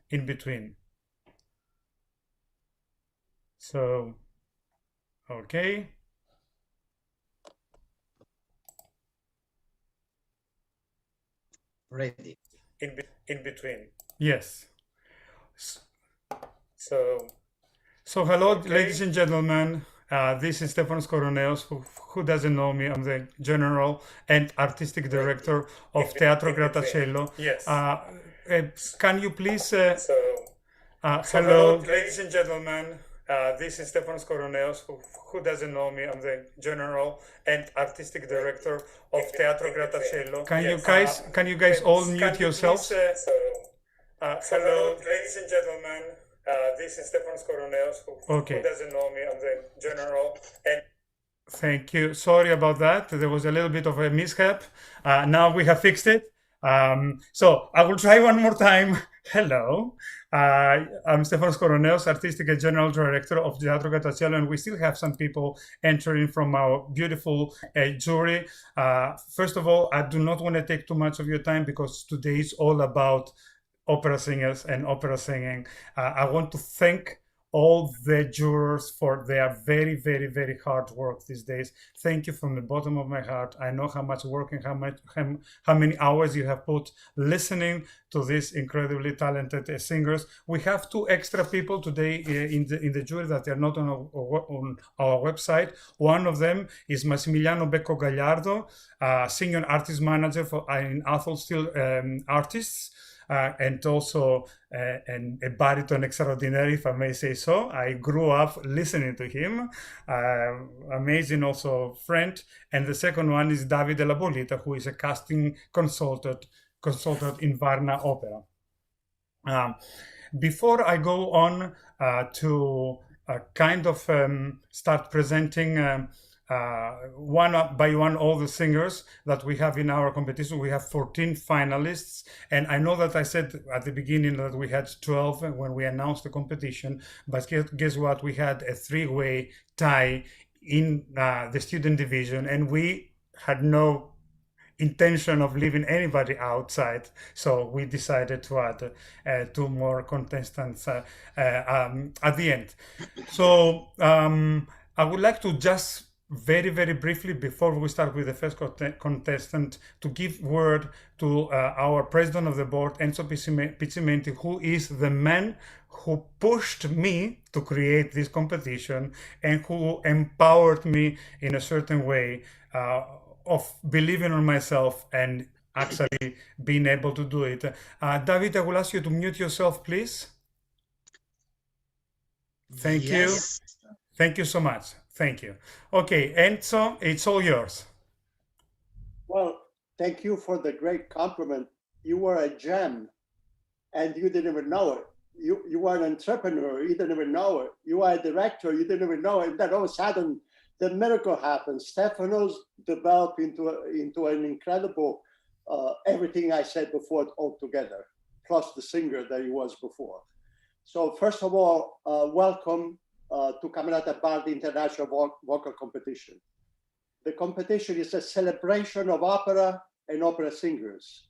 in between. So, okay. Ready. In between. Yes. So hello, okay. Ladies and gentlemen. This is Stefanos Koroneos. Who doesn't know me? I'm the general and artistic director of Teatro Grattacielo. Yes. Can you please... hello, ladies and gentlemen. This is Stefanos Koroneos. Who doesn't know me? I'm the general and artistic director of Teatro Grattacielo. Can you guys all mute yourselves? Hello, ladies and gentlemen. This is Stefanos Koroneos. Who doesn't know me? I'm the general and... Thank you. Sorry about that. There was a little bit of a mishap. Now we have fixed it. So I will try one more time. Hello. I'm Stefanos Koroneos, Artistic and General Director of Teatro Grattacielo, and we still have some people entering from our beautiful jury. First of all, I do not want to take too much of your time because today is all about opera singers and opera singing. I want to thank all the jurors for their very, very, very hard work these days. Thank you from the bottom of my heart. I know how much work and how many hours you have put listening to these incredibly talented singers. We have 2 extra people today in the jury that are not on our website. One of them is Massimiliano Becco Gagliardo, senior artist manager in Athol Artists. And also a baritone extraordinary, if I may say so. I grew up listening to him. Amazing also friend. And the second one is Davide La Bolita, who is a casting consultant in Varna Opera. Before I go on to kind of start presenting one by one all the singers that we have in our competition. We have 14 finalists, and I know that I said at the beginning that we had 12 when we announced the competition, but guess what? We had a 3-way tie in the student division, and we had no intention of leaving anybody outside, so we decided to add 2 more contestants at the end. So I would like to just very, very briefly, before we start with the first contestant, to give word to our president of the board, Enzo Pizzimenti, who is the man who pushed me to create this competition and who empowered me in a certain way of believing on myself and actually being able to do it. David, I will ask you to mute yourself, please. Thank you. Thank you so much. Thank you. Okay, Enzo, it's all yours. Well, thank you for the great compliment. You were a gem, and you didn't even know it. You were an entrepreneur, you didn't even know it. You are a director, you didn't even know it. And then all of a sudden, the miracle happened. Stefanos developed into an incredible, everything I said before altogether, plus the singer that he was before. So first of all, welcome to Camerata Bardi International Vocal Competition. The competition is a celebration of opera and opera singers.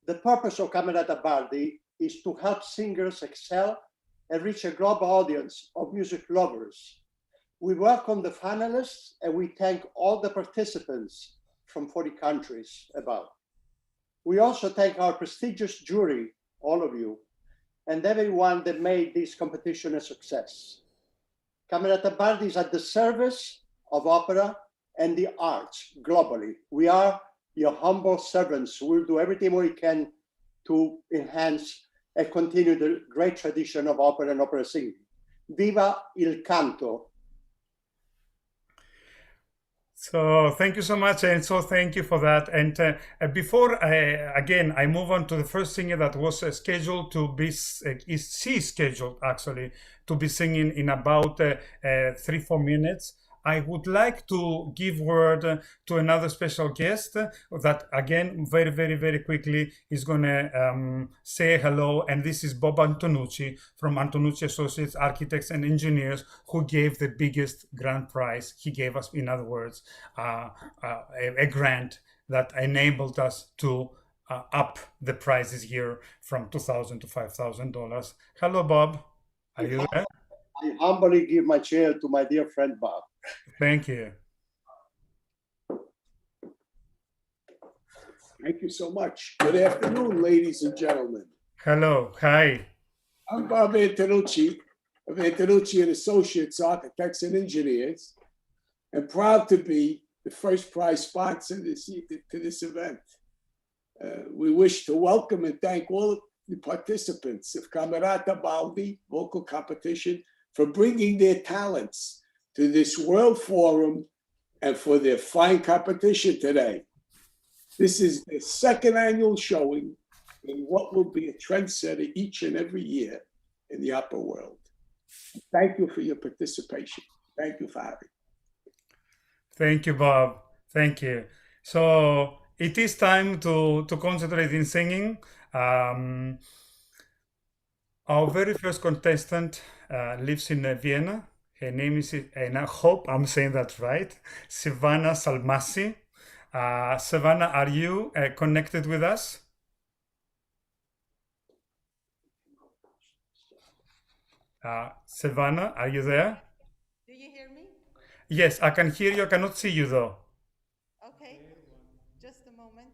The purpose of Camerata Bardi is to help singers excel and reach a global audience of music lovers. We welcome the finalists and we thank all the participants from 40 countries about. We also thank our prestigious jury, all of you, and everyone that made this competition a success. Camerata Bardi is at the service of opera and the arts globally. We are your humble servants. We'll do everything we can to enhance and continue the great tradition of opera and opera singing. Viva il canto! So thank you so much, and so thank you for that. And before I move on to the first singer that was scheduled to be, she's scheduled actually to be singing in about 3-4 minutes. I would like to give word to another special guest that, again, very, very, very quickly is going to say hello. And this is Bob Antonucci from Antonucci Associates Architects and Engineers, who gave the biggest grand prize. He gave us, in other words, a grant that enabled us to up the prices here from $2,000 to $5,000. Hello, Bob. Are you there? I humbly give my chair to my dear friend Bob. Thank you. Thank you so much. Good afternoon, ladies and gentlemen. Hello. Hi. I'm Bob Antonucci of Antonucci and Associates Architects and Engineers, and proud to be the first prize sponsor to this event. We wish to welcome and thank all the participants of Camerata Bardi vocal competition for bringing their talents to this World Forum and for their fine competition today. This is the second annual showing in what will be a trendsetter each and every year in the opera world. Thank you for your participation. Thank you for having me. Thank you, Bob. Thank you. So it is time to concentrate in singing. Our very first contestant lives in Vienna. Her name is, and I hope I'm saying that right, SEVANA SALMASI. SEVANA, are you connected with us? SEVANA, are you there? Do you hear me? Yes, I can hear you. I cannot see you though. Okay, just a moment.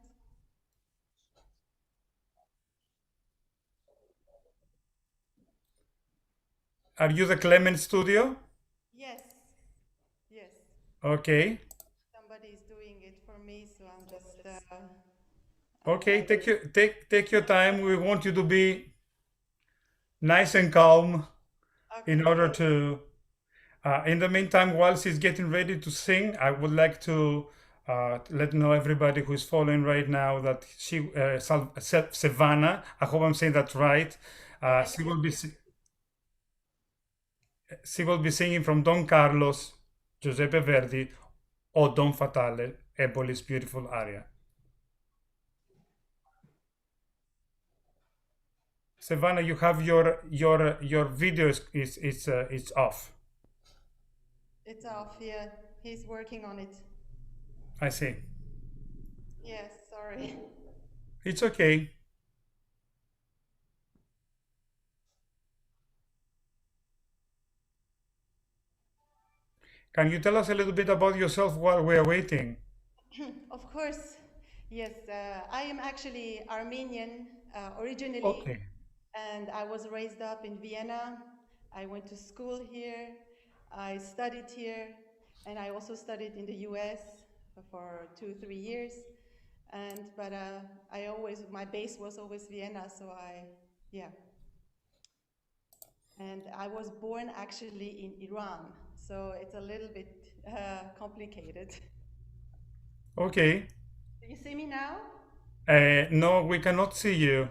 Are you the Clement studio? Yes, yes. Okay. Somebody is doing it for me, so I'm just. Okay, take your time. We want you to be nice and calm in order to. In the meantime, while she's getting ready to sing, I would like to let know everybody who is following right now that SEVANA, I hope I'm saying that right. She will be singing from Don Carlos, Giuseppe Verdi, or Don Fatale, Eboli's beautiful aria. SEVANA, you have your video is off. It's off, yeah. He's working on it. I see. Yes, sorry. It's okay. Can you tell us a little bit about yourself while we are waiting? Of course. Yes, I am actually Armenian originally. Okay. And I was raised up in Vienna. I went to school here. I studied here. And I also studied in the US for 2-3 years. But my base was always Vienna, so yeah. And I was born actually in Iran, so it's a little bit complicated. Okay. Do you see me now? No, we cannot see you.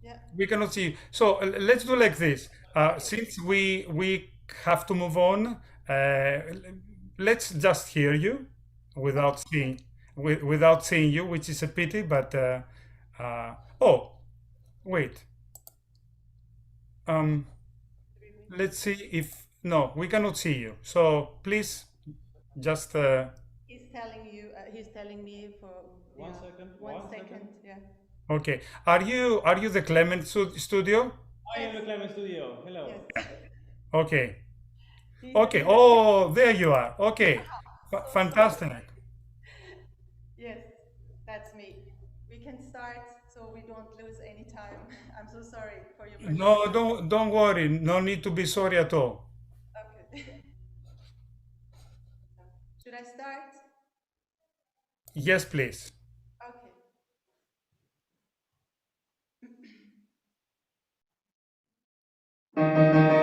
Yeah. We cannot see you. So let's do like this. Since we have to move on, let's just hear you without seeing you, which is a pity. But oh, wait. Let's see if no, we cannot see you. So please, just. He's telling me for One second. one second. Yeah. Okay. Are you the Clement studio? I am the Clement Studio. Hello. Yes. Okay. Okay. Oh, there you are. Okay. Fantastic. Yes, that's me. We can start so we don't lose any time. I'm so sorry for your question. No, don't worry. No need to be sorry at all. Okay. Should I start? Yes, please. Okay.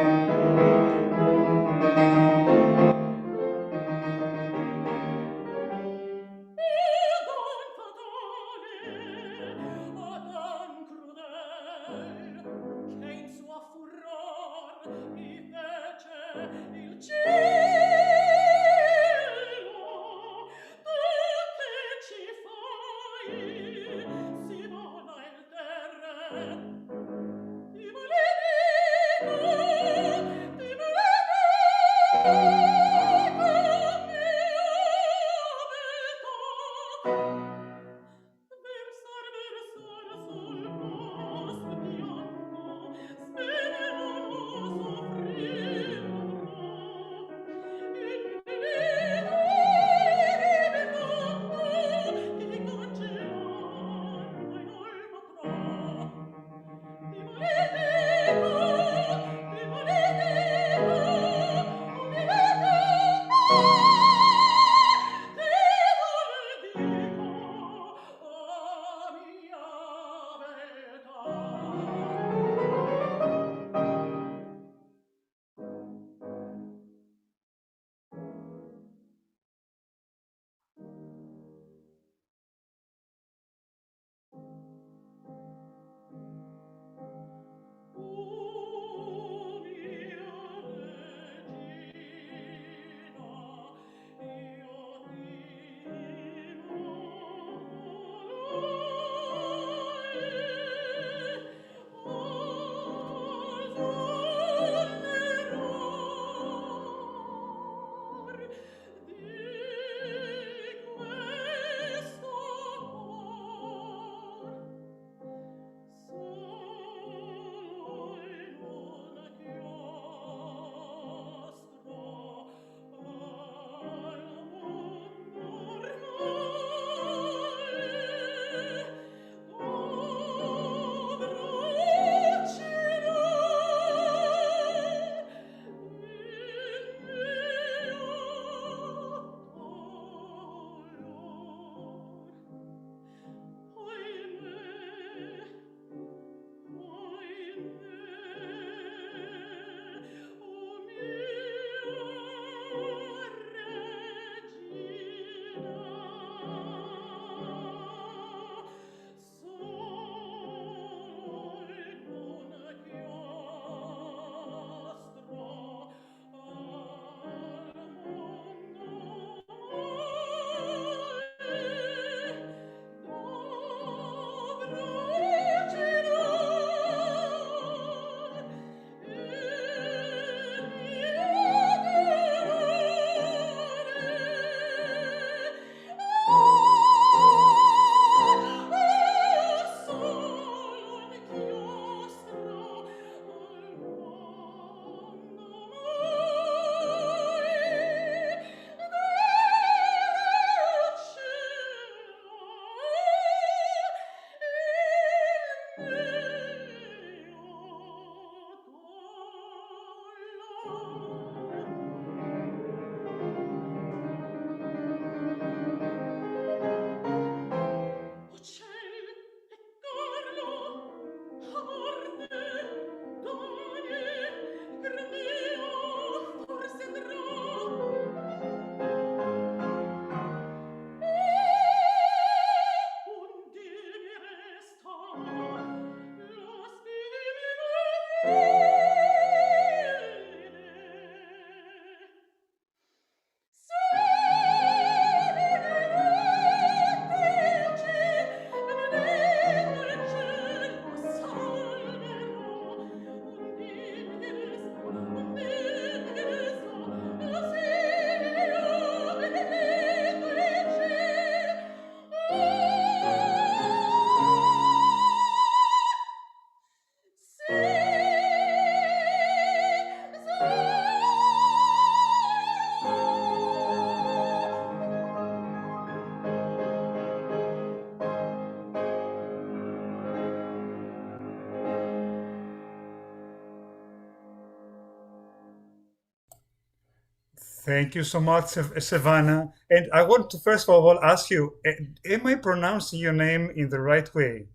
Thank you so much, Savannah. And I want to first of all ask you, am I pronouncing your name in the right way?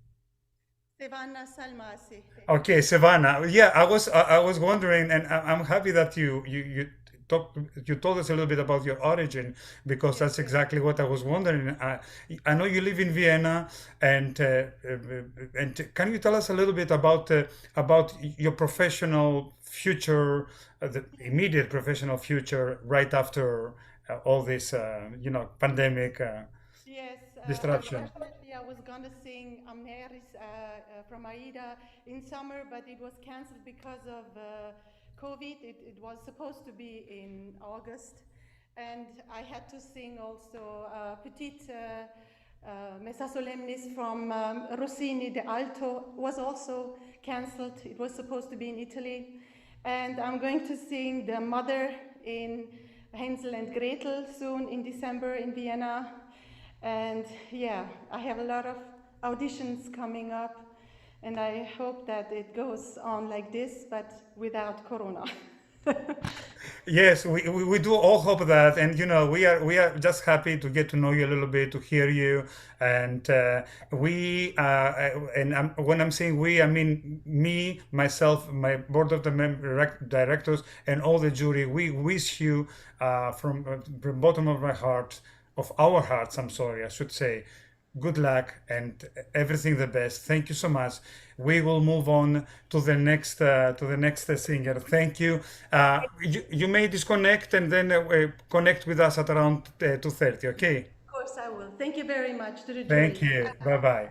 SEVANA SALMASI. Okay, Savannah. Yeah, I was wondering, and I'm happy that you told us a little bit about your origin, because that's exactly what I was wondering. I know you live in Vienna, and can you tell us a little bit about your professional future, the immediate professional future right after all this, pandemic Yes, disruption? unfortunately, I was gonna sing Amneris from Aida in summer, but it was canceled because of COVID. It was supposed to be in August, and I had to sing also Petite Messa Solemnis from Rossini. The alto was also canceled. It was supposed to be in Italy, and I'm going to sing The Mother in Hansel and Gretel soon in December in Vienna. And yeah, I have a lot of auditions coming up, and I hope that it goes on like this, but without Corona. Yes, we do all hope that, and we are just happy to get to know you a little bit, to hear you, and when I'm saying we, I mean me, myself, my board of the directors, and all the jury. We wish you from the bottom of my heart, of our hearts, I'm sorry, I should say, good luck and everything the best. Thank you so much. We will move on to the next singer. Thank you. You may disconnect and then connect with us at around 2:30. Okay. Of course, I will. Thank you very much to the Thank jury. you. Bye bye.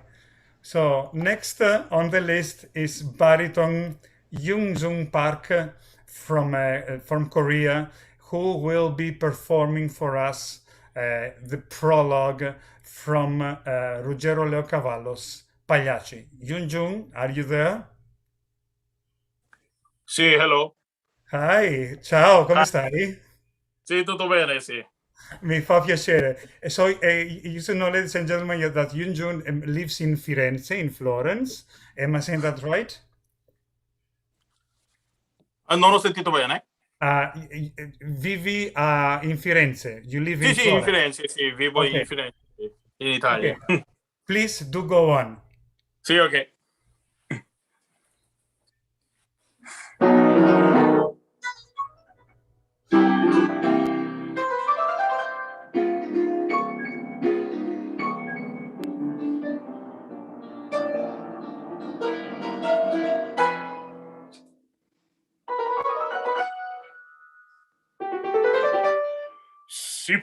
So next on the list is baritone Young Park from Korea, who will be performing for us the prologue from Ruggero Leocavallo's Pagliacci. Jung, are you there? Sì, hello. Hi, ciao, come Ah, stai? sì, tutto bene, sì. Mi fa piacere. So, you should know, ladies and gentlemen, that Yunjun lives in Firenze, in Florence. Am I saying that right? Non ho sentito bene? Vivi in Firenze. You live in Sì, sì, in Florence. Firenze, sì, vivo Okay. in Firenze, in Italia. Okay. Please do go on. Sì, ok. Si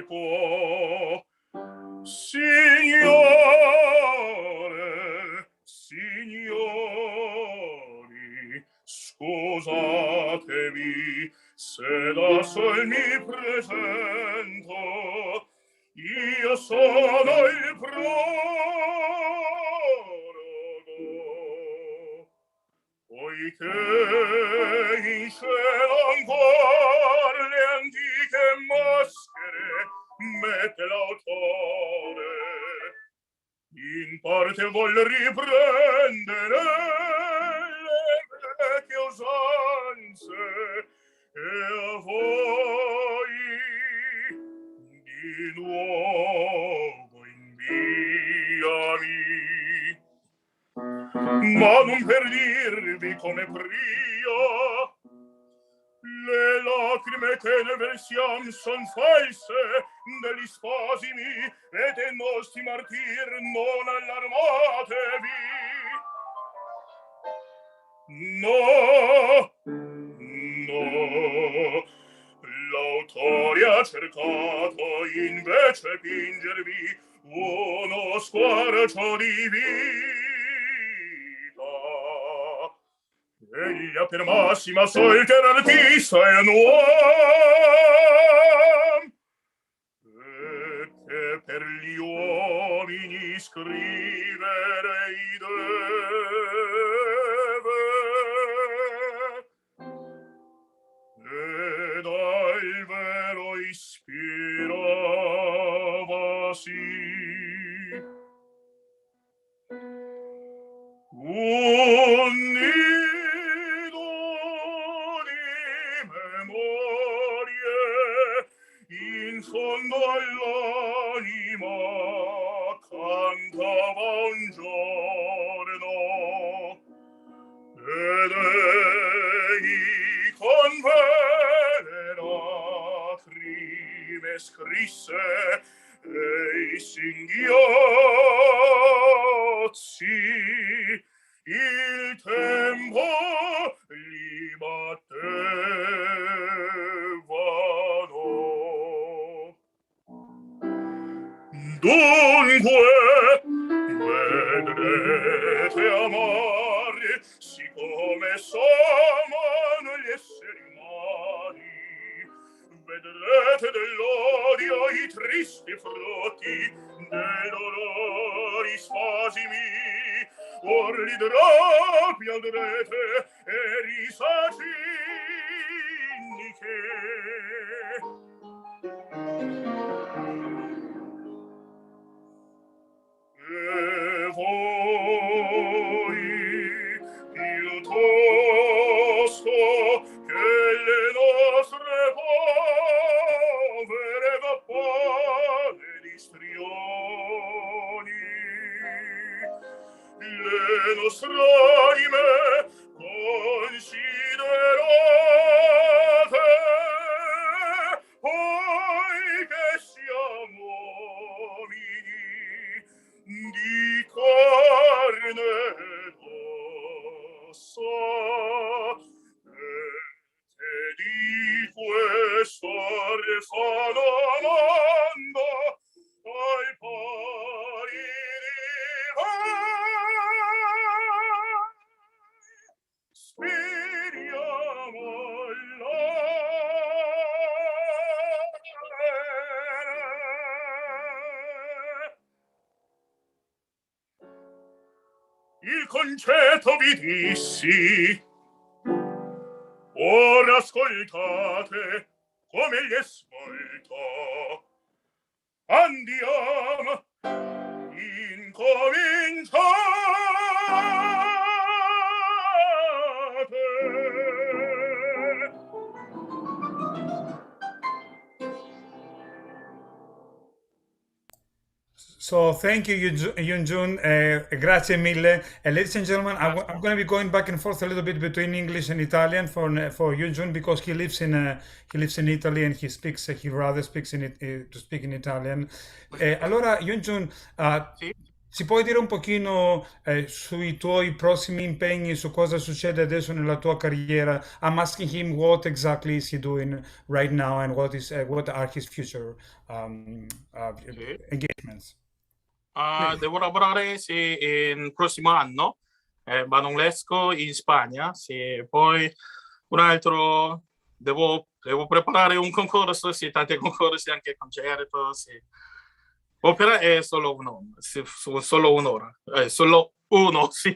può, signore, signori, scusatevi se da sol mi presento, io sono il prologo. Poiché in cielo ancor le antiche maschere mette l'autore, in parte vuol riprendere le vecchie usanze, e a voi di nuovo inviami. Ma non per dirvi come prio, le lacrime che ne versiam son false degli spasimi, ed ai nostri martir non allarmatevi. No, no, l'autore ha cercato invece pingervi uno squarcio di vita. Egli ha per massima solcher artista e un uom, e che per gli uomini scriverei deve, ed al vero ispiravasi. Un nido di memorie in fondo all'anima cantava un giorno, ed egli con vele lacrime scrisse e i singhiozzi il tempo li battevano. Dunque vedrete amare siccome sono gli esseri umani, vedrete dell'odio i tristi frutti, dei dolori spasimi, or li drappi andrete e risacini che voi piuttosto che le nostre povere vappate di strioni, le nostre anime considerate, poiché siamo uomini di carne ed ossa, e di questo refano amando ai pari spiriamo il concetto vi dissi, ora ascoltate come gli è svolto. Andiamo, incominciate. So thank you, Yunjun. Grazie mille. Ladies and gentlemen, I'm going to be going back and forth a little bit between English and Italian for Yunjun because he lives in Italy and he rather speaks to speak in Italian. Allora, Yunjun, Sì. ci puoi dire un pochino sui tuoi prossimi impegni, su cosa succede adesso nella tua carriera? I'm asking him what exactly is he doing right now and what are his future Sì. engagements. Devo lavorare il prossimo anno, Balonlesco in Spagna, sì. Poi un altro, devo preparare un concorso, sì, tanti concorsi, anche concerto, sì. Opera è solo solo un'ora, solo uno, sì.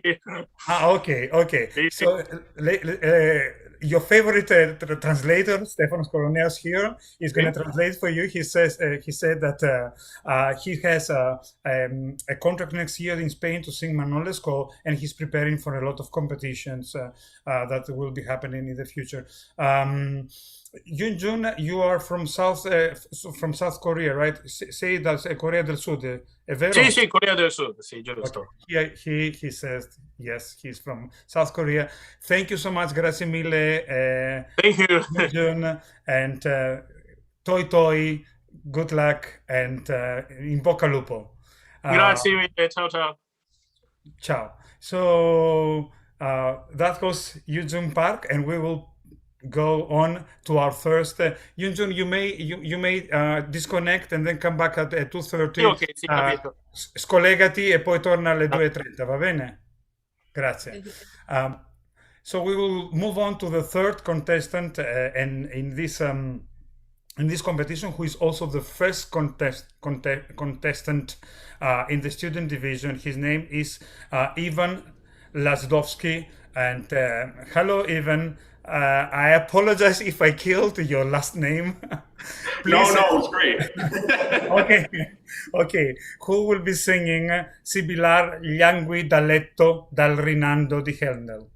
Ah, okay, okay. Sì, sì. So, your favorite translator, Stefanos Koroneos here, is going to translate for you. He said that he has a contract next year in Spain to sing Manon Lescaut, and he's preparing for a lot of competitions that will be happening in the future. Yunjun, you are from South Korea, right? Sei da Corea del Sud, è vero? Sì, sì, Corea del Sud, sì, giusto. Okay. He says yes, he's from South Korea. Thank you so much, grazie mille. Thank you. Yunjun, and toi, good luck, and in bocca al lupo. Grazie mille, ciao ciao. Ciao. So that was Yunjun Park, and we will go on to our first. Yunjun, you may disconnect and then come back at 2:30. Sì, ok, sì, capito. Scollegati e poi torna alle 2:30, va bene? Grazie. So we will move on to the third contestant and in this competition, who is also the first contestant in the student division. His name is Ivan Lazdowski. And hello, Ivan. I apologize if I killed your last name. Please. No, it's great. Okay. Who will be singing Sibilar Gliangui dal letto dal rinando di Handel?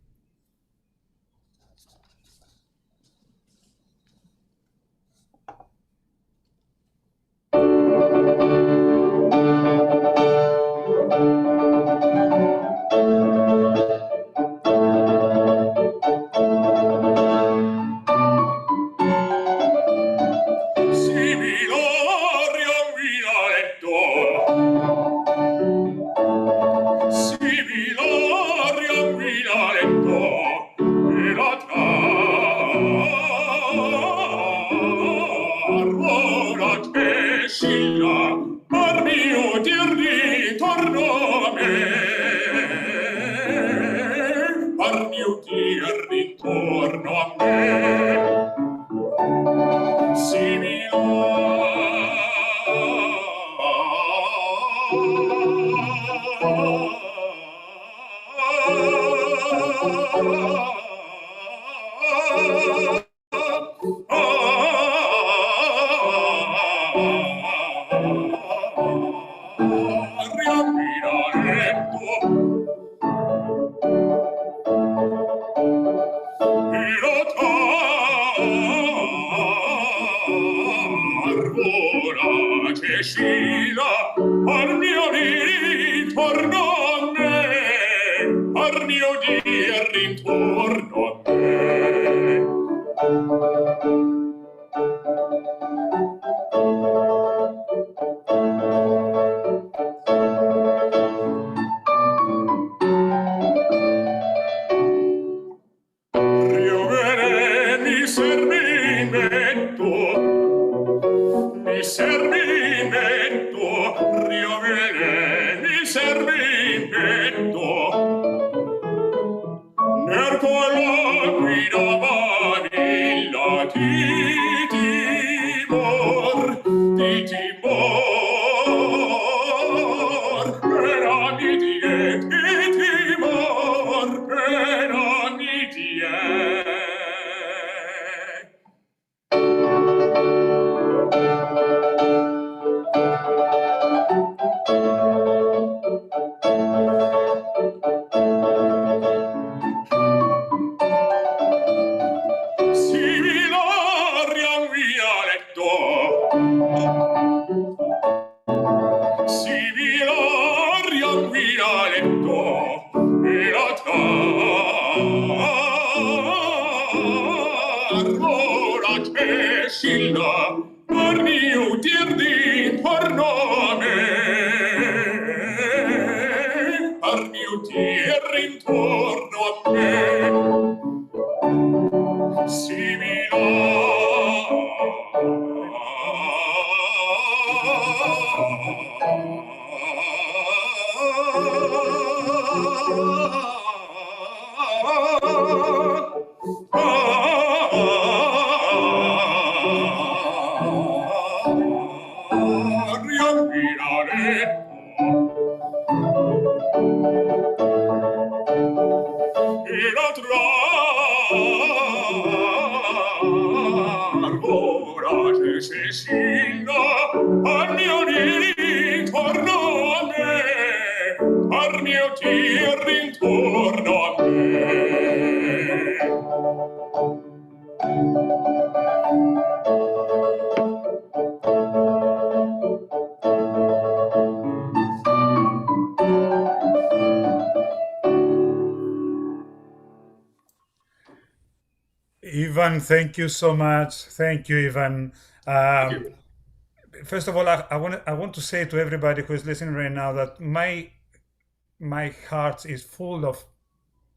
con la guida vanilla di timor, per ogni die di timor, per ogni die. Similariam vialetto, similariam vialetto, e la tarora che scilla, torni udirdi intorno a me, torni udir intorno a me. Cecilia, al mio ritorno a me, al mio tir intorno a me. Ivan, thank you so much. Thank you, Ivan. First of all, I want to say to everybody who is listening right now that my heart is full of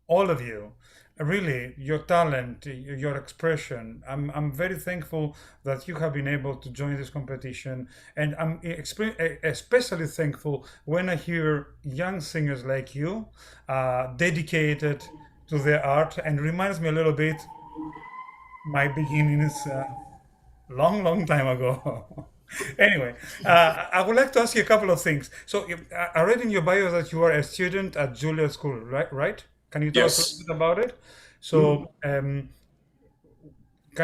all of you. Really, your talent, your expression. I'm very thankful that you have been able to join this competition, and I'm especially thankful when I hear young singers like you, dedicated to their art, and reminds me a little bit my beginnings long time ago. Anyway, I would like to ask you a couple of things. So I read in your bio that you are a student at Juilliard School, right? Can you tell us a little bit about it? So can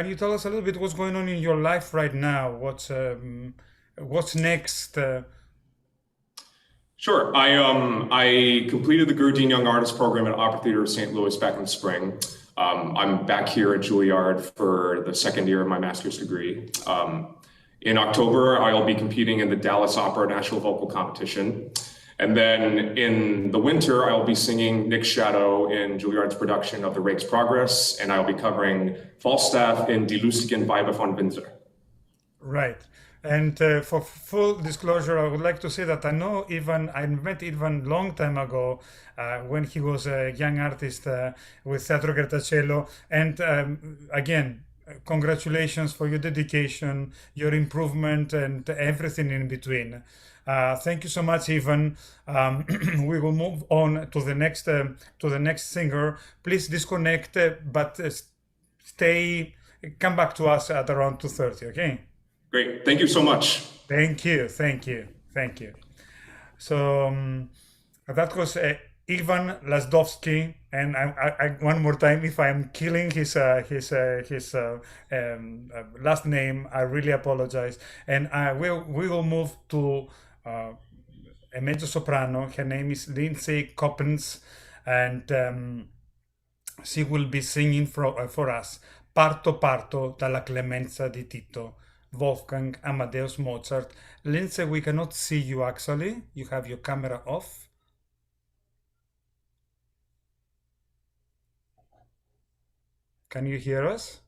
you tell us a little bit what's going on in your life right now? What's next? Sure. I completed the Gurdine Young Artist Program at Opera Theater of St. Louis back in the spring. I'm back here at Juilliard for the second year of my master's degree. In October, I'll be competing in the Dallas Opera National Vocal Competition. And then in the winter, I'll be singing Nick's Shadow in Juilliard's production of The Rake's Progress, and I'll be covering Falstaff in Die lustigen Weiber von Windsor. Right. And for full disclosure, I would like to say that I know Ivan, I met Ivan long time ago when he was a young artist with Teatro Grattacielo. And again, congratulations for your dedication, your improvement, and everything in between. Thank you so much, Ivan. We will move on to the next singer. Please disconnect, but come back to us at around 2:30. Okay. Great. Thank you so much. Thank you. So that was Ivan Lazdowski, and I one more time, if I'm killing his last name, I really apologize. And we will move to a mezzo soprano. Her name is LINSEY COPPENS, and she will be singing for us Parto Parto dalla Clemenza di Tito, Wolfgang Amadeus Mozart. Lindsay, we cannot see you actually. You have your camera off. Can you hear us?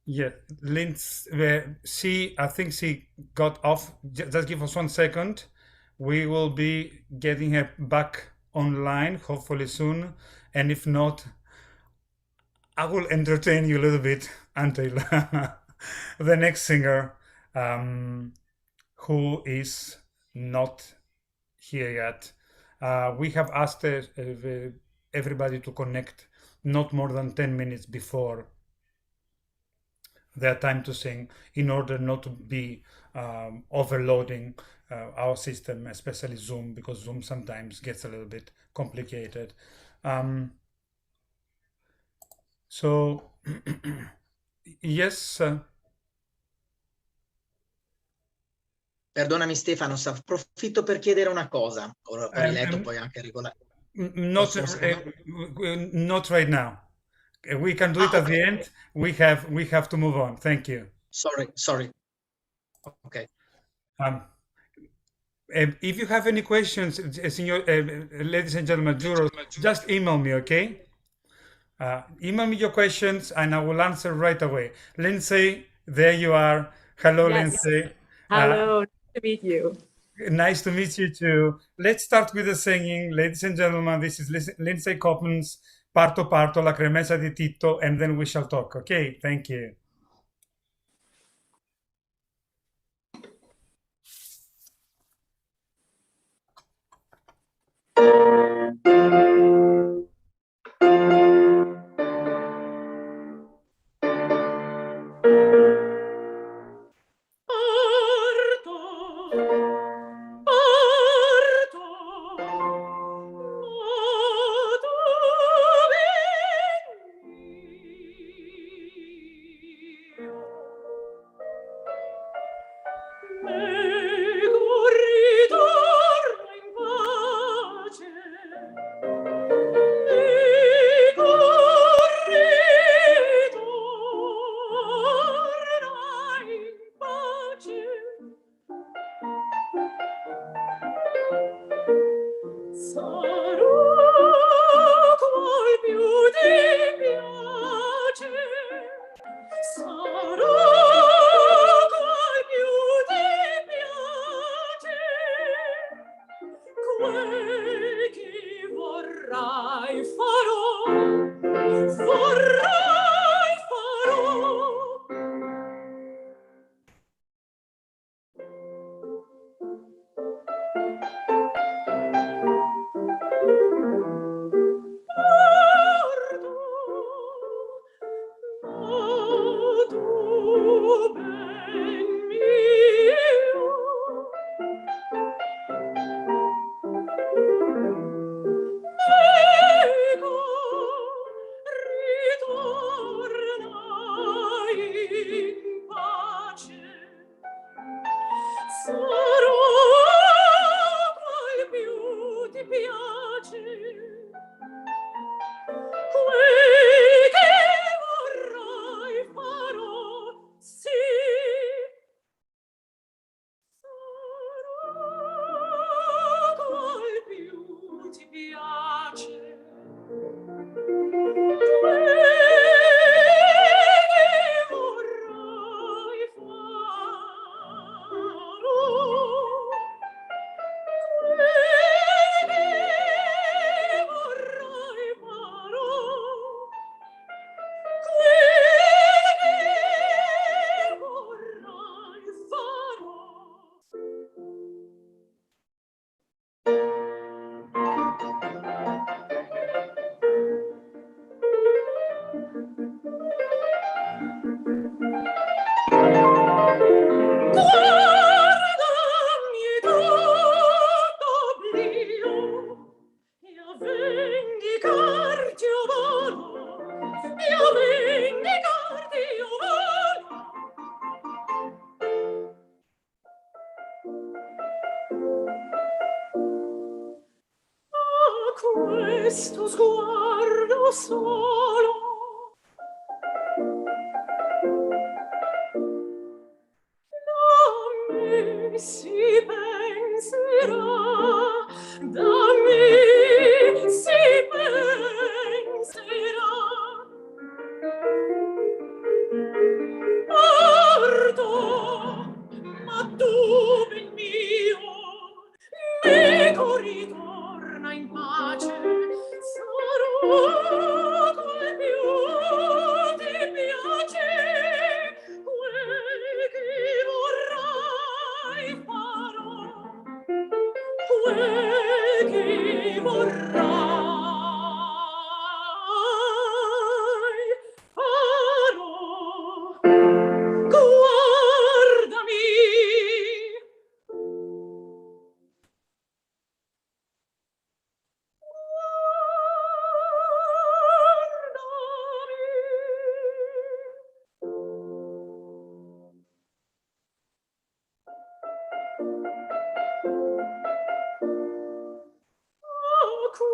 Yeah, Lindsay, I think she got off. Just give us 1 second. We will be getting her back online, hopefully soon. And if not, I will entertain you a little bit until the next singer, who is not here yet. We have asked everybody to connect not more than 10 minutes before their time to sing, in order not to be overloading our system, especially Zoom, because Zoom sometimes gets a little bit complicated. So yes. Perdonami Stefano, approfitto per chiedere una cosa. Ora ho riletto poi anche regolare. Not right now. We can do it at the end. We have to move on. Thank you. Sorry. Okay. If you have any questions, ladies and gentlemen, jurors, just email me, okay? Email me your questions and I will answer right away. Lindsay, there you are. Hello, Yes. Lindsay. Hello, nice to meet you. Nice to meet you too. Let's start with the singing. Ladies and gentlemen, this is Linsey Coppens, Parto Parto, La Cremesa di Tito, and then we shall talk. Okay, thank you.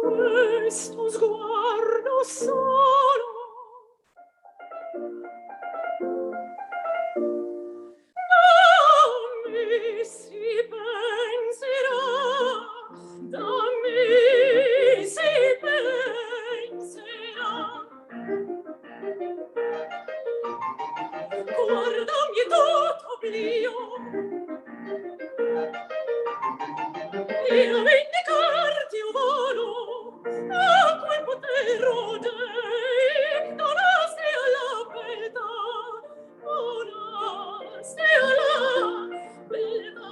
questo sguardo solo da me si penserà, da me si penserà. Guardami tutto oblio e a vendicarti io volo a quel potere dei non sia la beltà, non sia la beltà.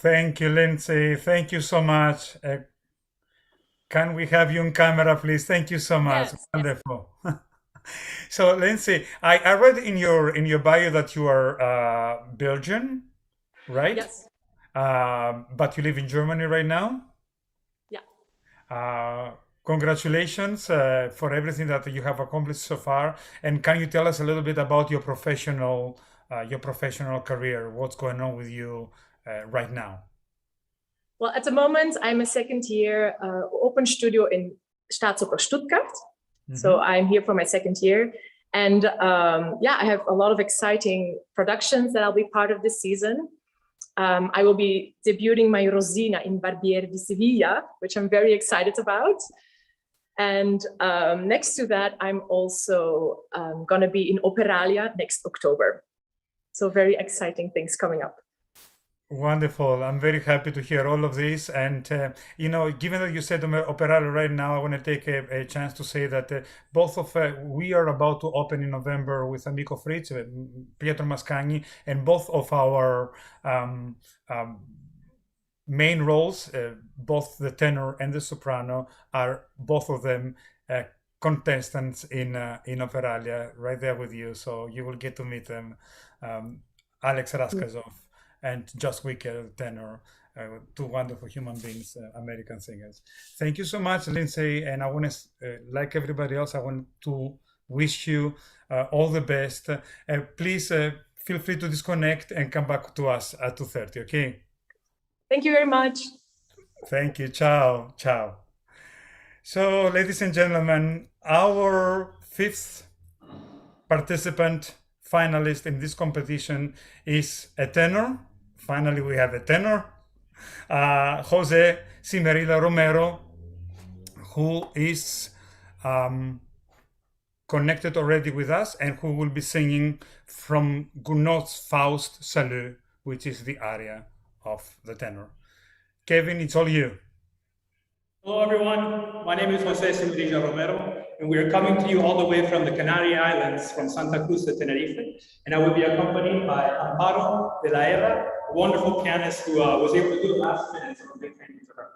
Thank you, Lindsay. Thank you so much. Can we have you on camera, please? Thank you so much. Yes. Wonderful. So, Lindsay, I read in your bio that you are Belgian, right? Yes. But you live in Germany right now. Yeah. Congratulations for everything that you have accomplished so far. And can you tell us a little bit about your professional career? What's going on with you right now? Well, at the moment, I'm a second year open studio in Staatsoper Stuttgart. So I'm here for my second year. And yeah, I have a lot of exciting productions that I'll be part of this season. I will be debuting my Rosina in Barbiere di Sevilla, which I'm very excited about. And next to that, I'm also going to be in Operalia next October. So very exciting things coming up. Wonderful. I'm very happy to hear all of this. And, given that you said Operalia right now, I want to take a chance to say that both of we are about to open in November with Amico Fritz, Pietro Mascagni, and both of our main roles, both the tenor and the soprano, are both of them contestants in Operalia, right there with you. So you will get to meet them, Alex Raskazov and Josh Wicker, tenor, two wonderful human beings, American singers. Thank you so much, Lindsay. And I want to, like everybody else, I want to wish you all the best. Please feel free to disconnect and come back to us at 2:30, okay? Thank you very much. Thank you. Ciao. Ciao. So, ladies and gentlemen, our fifth participant finalist in this competition is a tenor. Finally, we have a tenor, Jose Simerilla Romero, who is connected already with us and who will be singing from Gounod's Faust Salut, which is the aria of the tenor. Kevin, it's all you. Hello, everyone. My name is Jose Simerilla Romero, and we are coming to you all the way from the Canary Islands, from Santa Cruz to Tenerife. And I will be accompanied by Amparo de la Era, a wonderful pianist who was able to do the last minute, so a big thank you to her.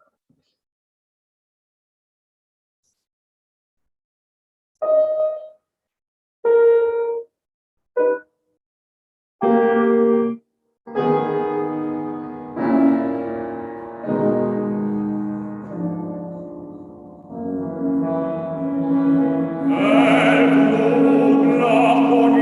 Amor,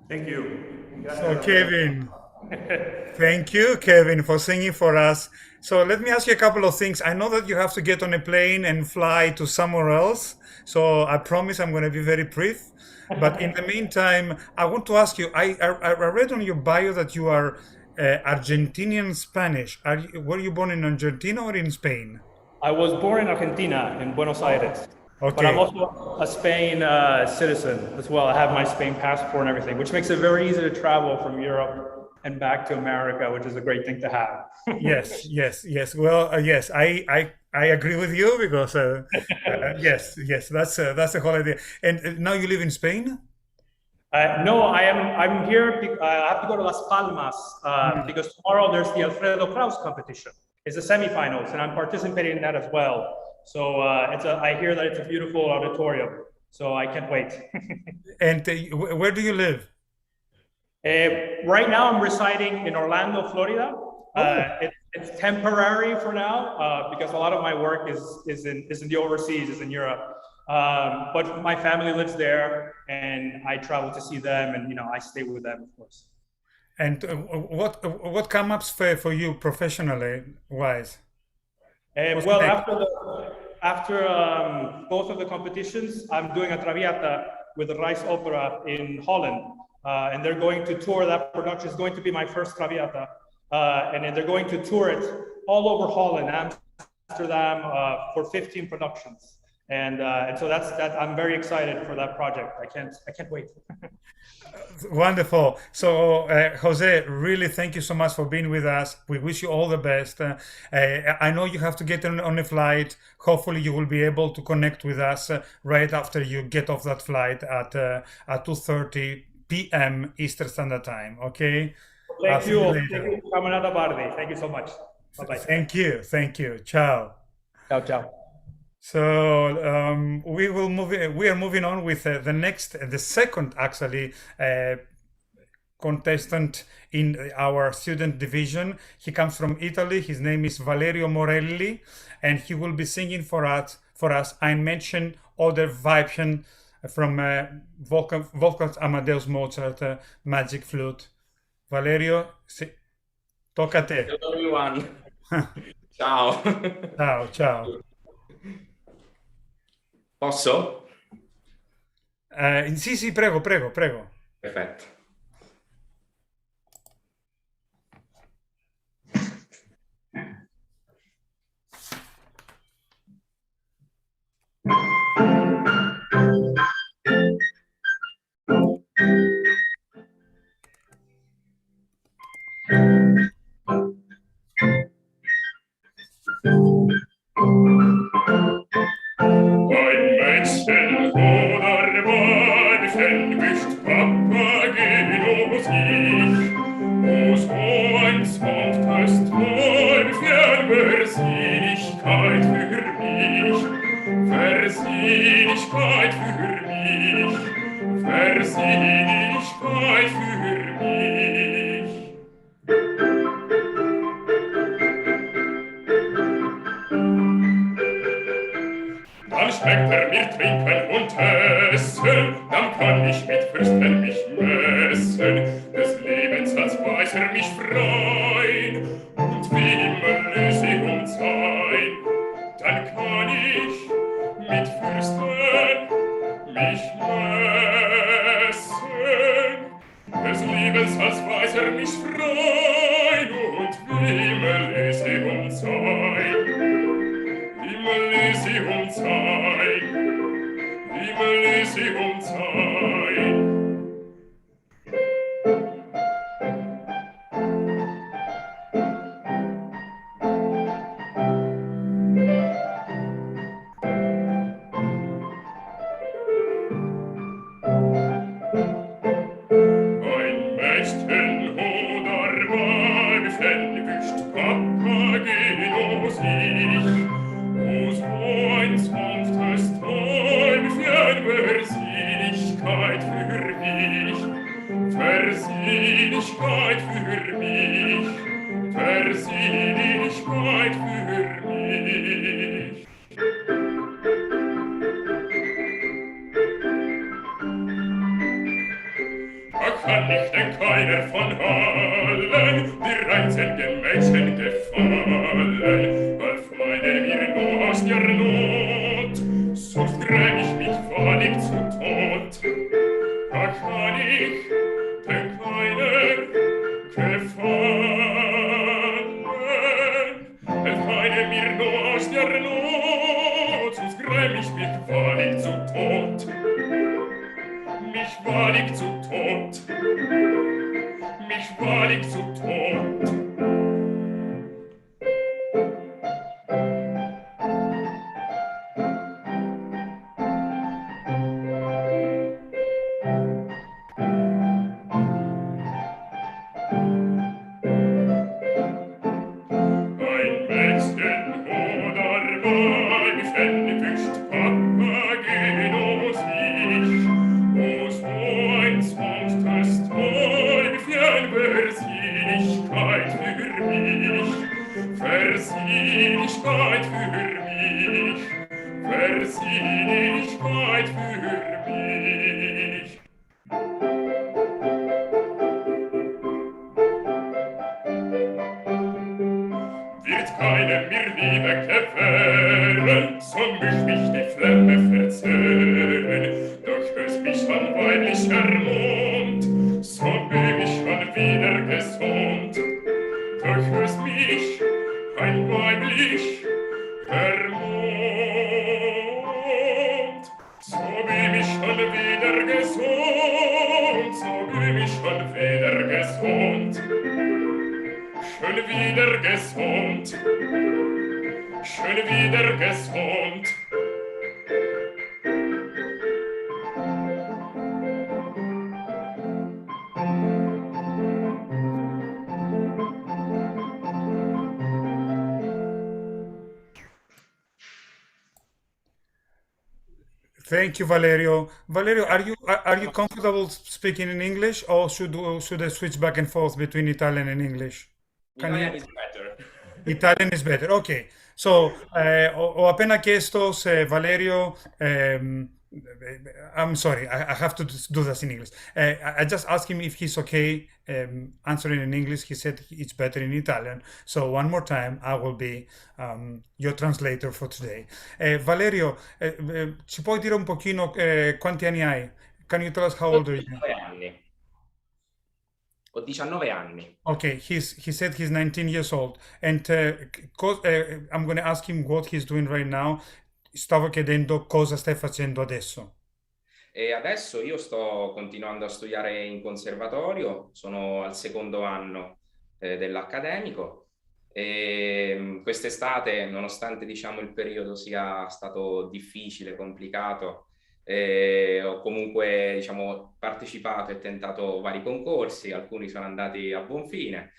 Thank you. So Kevin, thank you, Kevin, for singing for us. So let me ask you a couple of things. I know that you have to get on a plane and fly to somewhere else. So I promise I'm going to be very brief. But in the meantime, I want to ask you, I read on your bio that you are Argentinian Spanish. Were you born in Argentina or in Spain? I was born in Argentina, in Buenos Aires. Okay. But I'm also a Spain citizen as well. I have my Spain passport and everything, which makes it very easy to travel from Europe and back to America, which is a great thing to have. Yes, yes, yes. Well, yes, I agree with you because yes, that's the whole idea. And now you live in Spain? No, I'm here. I have to go to Las Palmas because tomorrow there's the Alfredo Kraus competition. It's the semifinals, and I'm participating in that as well. So I hear that it's a beautiful auditorium, so I can't wait. And where do you live? Right now, I'm residing in Orlando, Florida. It's temporary for now because a lot of my work is in the overseas, is in Europe. But my family lives there, and I travel to see them, and I stay with them, of course. And what comes up for you professionally wise? Well, after both of the competitions, I'm doing a Traviata with the Rice Opera in Holland, and they're going to tour that production. It's going to be my first Traviata, and then they're going to tour it all over Holland, Amsterdam, for 15 productions, and so that's I'm very excited for that project. I can't wait. Wonderful. So, Jose, really thank you so much for being with us. We wish you all the best. I know you have to get on a flight. Hopefully, you will be able to connect with us right after you get off that flight at 2:30 p.m. Eastern Standard Time. Okay? Thank you. Thank you, Camerata Bardi. Thank you so much. Bye-bye. Thank you. Thank you. Ciao. Ciao, ciao. So we are moving on with the second actually contestant in our student division. He comes from Italy. His name is Valerio Morelli, and he will be singing for us. I mentioned other Weibchen from Wolfgang Amadeus Mozart, Magic Flute. Valerio, tocca a te. Hello everyone. Ciao. Ciao, ciao. Posso? Sì, prego. Perfetto. Ein Mädchen oder Mann, wischt Papa geht. schmeckt mir trinken und essen, dann kann ich mit Fürsten mich messen, des Lebens als Weiser mich freuen, und wie immer Lysium sein. Dann kann ich mit Fürsten mich messen, des Lebens als Weiser mich freuen, und wie immer Lysium sein. Elysium sein, im Elysium sein. Ein Mädchen oder Weibchen wischt Papageno sich, wo so ein sanftes Träumchen Versinnlichkeit für mich, Versinnlichkeit für mich, Versinnlichkeit für mich. Da kann ich denn keiner von allen die reizenden Mädchen gefallen, half meine mir nur aus der Not, sonst gräm ich mich wahrlich zu Tod. Da kann ich denn keiner gefallen, half meine mir nur aus der Not, sonst gräm ich mich wahrlich zu Tod. Mich wahrlich zu Tod, mich wahrlich zu Tod. Ein Mädchen oder Weibchen wischt Papageno sich, wo so ein sanftes Träumchen Versinnlichkeit für mich, Versinnlichkeit für mich, Versinnlichkeit für mich. Wird keiner mir Liebe gewähren, so möcht mich die Flamme verzehren, doch hörst mich an weiblicher Mund, so bin ich schon wieder gesund. Doch hörst mich ein weiblicher Mund, so bin ich schon wieder gesund, so bin ich schon wieder gesund. Schön wieder gesund, schön wieder gesund. Thank you, Valerio. Valerio, are you comfortable speaking in English, or should I switch back and forth between Italian and English? Italian is better. Italian is better. Ok. So, ho appena chiesto se Valerio. I'm sorry, I have to do this in English. I just asked him if he's okay answering in English. He said it's better in Italian. So, one more time, I will be your translator for today. Valerio, ci puoi dire un pochino quanti anni hai? Can you tell us how old are you? 19 anni. Ho 19 anni. Okay, he said he's 19 years old, and I'm going to ask him what he's doing right now. Stavo chiedendo cosa stai facendo adesso. E adesso io sto continuando a studiare in conservatorio, sono al secondo anno dell'accademico e quest'estate, nonostante diciamo il periodo sia stato difficile, complicato, ho comunque diciamo partecipato e tentato vari concorsi, alcuni sono andati a buon fine.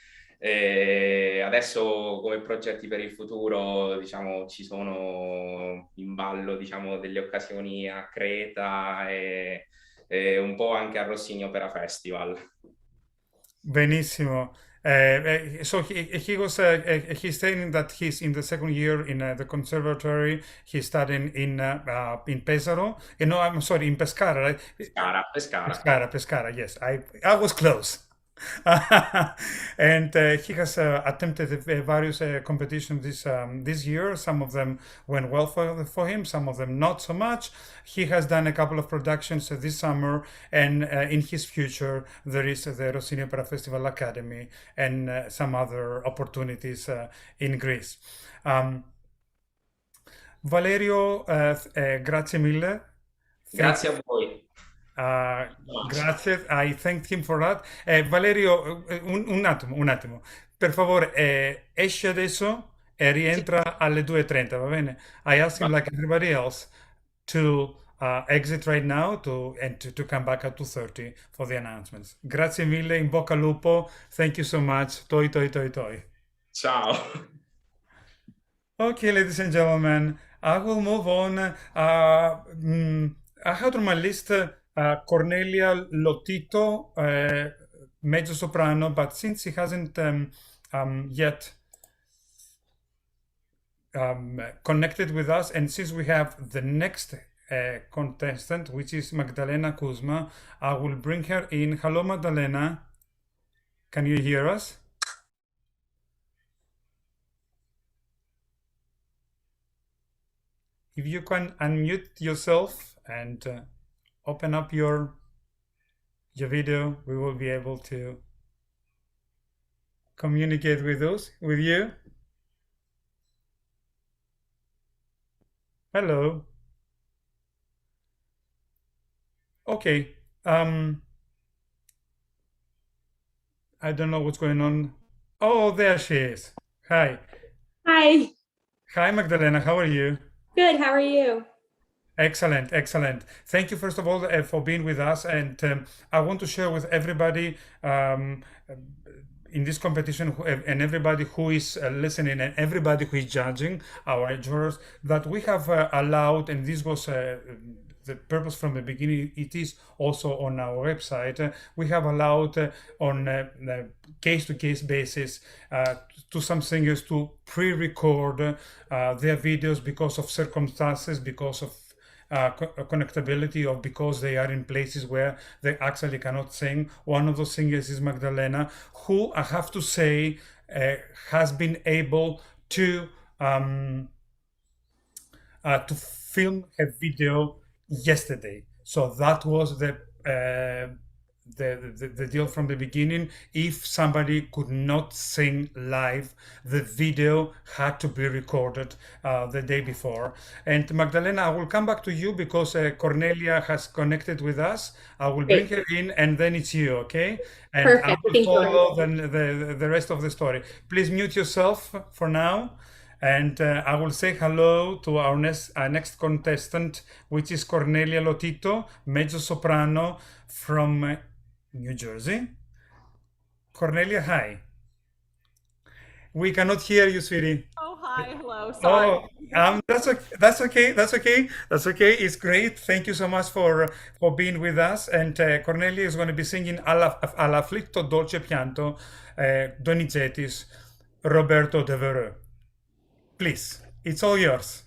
Adesso come progetti per il futuro diciamo ci sono in ballo diciamo delle occasioni a Creta e un po' anche a Rossini Opera Festival. Benissimo. So he was he's saying that he's in the second year in the conservatory. He's studying in Pesaro. No, I'm sorry, in Pescara, right? Pescara. Yes, I was close. And he has attempted various competitions this year. Some of them went well for him, some of them not so much. He has done a couple of productions this summer, and in his future there is the Rossini Opera Festival Academy and some other opportunities in Greece. Valerio, grazie mille. Grazie a voi. Grazie, I thanked him for that. Valerio, un attimo, per favore, esce adesso e rientra alle 2:30, va bene? I asked him, like everybody else, to exit right now and to come back at 2:30 for the announcements. Grazie mille, in bocca al lupo. Thank you so much. Toi, toi, toi, toi. Ciao. Okay, ladies and gentlemen, I will move on. I had on my list Cornelia Lotito, mezzo soprano, but since he hasn't yet connected with us, and since we have the next contestant, which is Magdalena Kuzma, I will bring her in. Hello, Magdalena. Can you hear us? If you can unmute yourself and open up your video, we will be able to communicate with you. Hello. Okay. I don't know what's going on. Oh, there she is. Hi. Hi. Hi, Magdalena. How are you? Good. How are you? Excellent, excellent. Thank you, first of all, for being with us. And I want to share with everybody in this competition and everybody who is listening and everybody who is judging, our jurors, that we have allowed, and this was the purpose from the beginning, it is also on our website, we have allowed on a case-to-case basis to some singers to pre-record their videos because of circumstances, because of connectability, or because they are in places where they actually cannot sing. One of those singers is Magdalena, who I have to say has been able to film a video yesterday. So that was the deal from the beginning. If somebody could not sing live, the video had to be recorded the day before. And Magdalena, I will come back to you because Cornelia has connected with us. I will bring her in and then it's you, okay? And Perfect. I will follow then the rest of the story. Please mute yourself for now. And I will say hello to our next contestant, which is Cornelia Lotito, mezzo soprano from New Jersey. Cornelia, hi. We cannot hear you, sweetie. Oh, hi, hello. Sorry. Oh, that's okay. It's great. Thank you so much for being with us. And Cornelia is going to be singing All'afflitto dolce pianto, Donizetti's Roberto Devereux. Please, it's all yours.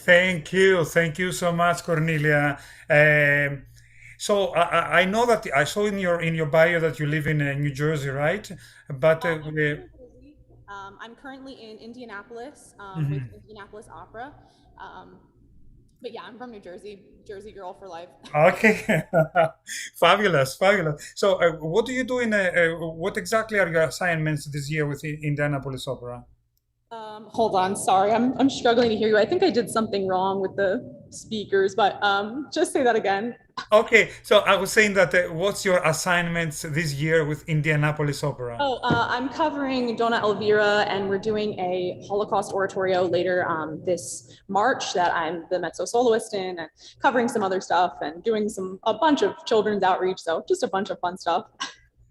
Thank you so much, Cornelia. So I know that I saw in your bio that you live in New Jersey, right? But I'm currently in Indianapolis with Mhm. Indianapolis Opera. But yeah, I'm from New Jersey, Jersey girl for life. Okay, fabulous, fabulous. So, what do you do what exactly are your assignments this year with Indianapolis Opera? Hold on, sorry, I'm struggling to hear you. I think I did something wrong with the speakers, but just say that again. Okay, so I was saying that what's your assignments this year with Indianapolis Opera? Oh, I'm covering Donna Elvira, and we're doing a Holocaust oratorio later this March that I'm the mezzo soloist in, and covering some other stuff and doing a bunch of children's outreach. So just a bunch of fun stuff.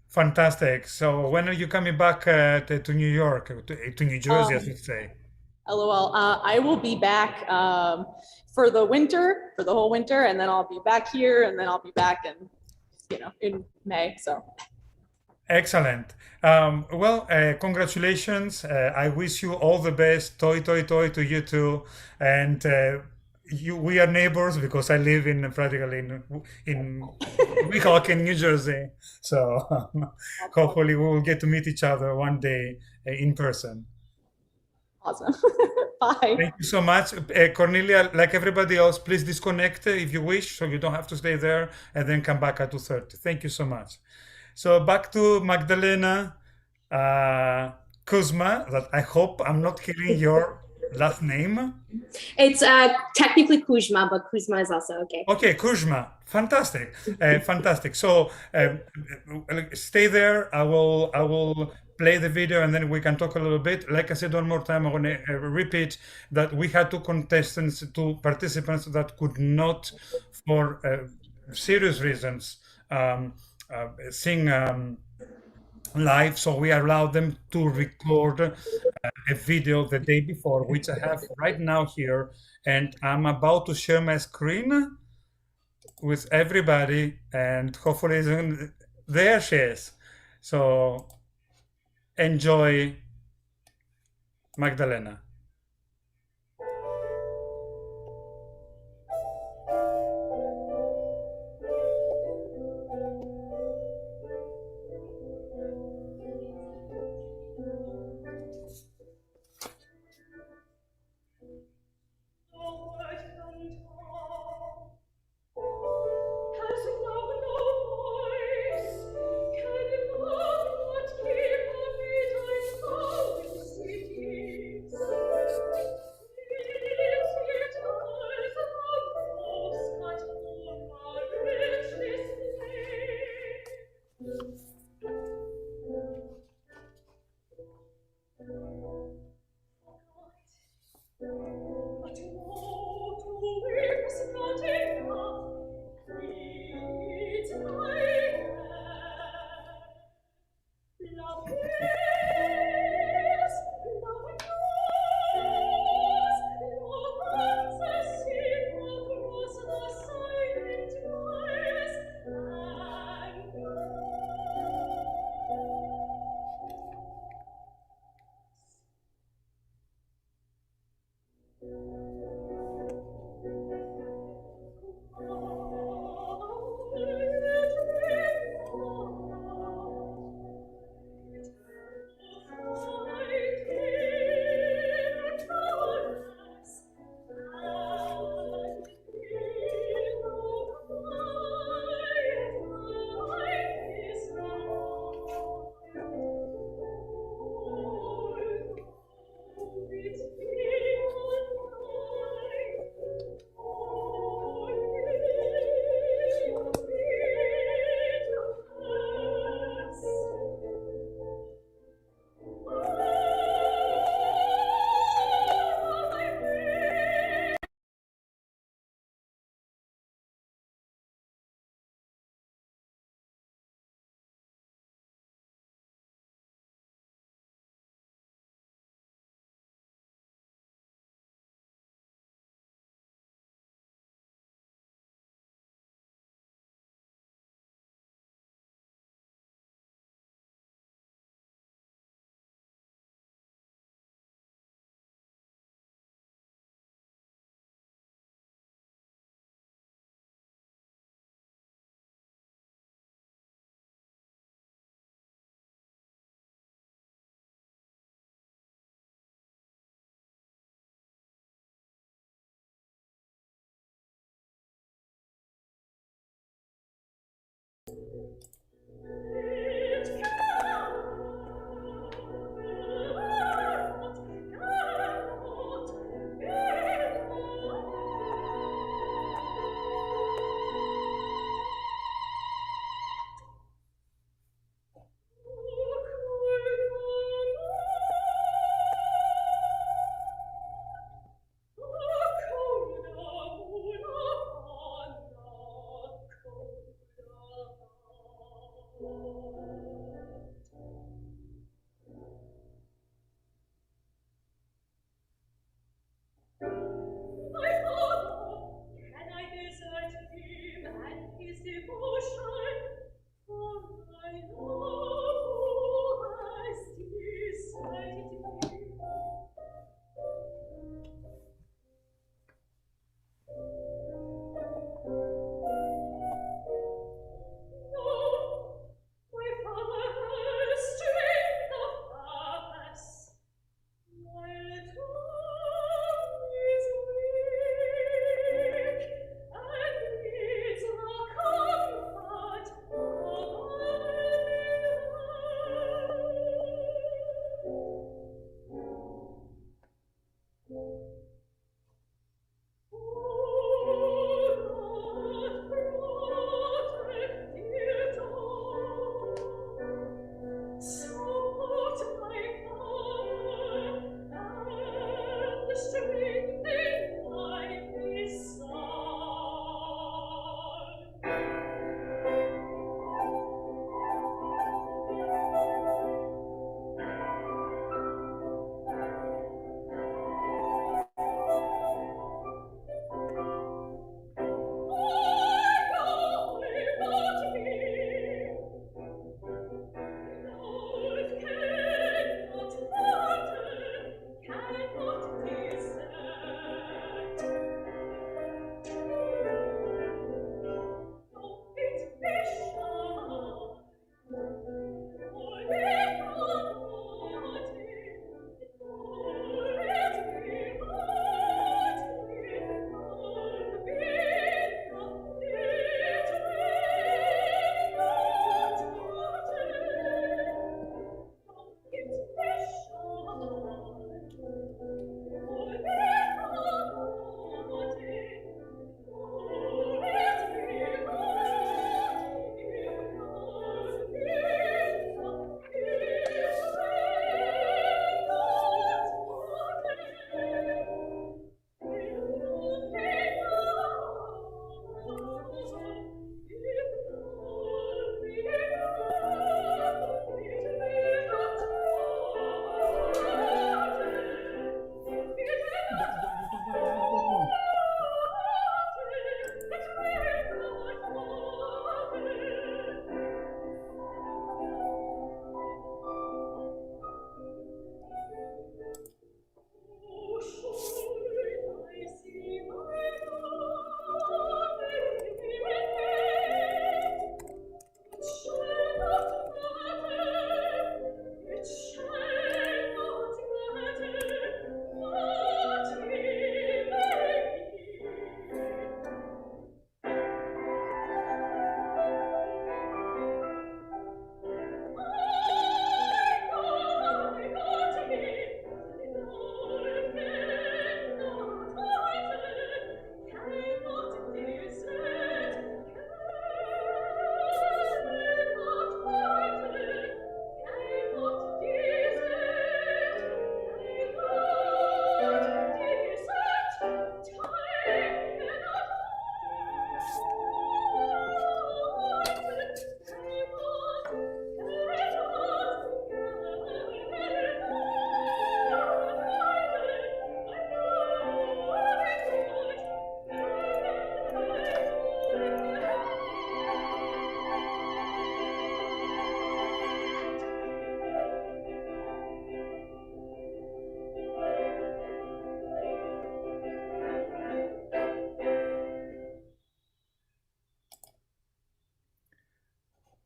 Fantastic. So, when are you coming back to New York, to New Jersey, I should say? LOL. I will be back for the winter, for the whole winter, and then I'll be back here, and then I'll be back in May. So. Excellent. Well, congratulations. I wish you all the best. Toi, toi, toi to you too. And we are neighbors because I live in practically in Weehawken, New Jersey. So hopefully we will get to meet each other one day in person. Awesome. Bye. Thank you so much. Cornelia, like everybody else, please disconnect if you wish, so you don't have to stay there and then come back at 2:30. Thank you so much. So back to Magdalena Kuzma, that I hope I'm not killing your last name. It's technically Kuzma, but Kuzma is also okay. Okay, Kuzma. Fantastic. Fantastic. So stay there. I will play the video and then we can talk a little bit. Like I said one more time, I'm going to repeat that we had two participants that could not, for serious reasons, sing live, so we allowed them to record a video the day before, which I have right now here, and I'm about to share my screen with everybody, and hopefully there she is. So enjoy, Magdalena. Thank you.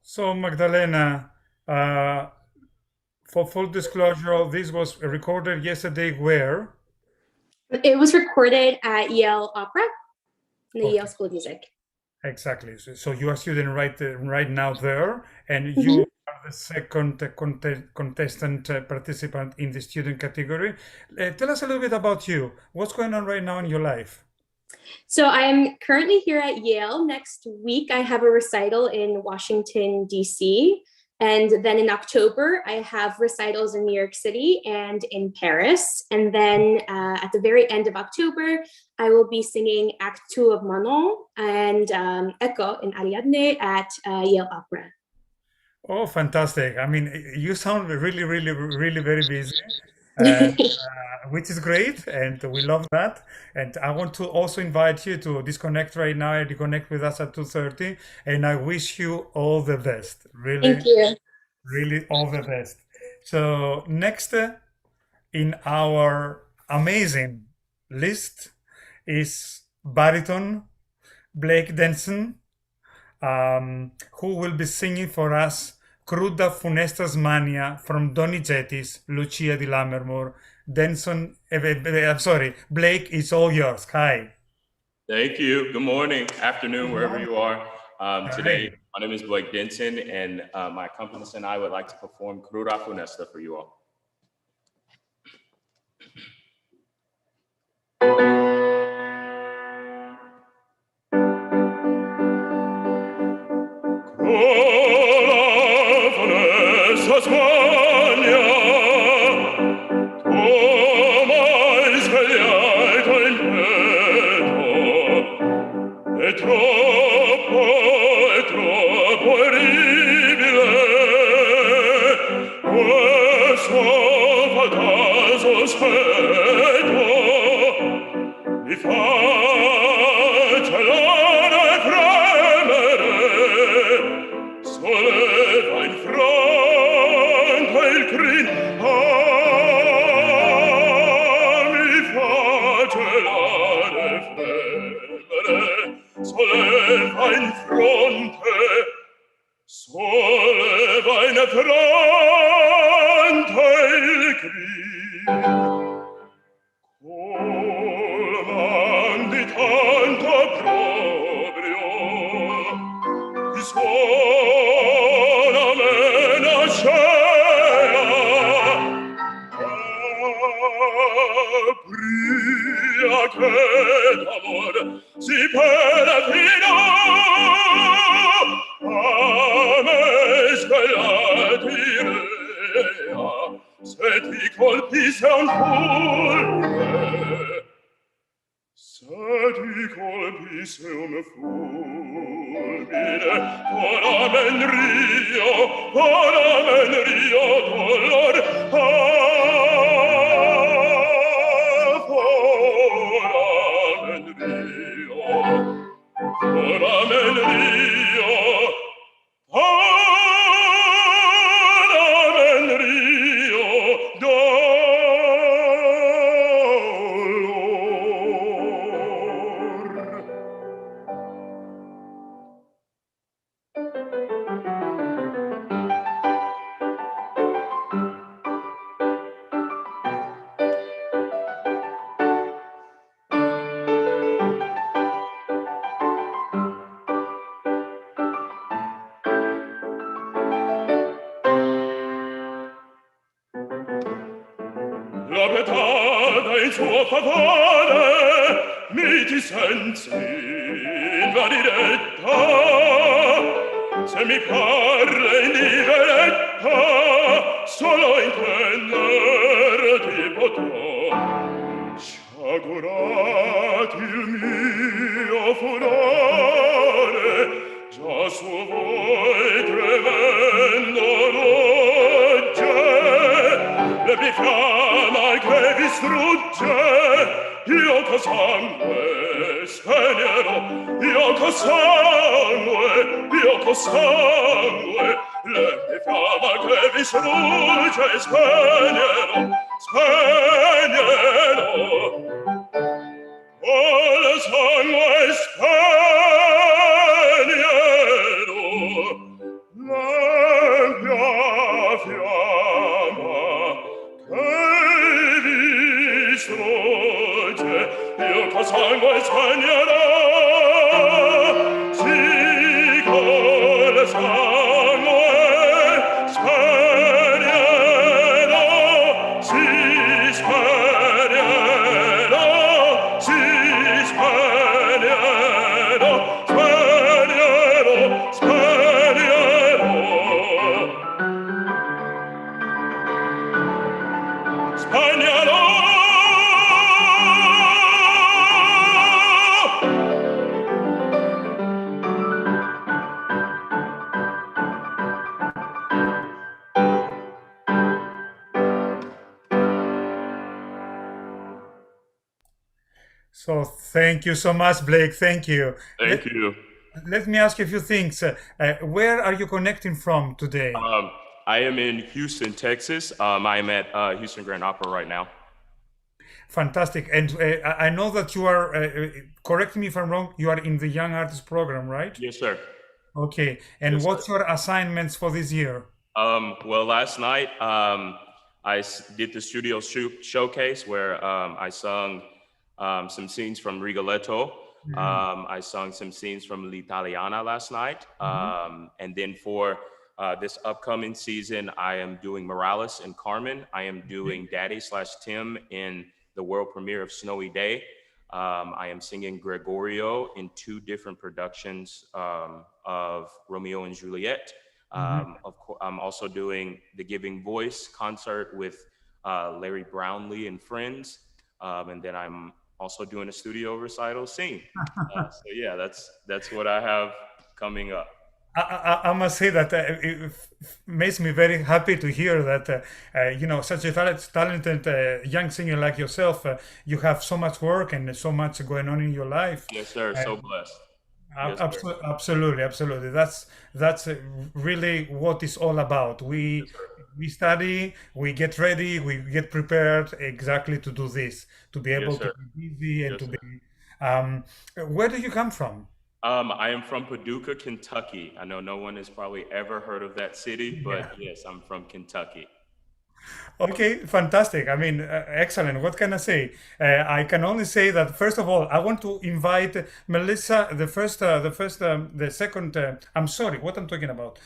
So Magdalena, for full disclosure, this was recorded yesterday where? It was recorded at Yale Opera, in the Okay. Yale School of Music. Exactly. So you are a student right now there, and you are the second contestant participant in the student category. Tell us a little bit about you. What's going on right now in your life? So I'm currently here at Yale. Next week, I have a recital in Washington, D.C. And then in October, I have recitals in New York City and in Paris. And then at the very end of October, I will be singing Act 2 of Manon and Echo in Ariadne at Yale Opera. Oh, fantastic. I mean, you sound really, really, really very busy, and, which is great. And we love that. And I want to also invite you to disconnect right now and reconnect with us at 2:30. And I wish you all the best. Really, Thank you. really all the best. So next in our amazing list is baritone Blake Denson, who will be singing for us Cruda Funestas Mania from Donizetti's Lucia di Lammermoor. Denson, I'm sorry, Blake, it's all yours. Hi. Thank you. Good morning, afternoon, wherever you are. Today, my name is Blake Denson, and my accompanist and I would like to perform Cruda Funesta for you all. La pietà in suo favore miti sensi in va diretta, se mi parla in liberetta solo intenderti potrò, sciagurati il mio furore, già su voi tremendo rugge, l'epifiamma che vi strugge, io co sangue spegnerò, io co sangue, l'epifiamma che vi strugge spegnerò, col sangue spegnerò, sangue spagnerò, sì, col sangue spagnerò, sì, spagnerò, sì, spagnerò, spagnerò, spagnerò. Spagnolo! So thank you so much, Blake. Thank you. Thank you. Let me ask you a few things. Where are you connecting from today? I am in Houston, Texas. I am at Houston Grand Opera right now. Fantastic. And I know that you are, correct me if I'm wrong, you are in the Young Artist program, right? Yes, sir. Okay. And Yes, what's sir. your assignments for this year? Well, last night I did the studio showcase where I sung some scenes from Rigoletto. I sung some scenes from L'Italiana last night. And then for this upcoming season, I am doing Morales and Carmen. I am doing Daddy/Tim in the world premiere of Snowy Day. I am singing Gregorio in 2 different productions of Romeo and Juliet. Of course, I'm also doing the Giving Voice concert with Larry Brownlee and friends. And then I'm also doing a studio recital scene. So yeah, that's what I have coming up. I must say that it makes me very happy to hear that, you know, such a talented young singer like yourself, you have so much work and so much going on in your life. Yes, sir. So blessed. Yes, sir. Absolutely, absolutely. That's really what it's all about. We study, we get ready, we get prepared exactly to do this, to be able to be busy and to be. Where do you come from? I am from Paducah, Kentucky. I know no one has probably ever heard of that city, but yes, I'm from Kentucky. Okay, fantastic. I mean, excellent. What can I say? I can only say that first of all, I want to invite Melissa. The second. I'm sorry, what I'm talking about.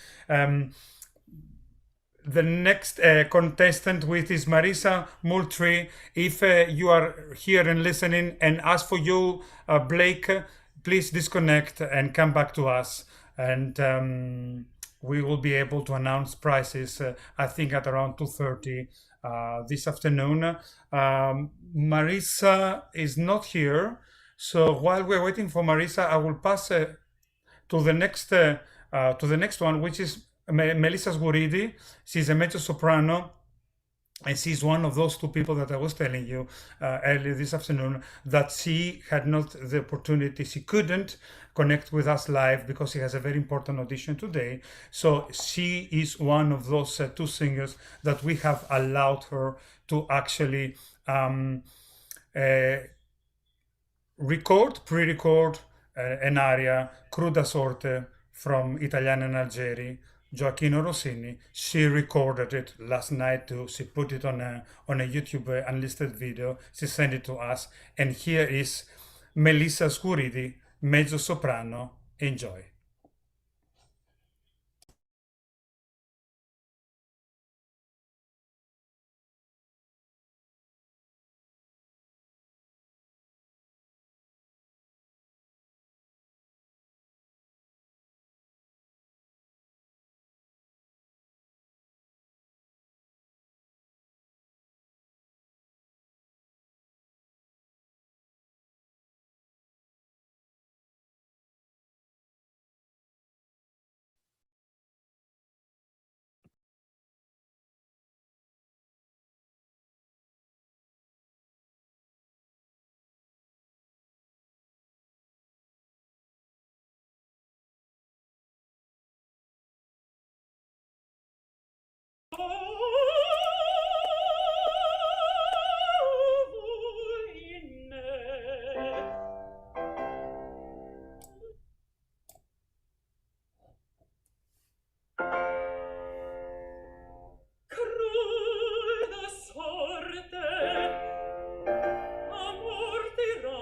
The next contestant with is Marisa Moultrie. If you are here and listening, and as for you, Blake, please disconnect and come back to us, and we will be able to announce prices, I think at around 2:30 this afternoon. Marisa is not here, so while we're waiting for Marisa, I will pass to the next one, which is Melissa Sguridi. She's a mezzo soprano. And she's one of those 2 people that I was telling you earlier this afternoon that she had not the opportunity, she couldn't connect with us live because she has a very important audition today. So she is one of those 2 singers that we have allowed her to actually pre-record an aria, Cruda Sorte, from Italiana and Algeri, Gioacchino Rossini. She recorded it last night too. She put it on a YouTube unlisted video. She sent it to us. And here is Melissa Sguridi, mezzo soprano. Enjoy. Cruda sorte amortirà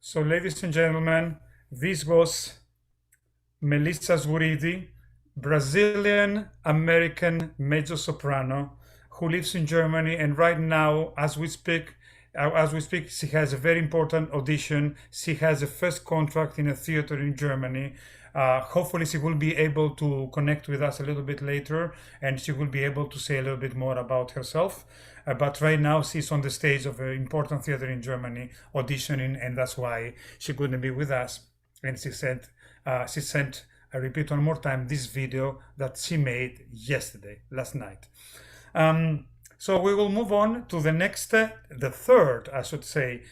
So, ladies and gentlemen, this was Melissa Zwuridi, Brazilian-American mezzo-soprano who lives in Germany, and right now, as we speak, she has a very important audition. She has a first contract in a theater in Germany. Hopefully she will be able to connect with us a little bit later, and she will be able to say a little bit more about herself. But right now she's on the stage of an important theater in Germany auditioning, and that's why she couldn't be with us. And she sent, I repeat one more time, this video that she made last night. So we will move on to the next, the third, I should say,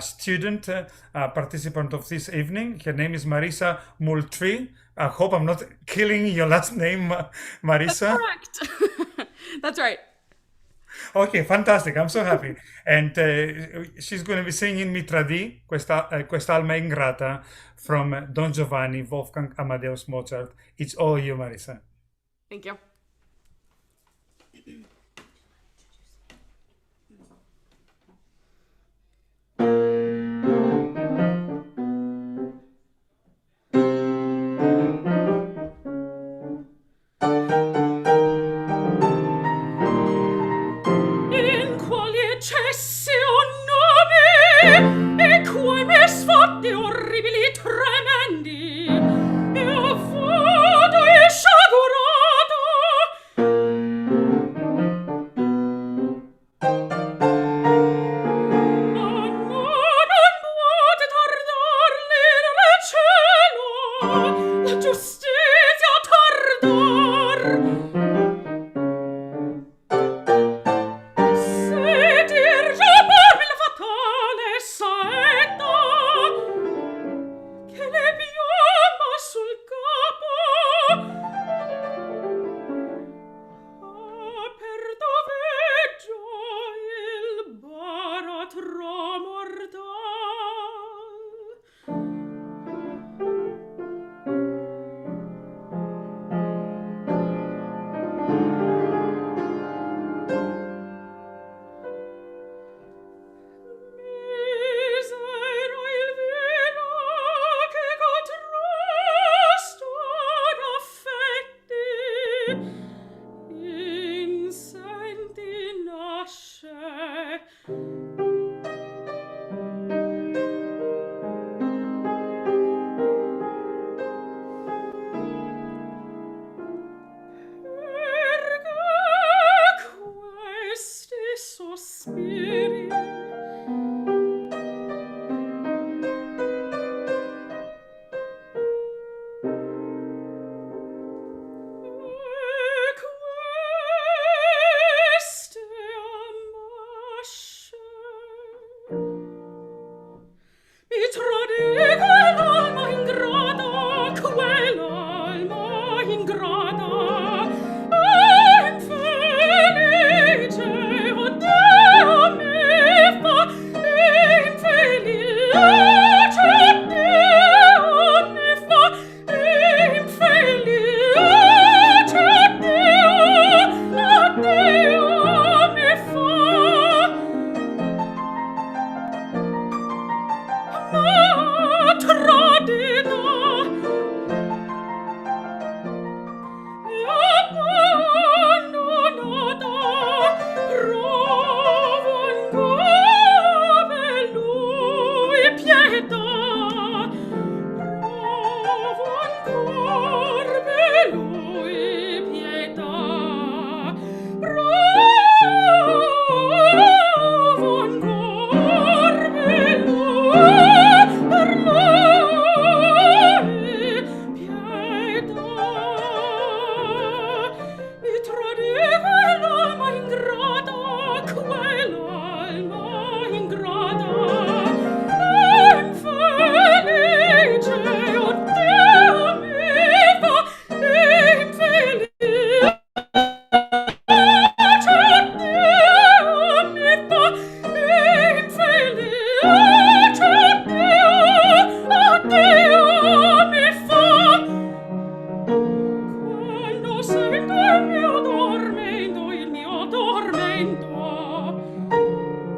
student participant of this evening. Her name is Marisa Moultrie. I hope I'm not killing your last name, Marisa. That's correct. That's right. Okay, fantastic. I'm so happy. And she's going to be singing Mitra D, Quest'alma ingrata, from Don Giovanni, Wolfgang Amadeus Mozart. It's all you, Marisa. Thank you. Orribili tremendi, e a vado e sciagurato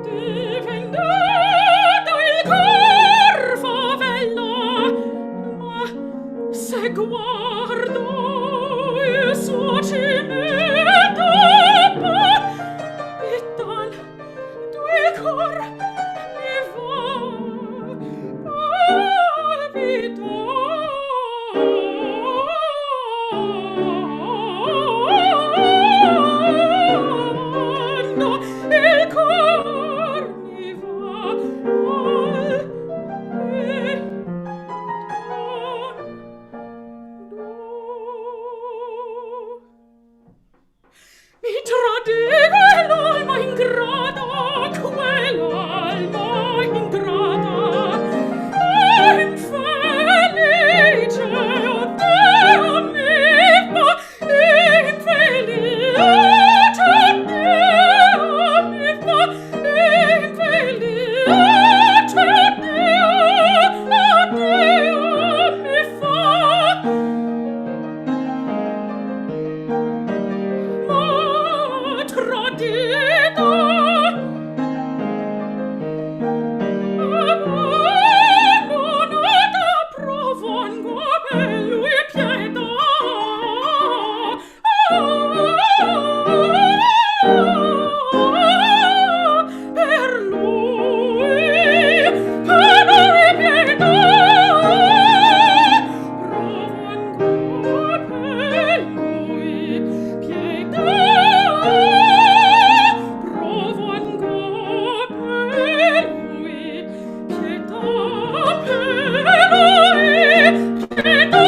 difendendo il cor favella, ma se guardo il suo cimento e tanto il cor mi va palpitando, il cor mi va mi tradiva l'alma ingrata, quell'alma ingrata, infelice, oh Dio mio, infelice, oh Dio mio, infelice, oh Dio mi fa. Ma tradito, abbandonata, profongo per lui pietà. Per lui pietà. Profongo per lui pietà. Profongo per lui pietà. Per lui pietà.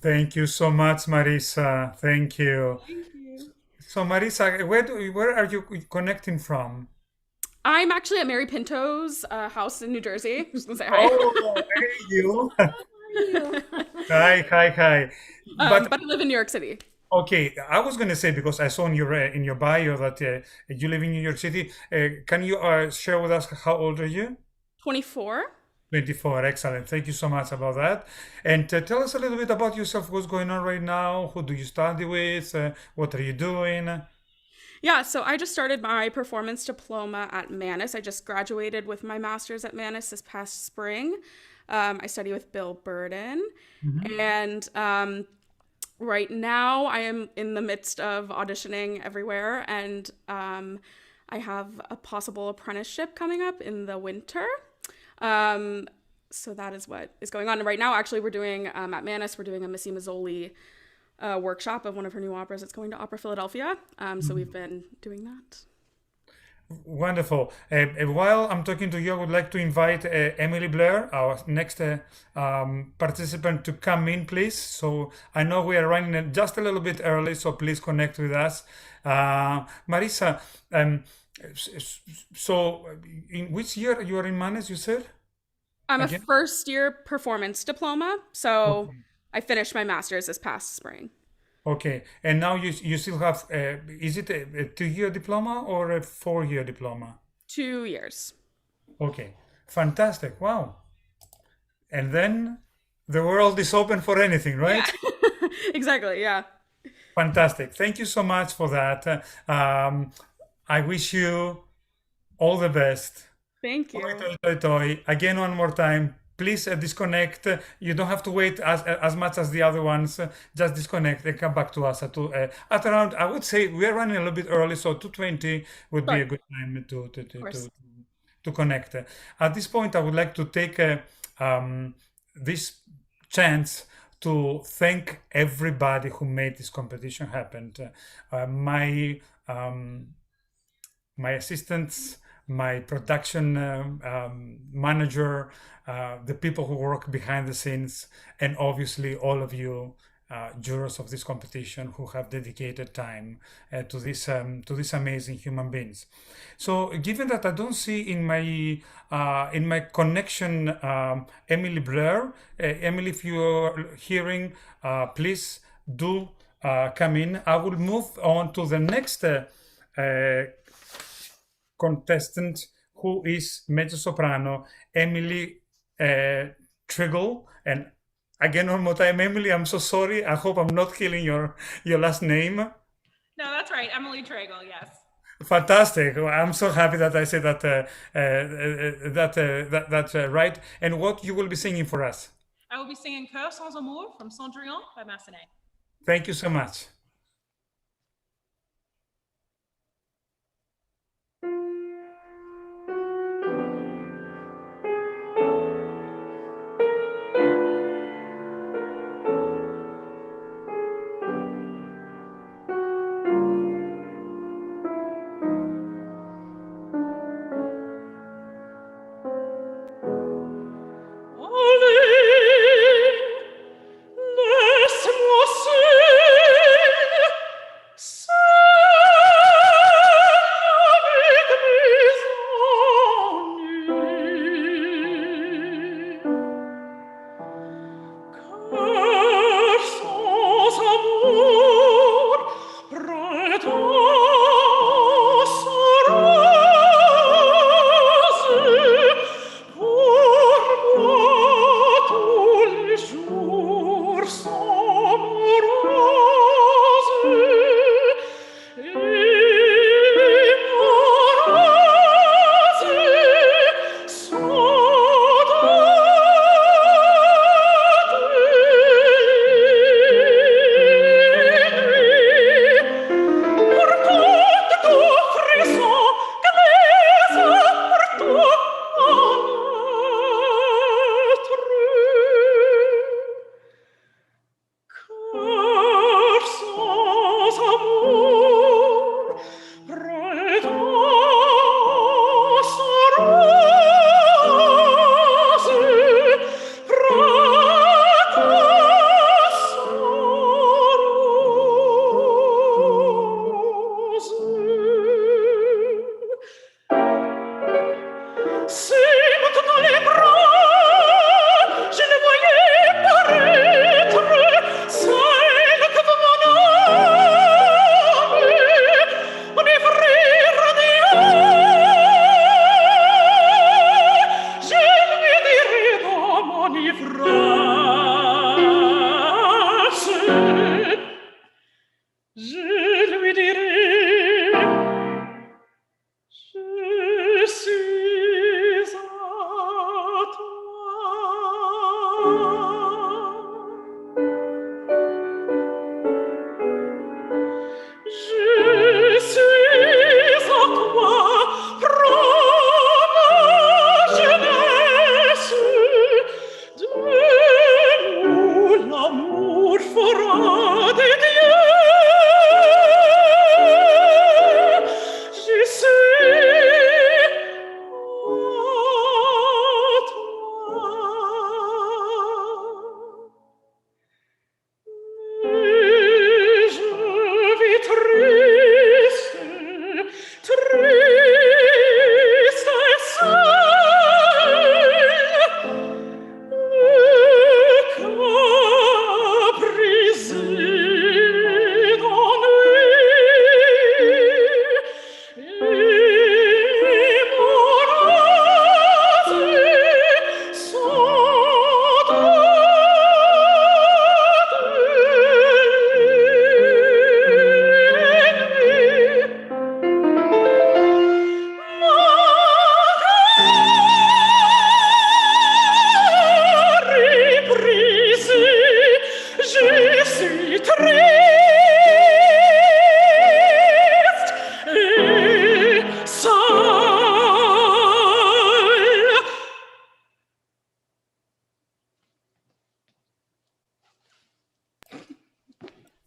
Thank you so much, Marisa. Thank you. So, Marisa, where are you connecting from? I'm actually at Mary Pinto's house in New Jersey. Just gonna say hi. Oh, hey, you. Hi. But I live in New York City. Okay, I was going to say, because I saw in your bio that you live in New York City. Can you share with us how old are you? 24. 24, excellent. Thank you so much about that. And tell us a little bit about yourself. What's going on right now? Who do you study with? What are you doing? Yeah, so I just started my performance diploma at Mannes. I just graduated with my master's at Mannes this past spring. I study with Bill Burden. And right now I am in the midst of auditioning everywhere. And I have a possible apprenticeship coming up in the winter. So that is what is going on. And right now, actually, we're doing, at Mannes, we're doing a Missy Mazzoli workshop of one of her new operas. It's going to Opera Philadelphia. So we've been doing that. Wonderful. While I'm talking to you, I would like to invite Emily Blair, our next participant, to come in, please. So I know we are running just a little bit early, so please connect with us. Marisa, so in which year you are in Mannes, you said? I'm a first-year performance diploma, so I finished my master's this past spring. Okay, and now you still have, is it a 2-year diploma or a 4-year diploma? 2 years. Okay, fantastic, wow. And then the world is open for anything, right? Yeah. Exactly, yeah. Fantastic, thank you so much for that. I wish you all the best. Thank you. Again, one more time, please disconnect. You don't have to wait as much as the other ones. Just disconnect and come back to us at around, I would say we're running a little bit early, so 2:20 would be a good time to connect. At this point, I would like to take this chance to thank everybody who made this competition happen. My assistants, my production manager, the people who work behind the scenes, and obviously all of you jurors of this competition who have dedicated time to these amazing human beings. So, given that I don't see in my connection Emily Blair, Emily, if you are hearing, please do come in, I will move on to the next contestant, who is mezzo-soprano Emily TREIGLE. And again, one more time, Emily, I'm so sorry. I hope I'm not killing your last name. No, that's right. Emily TREIGLE, yes. Fantastic. I'm so happy that I said that's right. And what you will be singing for us? I will be singing Cœur sans amour from Cendrillon by Massenet. Thank you so much. Laisse-moi seul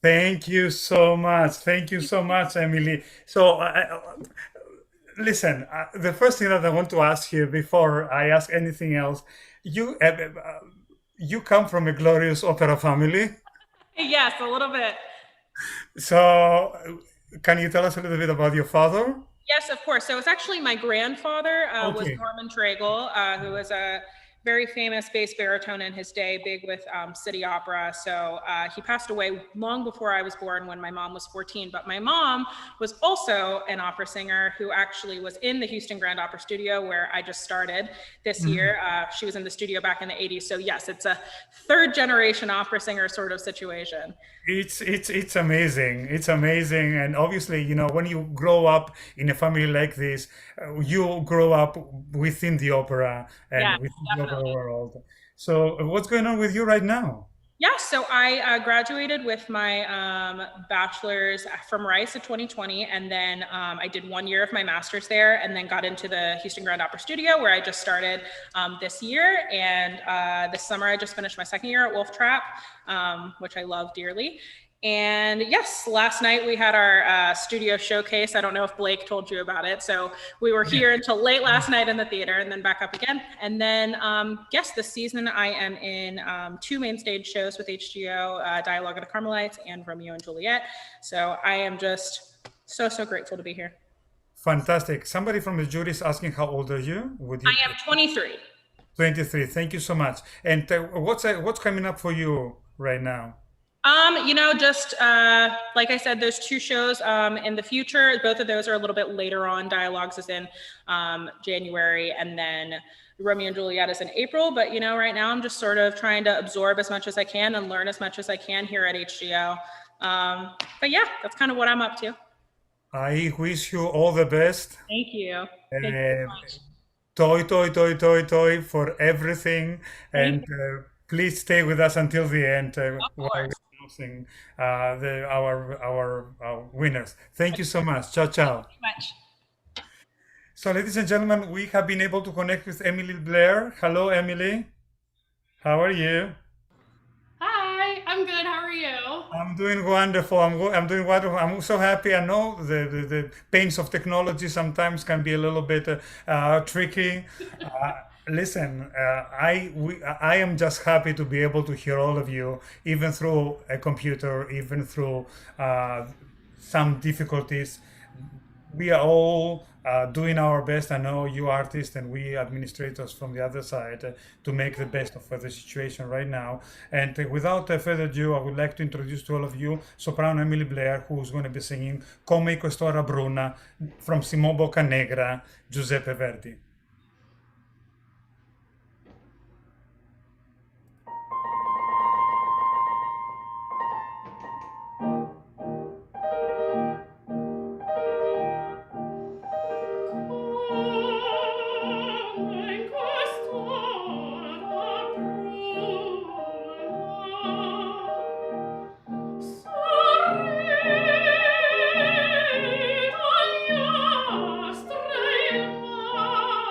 Thank you so much. Thank you so much, Emily. So, listen, the first thing that I want to ask you before I ask anything else, you come from a glorious opera family. Yes, a little bit. So, can you tell us a little bit about your father? Yes, of course. So it's actually my grandfather was Okay. Norman TREIGLE, who was a very famous bass baritone in his day, big with city opera. So he passed away long before I was born when my mom was 14. But my mom was also an opera singer who actually was in the Houston Grand Opera Studio where I just started this year. She was in the studio back in the 80s. So yes, it's a third generation opera singer sort of situation. It's amazing. It's amazing. And obviously, you know, when you grow up in a family like this, you grow up within the opera and within the opera world. So what's going on with you right now? Yeah, so I graduated with my bachelor's from Rice in 2020, and then I did 1 year of my master's there, and then got into the Houston Grand Opera Studio, where I just started this year. And this summer, I just finished my second year at Wolf Trap, which I love dearly. And yes, last night we had our studio showcase. I don't know if Blake told you about it. So we were here until late last night in the theater and then back up again. And then, yes, this season I am in 2 main stage shows with HGO, Dialogue of the Carmelites and Romeo and Juliet. So I am just so grateful to be here. Fantastic. Somebody from the jury is asking, how old are you? I am 23. 23. Thank you so much. And what's coming up for you right now? You know, just like I said, those 2 shows in the future, both of those are a little bit later on. Dialogues is in January, and then Romeo and Juliet is in April. But, you know, right now I'm just sort of trying to absorb as much as I can and learn as much as I can here at HGO. But yeah, that's kind of what I'm up to. I wish you all the best. Thank you. Thank you so much. Toy for everything. And please stay with us until the end while we're announcing our winners. Thank you so much. Ciao, ciao. Thank you much. So, ladies and gentlemen, we have been able to connect with Emily Blair. Hello, Emily. How are you? Hi, I'm good. How are you? I'm doing wonderful. I'm doing wonderful. I'm so happy. I know the pains of technology sometimes can be a little bit tricky. Listen, I am just happy to be able to hear all of you, even through a computer, even through some difficulties. We are all doing our best. I know you artists and we administrators from the other side to make the best of the situation right now. And without further ado, I would like to introduce to all of you soprano Emily Blair, who's going to be singing Come quest'ora bruna from Simon Boccanegra, Giuseppe Verdi. Strelma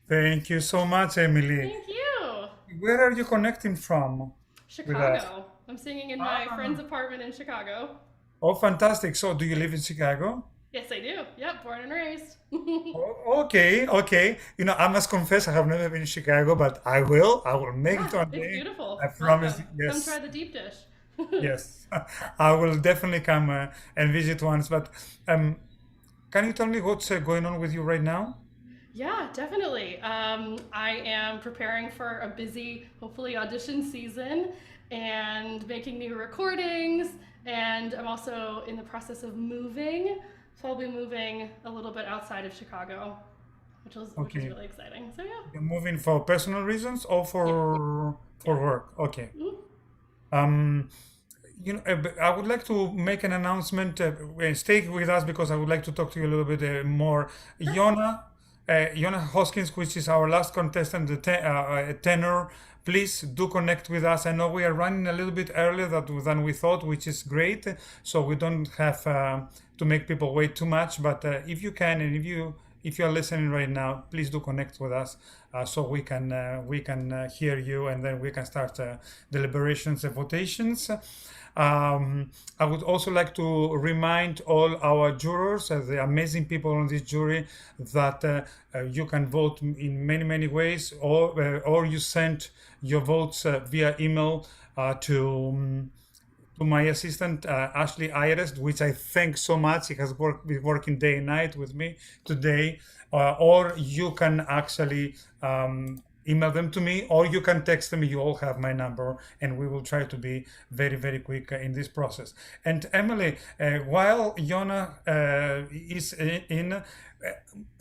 Thank you so much, Emily. Thank you. Where are you connecting from with us? Chicago. I'm singing in my friend's apartment in Chicago. Oh, fantastic. So, do you live in Chicago? Yes, I do. Yep, born and raised. Okay, okay. You know, I must confess, I have never been in Chicago, but I will. I will make it one It's day. beautiful. I promise. Welcome. Yes. Come try the deep dish. Yes, I will definitely come and visit once. But can you tell me what's going on with you right now? Yeah, definitely. I am preparing for a busy, hopefully, audition season and making new recordings. And I'm also in the process of moving. So I'll be moving a little bit outside of Chicago, which is Okay. really exciting. So yeah. You're moving for personal reasons or for work? Okay. You know, I would like to make an announcement. Stay with us because I would like to talk to you a little bit more. Jonah Hoskins, which is our last contestant, the tenor. Please do connect with us. I know we are running a little bit earlier than we thought, which is great. So we don't have to make people wait too much. But if you can, and if you are listening right now, please do connect with us so we can hear you, and then we can start deliberations and votations. I would also like to remind all our jurors, the amazing people on this jury, that you can vote in many ways, or you send your votes via email to my assistant Ashley Ayres, which I thank so much. He has been working day and night with me today. Or you can actually email them to me, or you can text them. You all have my number, and we will try to be very quick in this process. And Emily, while Jonah is in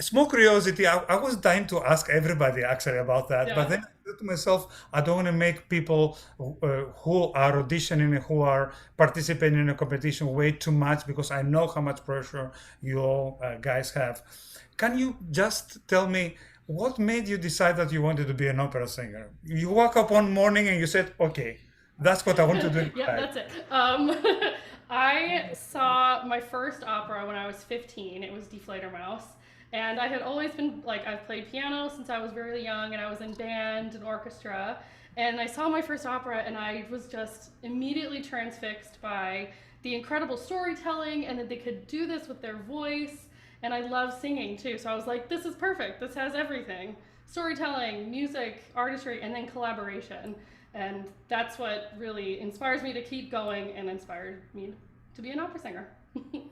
small curiosity, I was dying to ask everybody actually about that, but then I said to myself, I don't want to make people who are auditioning and who are participating in a competition wait too much, because I know how much pressure you all guys have. Can you just tell me what made you decide that you wanted to be an opera singer? You woke up one morning and you said, okay, that's what I want to do. Yeah, that's it. I saw my first opera when I was 15. It was Die Fledermaus. And I had always been, like, I've played piano since I was very young, and I was in band and orchestra. And I saw my first opera, and I was just immediately transfixed by the incredible storytelling, and that they could do this with their voice. And I love singing too. So I was like, this is perfect. This has everything. Storytelling, music, artistry, and then collaboration. And that's what really inspires me to keep going and inspired me to be an opera singer.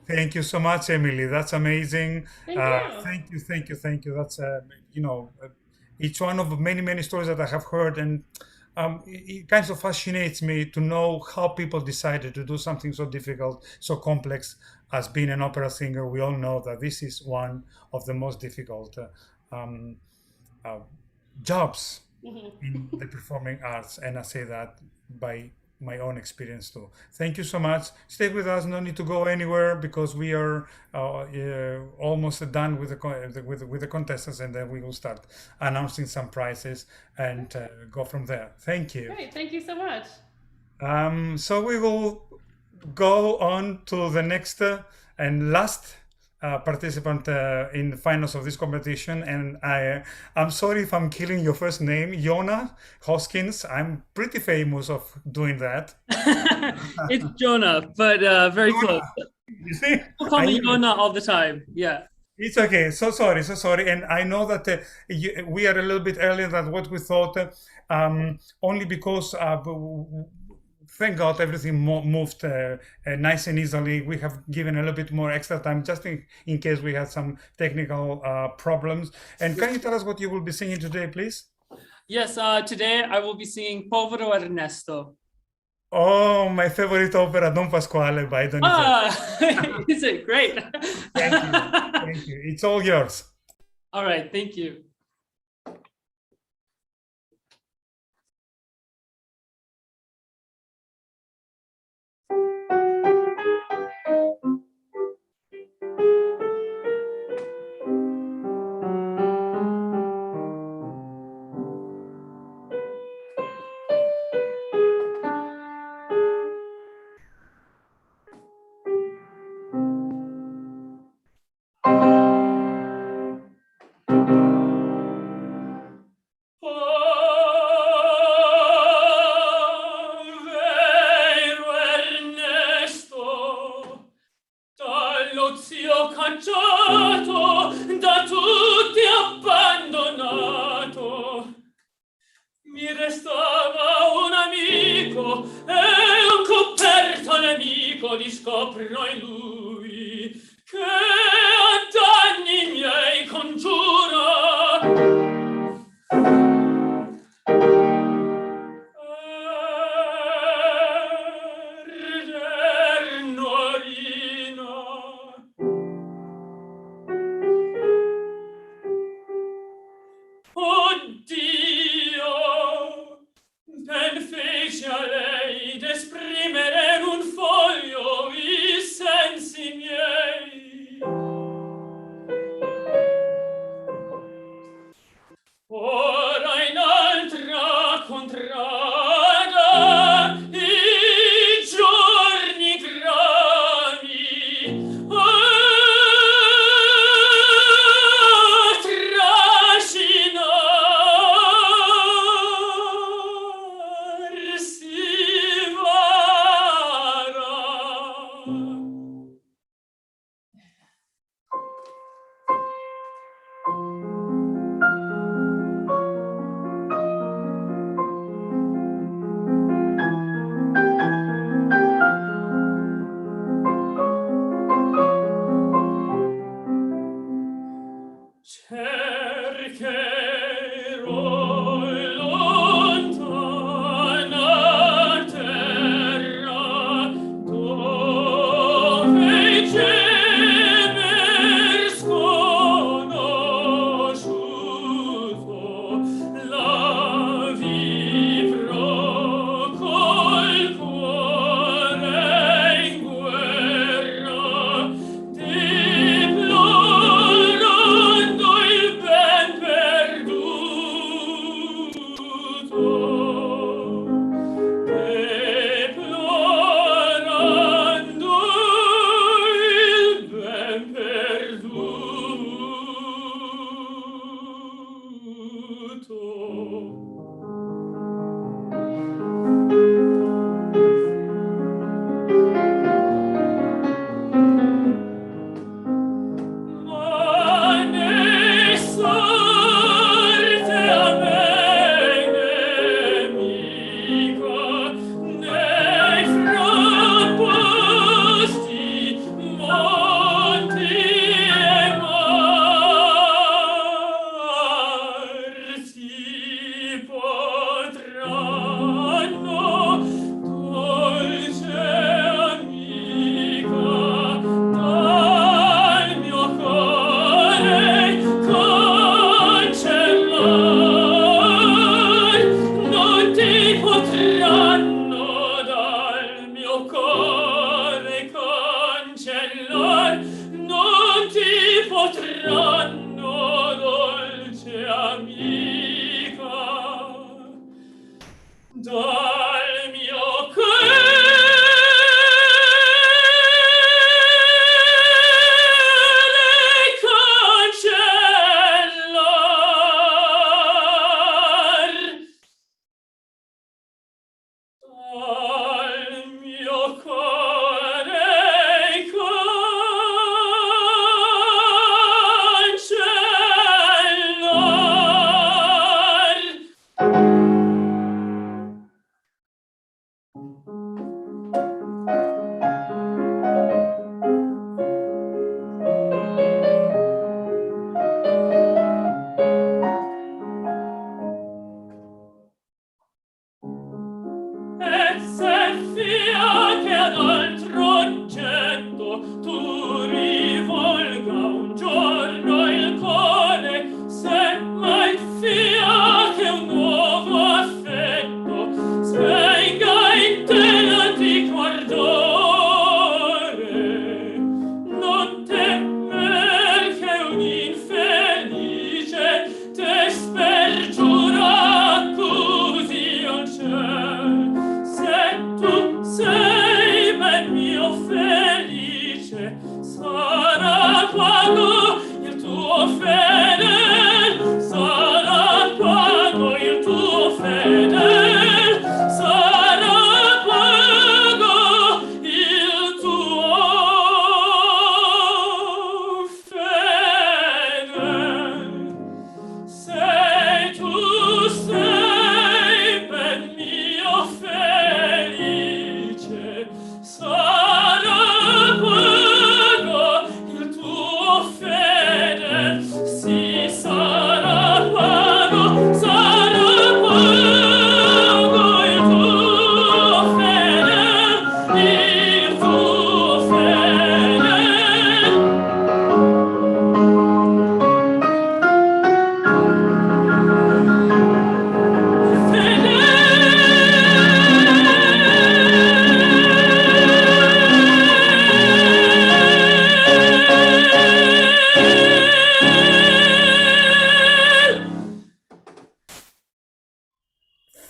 Thank you so much, Emily. That's amazing. Thank you. Thank you. That's, you know, each one of many stories that I have heard, and it kind of fascinates me to know how people decided to do something so difficult, so complex as being an opera singer. We all know that this is one of the most difficult jobs in the performing arts, and I say that by my own experience too. Thank you so much. Stay with us. No need to go anywhere, because we are almost done with the contestants, and then we will start announcing some prizes and go from there. Thank you. Great. Thank you so much. So we will go on to the next and last participant in the finals of this competition, and I'm sorry if I'm killing your first name, Jonah Hoskins. I'm pretty famous of doing that. It's Jonah, but very close. You see, People call me Jonah all the time. Yeah. It's okay. So sorry. And I know that we are a little bit earlier than what we thought, only because thank God everything moved nice and easily. We have given a little bit more extra time just in case we had some technical problems. And can you tell us what you will be singing today, please? Yes, today I will be singing Povero Ernesto. Oh, my favorite opera, Don Pasquale by Donizetti. Is it? Great. Thank you. Thank you. It's all yours. All right, thank you.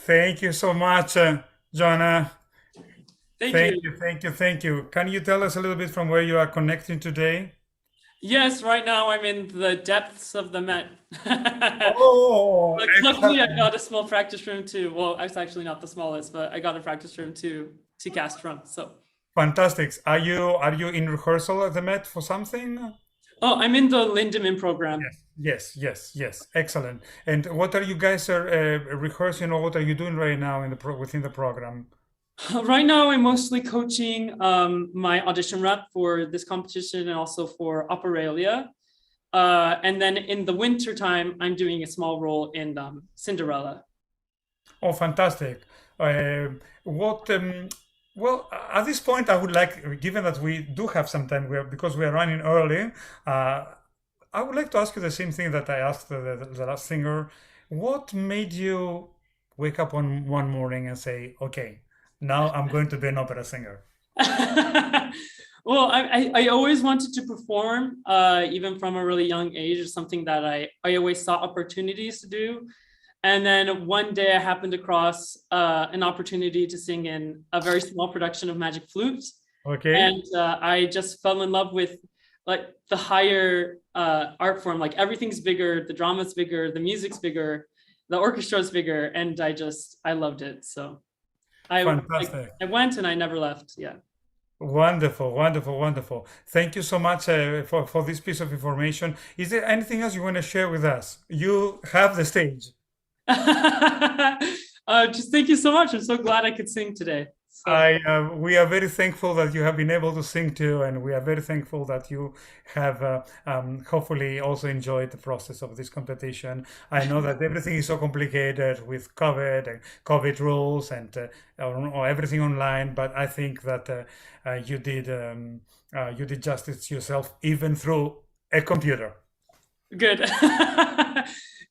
Thank you so much, Jonah. Thank you. Thank you. Can you tell us a little bit from where you are connecting today? Yes, right now I'm in the depths of the Met. Oh, but luckily I got a small practice room too. Well, it's actually not the smallest, but I got a practice room to cast from. So fantastic. Are you in rehearsal at the Met for something? Oh, I'm in the Lindemann program. Yes. Excellent. And what are you guys rehearsing, or what are you doing right now within the program? Right now, I'm mostly coaching my audition rep for this competition and also for Operalia. And then in the winter time, I'm doing a small role in Cinderella. Oh, fantastic. Well, at this point, I would like, given that we do have some time, because we are running early, I would like to ask you the same thing that I asked the last singer. What made you wake up one morning and say, okay, now I'm going to be an opera singer? Well, I always wanted to perform, even from a really young age. It's something that I always sought opportunities to do. And then one day I happened across an opportunity to sing in a very small production of Magic Flute. Okay. And I just fell in love with like the higher art form. Like everything's bigger, the drama's bigger, the music's bigger, the orchestra's bigger, and I loved it. So I went and I never left. Yeah. Wonderful, wonderful, wonderful. Thank you so much for this piece of information. Is there anything else you want to share with us? You have the stage. Just thank you so much. I'm so glad I could sing today. So. We are very thankful that you have been able to sing too, and we are very thankful that you have hopefully also enjoyed the process of this competition. I know that everything is so complicated with COVID and COVID rules and or everything online, but I think that you did justice to yourself even through a computer. Good.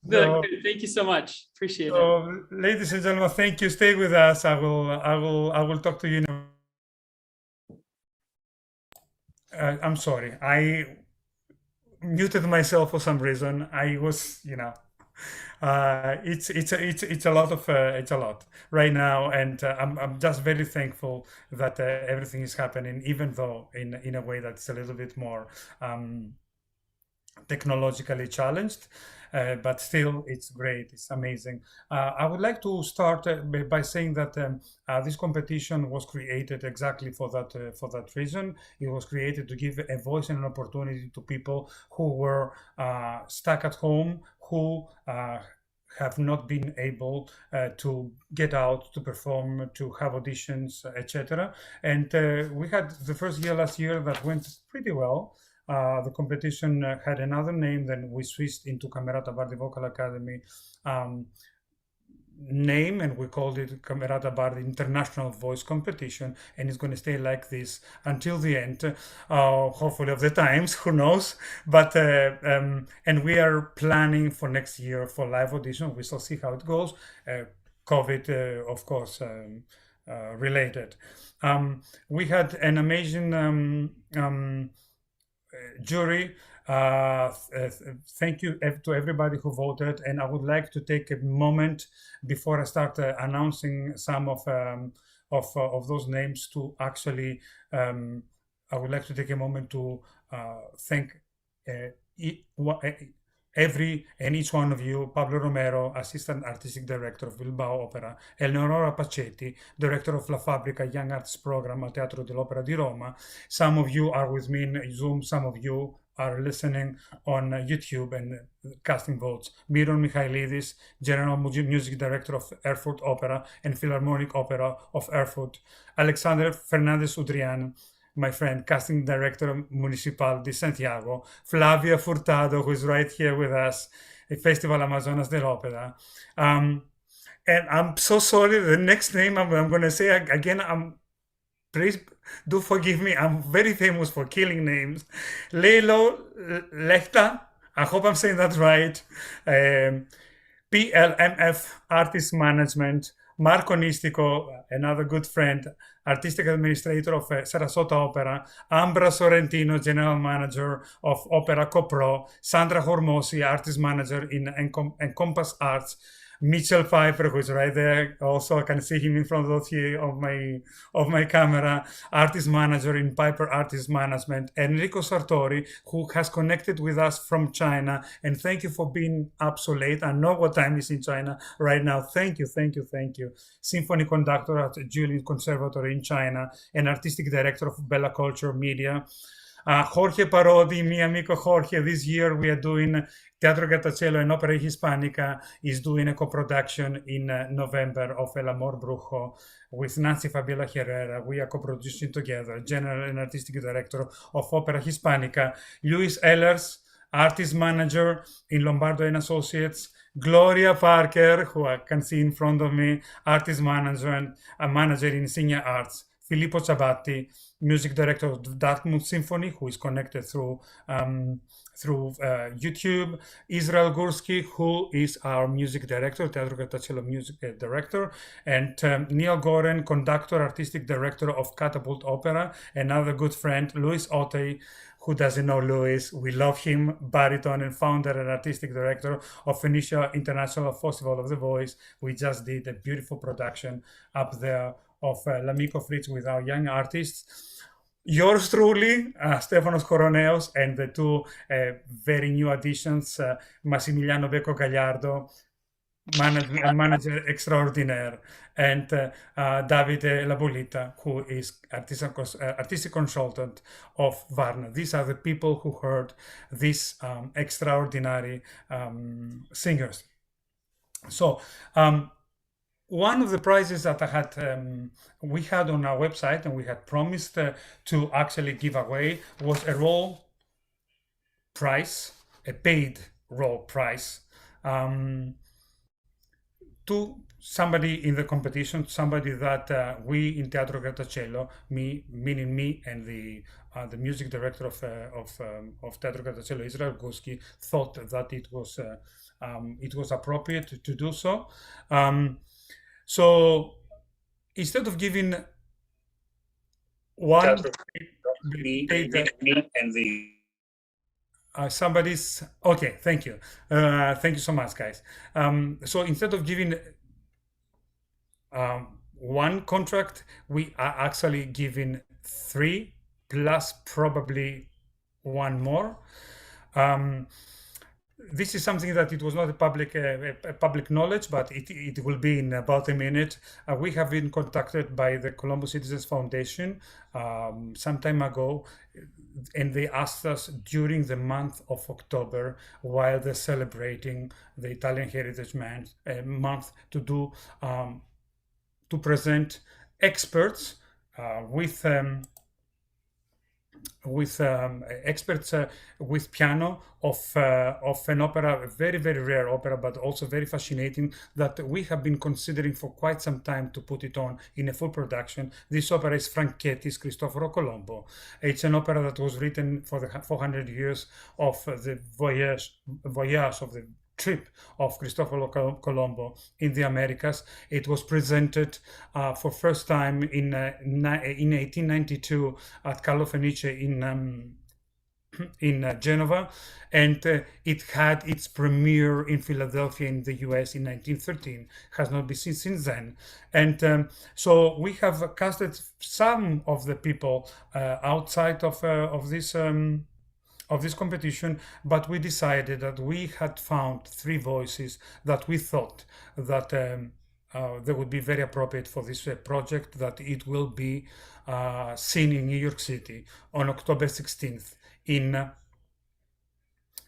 Good. Thank you so much. Appreciate it. Ladies and gentlemen, thank you. Stay with us. I will talk to you now. I'm sorry. I muted myself for some reason. I was, it's a lot right now, and I'm just very thankful that everything is happening, even though in a way that's a little bit more technologically challenged. But still, it's great. It's amazing. I would like to start by saying that this competition was created exactly for that reason. It was created to give a voice and an opportunity to people who were stuck at home, who have not been able to get out to perform, to have auditions, etc. And we had the first year last year that went pretty well. The competition had another name, then we switched into Camerata Bardi Vocal Academy name, and we called it Camerata Bardi International Voice Competition, and it's going to stay like this until the end, hopefully, of the times, who knows, but and we are planning for next year for live audition. We shall see how it goes. COVID, of course, related. We had an amazing jury. Thank you to everybody who voted, and I would like to take a moment before I start announcing some of those names to actually I would like to take a moment to thank every and each one of you: Pablo Romero, Assistant Artistic Director of Bilbao Opera; Eleonora Pacetti, Director of La Fabbrica Young Arts Program at Teatro dell'Opera di Roma. Some of you are with me in Zoom, some of you are listening on YouTube and casting votes. Miron Michailidis, General Music Director of Erfurt Opera and Philharmonic Opera of Erfurt; Alexander Fernandez Udrian, my friend, casting director Municipal di Santiago; Flavia Furtado, who is right here with us at Festival Amazonas dell'Opera. And I'm so sorry, the next name I'm going to say again, please do forgive me, I'm very famous for killing names. Lelo Lechta, I hope I'm saying that right. PLMF Artist Management; Marco Nistico, another good friend, Artistic Administrator of Sarasota Opera; Ambra Sorrentino, General Manager of Opera Copro; Sandra Hormosi, Artist Manager in Encompass Arts; Mitchell Pfeiffer, who is right there, also I can see him in front of my camera, Artist Manager in Piper Artist Management; Enrico Sartori, who has connected with us from China, and thank you for being up so late. I know what time is in China right now. Thank you, thank you, thank you. Symphony Conductor at Juilliard Conservatory in China and Artistic Director of Bella Culture Media. Jorge Parodi, mi amico Jorge, this year we are doing Teatro Grattacielo and Opera Hispanica is doing a co-production in November of El Amor Brujo with Nancy Fabiola Herrera. We are co-producing together, General and Artistic Director of Opera Hispanica. Luis Ehlers, artist manager in Lombardo and Associates, Gloria Parker, who I can see in front of me, artist manager and a manager in Insignia Arts, Filippo Ciabatti, music director of the Dartmouth Symphony, who is connected through YouTube, Israel Gursky, who is our music director, Teatro Grattacielo music director, and Neil Goren, conductor, artistic director of Catapult Opera, another good friend, Louis Ottey. Who doesn't know Louis? We love him, baritone and founder and artistic director of Phoenicia International Festival of the Voice. We just did a beautiful production up there of L'Amico Fritz with our young artists. Yours truly, Stefanos Koroneos, and the two very new additions, Massimiliano Becco Gagliardo, manager extraordinaire, and Davide Labolita, who is artistic consultant of Varna. These are the people who heard these extraordinary singers. So one of the prizes that we had on our website and we had promised to actually give away was a role prize, a paid role prize, to somebody in the competition, somebody that we in Teatro Grattacielo, meaning me and the music director of Teatro Grattacielo, Israel Gursky, thought that it was appropriate to do so. So instead of giving one, somebody's okay. Thank you so much, guys. So instead of giving one contract, we are actually giving 3 plus probably one more. This is something that it was not a public knowledge, but it will be in about a minute. We have been contacted by the Columbus Citizens Foundation some time ago, and they asked us during the month of October, while they're celebrating the Italian Heritage Month, to do to present experts with experts with piano of an opera, a very, very rare opera, but also very fascinating, that we have been considering for quite some time to put it on in a full production. This opera is Franchetti's Cristoforo Colombo. It's an opera that was written for the 400 years of the voyage of the trip of Cristoforo Colombo in the Americas. It was presented for first time in 1892 at Carlo Fenice in Genova, and it had its premiere in Philadelphia in the US in 1913. Has not been seen since then. And so we have casted some of the people outside of this competition, but we decided that we had found 3 voices that we thought that they would be very appropriate for this project, that it will be seen in New York City on October 16th in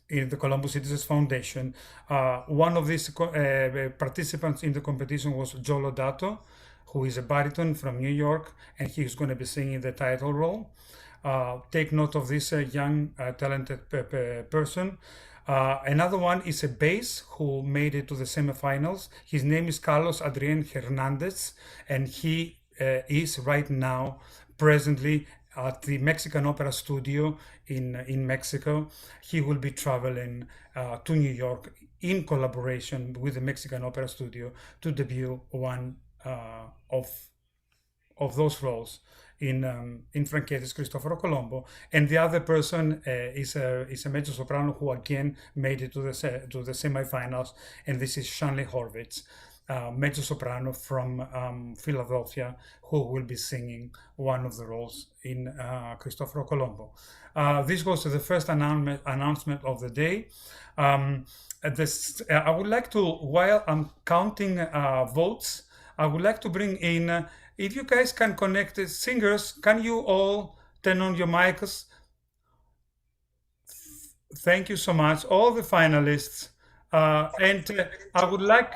the Columbus Citizens Foundation. One of these participants in the competition was Joe Lodato, who is a baritone from New York, and he's going to be singing the title role. Take note of this young, talented person. Another one is a bass who made it to the semifinals. His name is Carlos Adrián Hernández, and he is right now presently at the Mexican Opera Studio in Mexico. He will be traveling to New York in collaboration with the Mexican Opera Studio to debut one of those roles in Franchetti's Cristoforo Colombo. And the other person is a mezzo soprano who again made it to the semifinals, and this is Shanley Horvitz, mezzo soprano from Philadelphia, who will be singing one of the roles in Cristoforo Colombo. This was the first announcement of the day. I would like to, while I'm counting votes, I would like to bring in, if you guys can connect the singers, can you all turn on your mics? Thank you so much, all the finalists. And I would like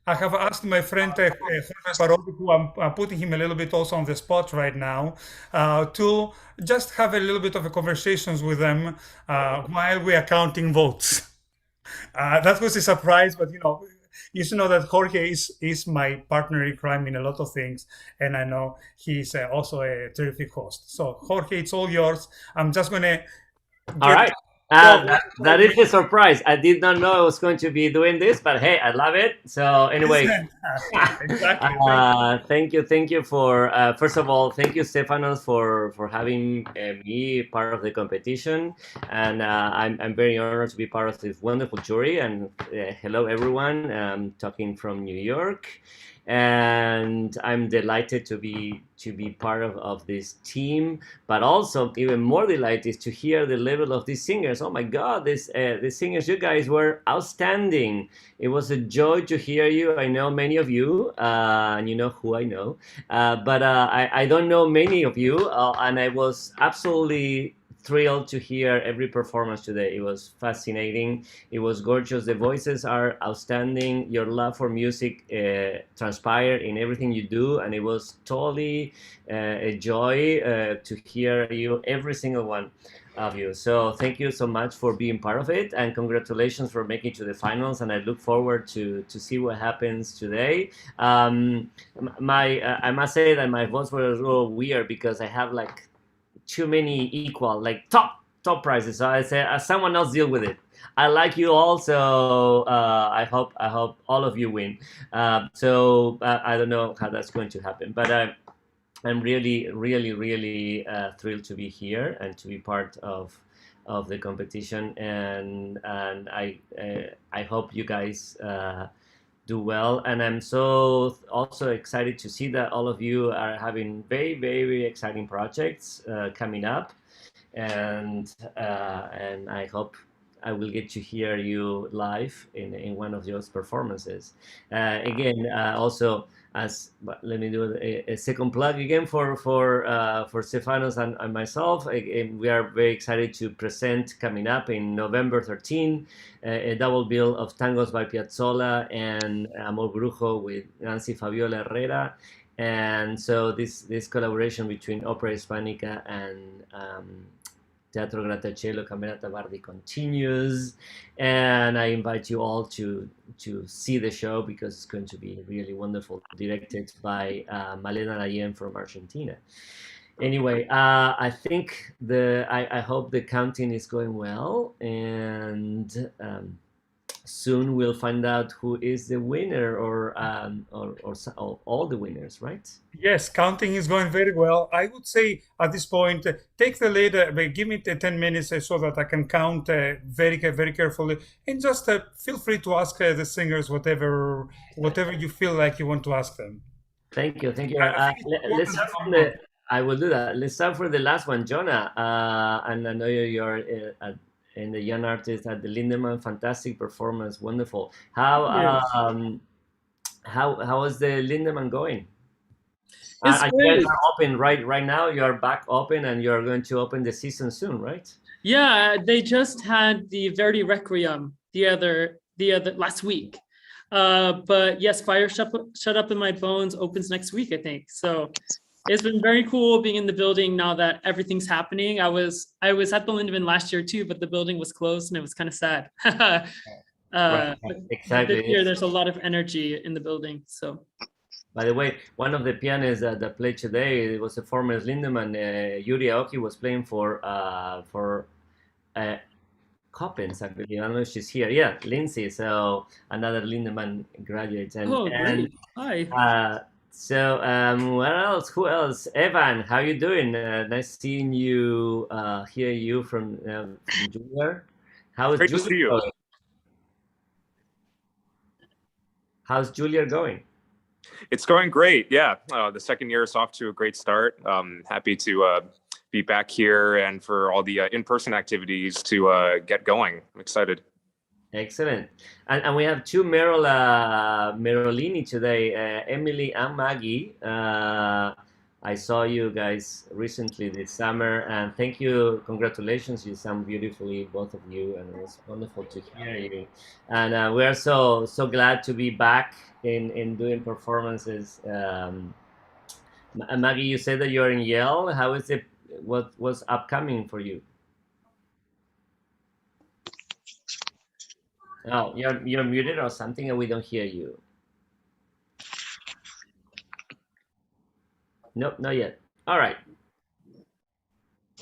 I have asked my friend Jorge Parodi, who I'm putting him a little bit also on the spot right now, to just have a little bit of a conversations with them while we are counting votes. That was a surprise, but you should know that Jorge is my partner in crime in a lot of things, and I know he's also a terrific host. So Jorge, it's all yours. I'm just gonna All get right. That is a surprise. I did not know I was going to be doing this, but hey, I love it. So anyway, exactly. thank you for first of all, thank you, Stefanos, for having me part of the competition, and I'm very honored to be part of this wonderful jury. And hello, everyone. I'm talking from New York, and I'm delighted to be part of this team. But also even more delighted to hear the level of these singers. Oh my God, the singers, you guys were outstanding. It was a joy to hear you. I know many of you, and you know who I know, but I don't know many of you, and I was absolutely thrilled to hear every performance today. It was fascinating. It was gorgeous. The voices are outstanding. Your love for music transpired in everything you do, and it was totally a joy to hear you, every single one of you. So thank you so much for being part of it, and congratulations for making it to the finals. And I look forward to see what happens today. I must say that my votes were a little weird because I have like too many equal, like top prizes. So I said, someone else deal with it. I like you all, so I hope all of you win. So I don't know how that's going to happen, but I'm really thrilled to be here and to be part of the competition, and I hope you guys do well. And I'm so also excited to see that all of you are having very exciting projects coming up, and I hope I will get to hear you live in one of those performances. Again, also, let me do a second plug again for Stefanos and myself. We are very excited to present coming up in November 13 a double bill of tangos by Piazzolla and Amor Brujo with Nancy Fabiola Herrera. And so this collaboration between Opera Hispanica and Teatro Grattacielo, Camerata, Bardi continues, and I invite you all to see the show because it's going to be really wonderful, directed by Malena Layen from Argentina. Anyway, I think I hope the counting is going well, and soon we'll find out who is the winner, or all the winners, right? Yes, counting is going very well. I would say at this point, take the lead, give me 10 minutes so that I can count very carefully, and just feel free to ask the singers whatever you feel like you want to ask them. Thank you. Let's start from I will do that. Let's start for the last one, Jonah. And I know you're in the young artist at the Lindemann. Fantastic performance, wonderful. How is the Lindemann going? You guys are open right now. You are back open, and you are going to open the season soon, right? Yeah, they just had the Verdi Requiem the other last week. But yes, Fire Shut Up in My Bones opens next week, I think. So it's been very cool being in the building now that everything's happening. I was at the Lindemann last year too, but the building was closed and it was kind of sad. Right, exactly. This year there's a lot of energy in the building. So. By the way, one of the pianists that played today was a former Lindemann. Yuri Aoki was playing for Coppens, I believe. I don't know if she's here. Yeah, Lindsay. So another Lindemann graduate. Great. Hi. So what else? Who else? Evan, how you doing? Nice seeing you. Hear you from Juilliard. How is Juilliard going? How's Juilliard going? It's going great. Yeah, the second year is off to a great start. Happy to be back here and for all the in-person activities to get going. I'm excited. Excellent. And we have two Merolini today, Emily and Maggie. I saw you guys recently this summer, and thank you, congratulations, you sound beautifully, both of you, and it was wonderful to hear you. And we are so glad to be back in doing performances. Maggie, you said that you're in Yale. How is it? What was upcoming for you? Oh, you're muted or something, and we don't hear you. Nope, not yet. All right.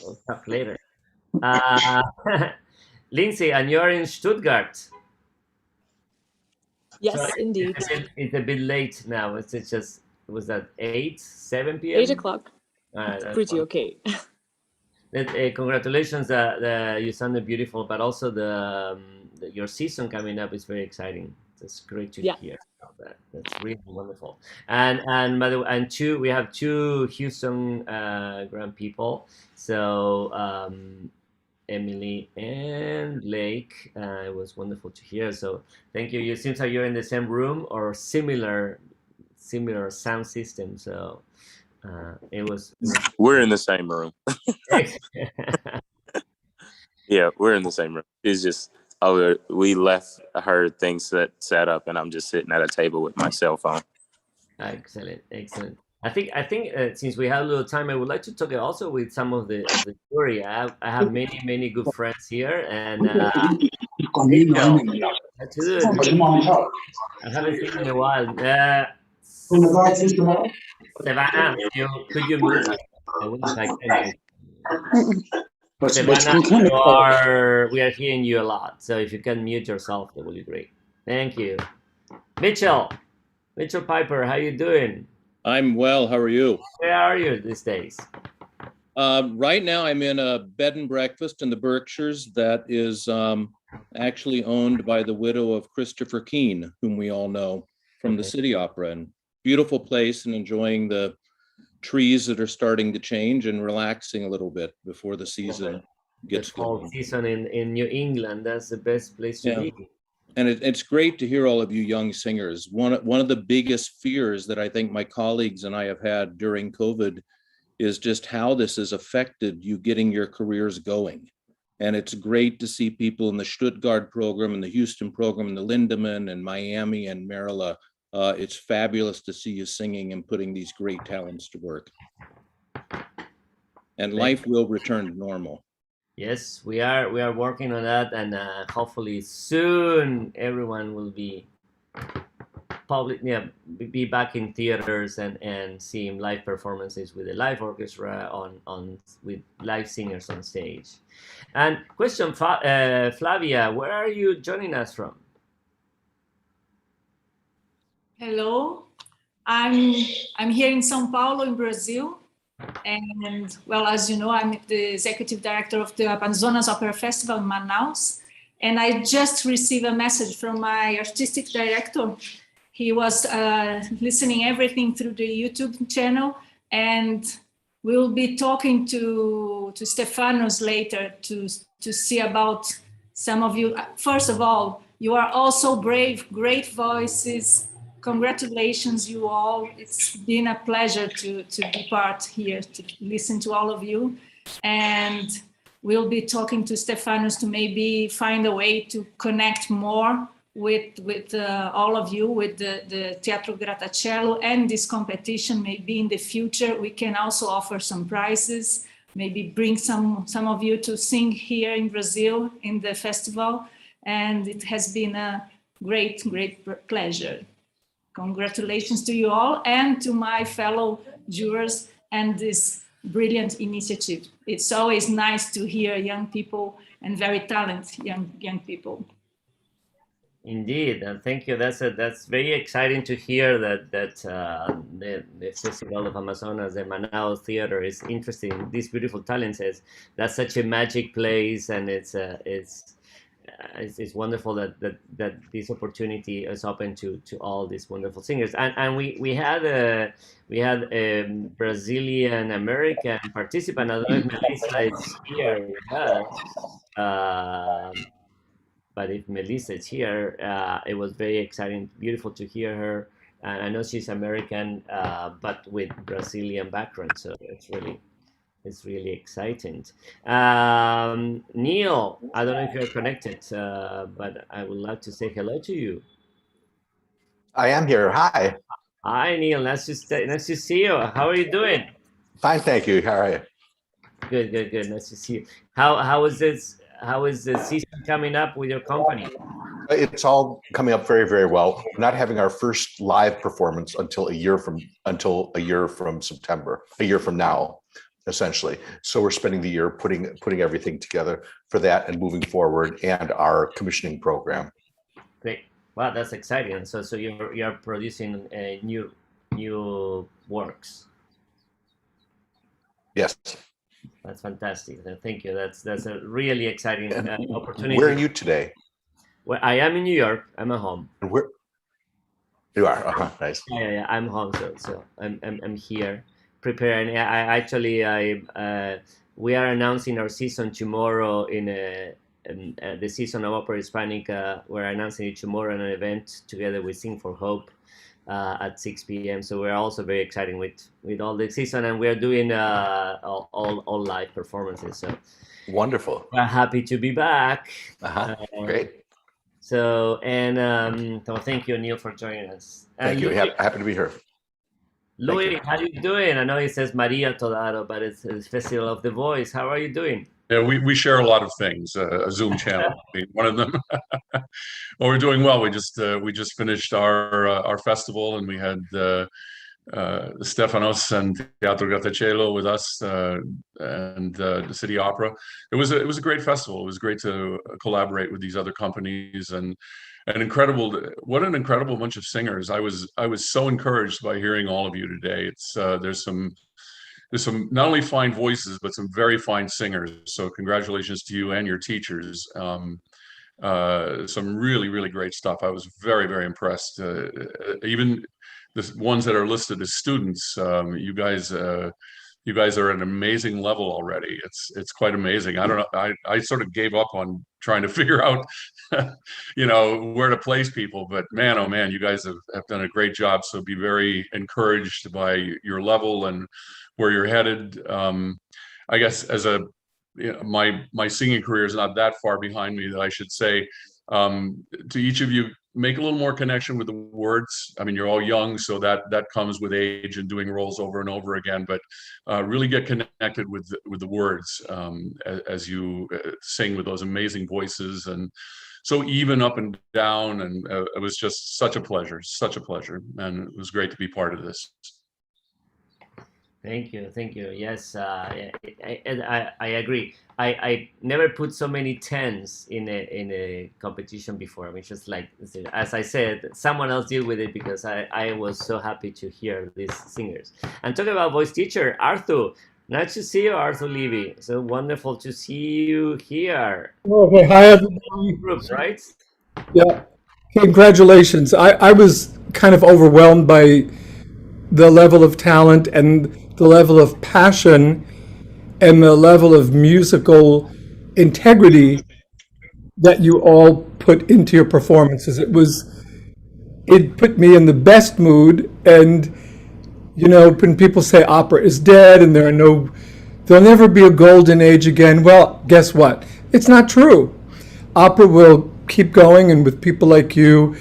We'll talk later. Lindsay, and you're in Stuttgart. Yes, So indeed. It's a bit late now. It's just, was that 7 p.m.? 8 o'clock. That's pretty okay. Congratulations, you sounded beautiful, but also your season coming up is very exciting. It's great to hear about that. That's really wonderful. And by the way, we have two Houston grand people. So Emily and Blake, it was wonderful to hear. So thank you. It seems like you're in the same room or similar sound system. So it was. We're in the same room. Yeah, we're in the same room. It's just we left her things set up, and I'm just sitting at a table with my cell phone. Excellent. I think since we have a little time, I would like to talk also with some of the jury. I have many good friends here, and I haven't seen you in a while. Savannah, could you mute? I wouldn't like Savannah, we are hearing you a lot, so if you can mute yourself, that would be great. Thank you. Mitchell Piper, how you doing? I'm well. How are you? Where are you these days? Right now, I'm in a bed and breakfast in the Berkshires that is actually owned by the widow of Christopher Keane, whom we all know from the City Opera. And beautiful place, and enjoying the trees that are starting to change and relaxing a little bit before the season gets going. Fall season in New England, that's the best place to be. And it's great to hear all of you young singers. One of the biggest fears that I think my colleagues and I have had during COVID is just how this has affected you getting your careers going. And it's great to see people in the Stuttgart program and the Houston program and the Lindemann and Miami and Merilla. It's fabulous to see you singing and putting these great talents to work. And life will return to normal. Yes, we are working on that, and hopefully soon everyone will be be back in theaters and seeing live performances with a live orchestra with live singers on stage. And question, Flavia, where are you joining us from? Hello, I'm here in São Paulo in Brazil. And well, as you know, I'm the executive director of the Amazonas Opera Festival in Manaus. And I just received a message from my artistic director. He was listening everything through the YouTube channel, and we'll be talking to Stefanos later to see about some of you. First of all, you are all so brave, great voices. Congratulations, you all. It's been a pleasure to be part here, to listen to all of you. And we'll be talking to Stefanos to maybe find a way to connect more with all of you, with the Teatro Grattacielo and this competition. Maybe in the future, we can also offer some prizes, maybe bring some of you to sing here in Brazil in the festival. And it has been a great pleasure. Congratulations to you all and to my fellow jurors and this brilliant initiative. It's always nice to hear young people and very talented young people. Indeed, and thank you. That's very exciting to hear that the Festival of Amazonas, the Manaus Theater, is interested in these beautiful talents. That's such a magic place, and it's wonderful that this opportunity is open to all these wonderful singers. And we had a Brazilian American participant. I don't know if Melissa is here with us, but if Melissa is here, it was very exciting, beautiful to hear her And I know she's American, but with Brazilian background, so it's really exciting. Neil, I don't know if you're connected, but I would love to say hello to you. I am here. Hi. Hi, Neil. Nice to see you. How are you doing? Fine, thank you. How are you? Good, good, good. Nice to see you. How is this? How is the season coming up with your company? It's all coming up very, very well. We're not having our first live performance until a year from September, a year from now, essentially. So we're spending the year putting everything together for that and moving forward, and our commissioning program. Great. Wow, that's exciting. So you're producing new works. Yes. That's fantastic. Thank you. That's a really exciting opportunity. Where are you today? Well, I am in New York. I'm at home. And where you are? Nice. Yeah. I'm home. So I'm here preparing. We are announcing our season tomorrow in the season of Opera Hispanica. We're announcing it tomorrow in an event together with Sing for Hope at 6 p.m. So we're also very excited with all the season, and we're doing all live performances. So wonderful. We're happy to be back. Great. So so thank you, Neil, for joining us. Thank you. Happy to be here. Louis, how are you doing? I know it says Maria Todaro, but it's Festival of the Voice. How are you doing? Yeah, we share a lot of things. A Zoom channel being one of them. Well, we're doing well. We just finished our festival, and we had Stefanos and Teatro Grattacielo with us, and the City Opera. It was a great festival. It was great to collaborate with these other companies, and what an incredible bunch of singers. I was so encouraged by hearing all of you today. It's there's some not only fine voices, but some very fine singers. So congratulations to you and your teachers. Some really, really great stuff. I was very, very impressed. Even the ones that are listed as students, you guys are at an amazing level already. It's quite amazing. I don't know. I sort of gave up on trying to figure out, where to place people. But man, oh man, you guys have done a great job. So be very encouraged by your level and where you're headed. I guess as my singing career is not that far behind me, that I should say. To each of you, make a little more connection with the words. I mean, you're all young, so that comes with age and doing roles over and over again. But really get connected with the words as you sing with those amazing voices, and so even up and down. And it was just such a pleasure, and it was great to be part of this. Thank you. Yes, I agree. I never put so many tens in a competition before. I mean, just like, as I said, someone else deal with it, because I was so happy to hear these singers. And talking about voice teacher, Arthur, nice to see you, Arthur Levy. So wonderful to see you here. Okay, hi everybody. Group, right? Yeah, congratulations. I was kind of overwhelmed by the level of talent and the level of passion and the level of musical integrity that you all put into your performances. It put me in the best mood. And when people say opera is dead and there'll never be a golden age again, well, guess what? It's not true. Opera will keep going, and with people like you,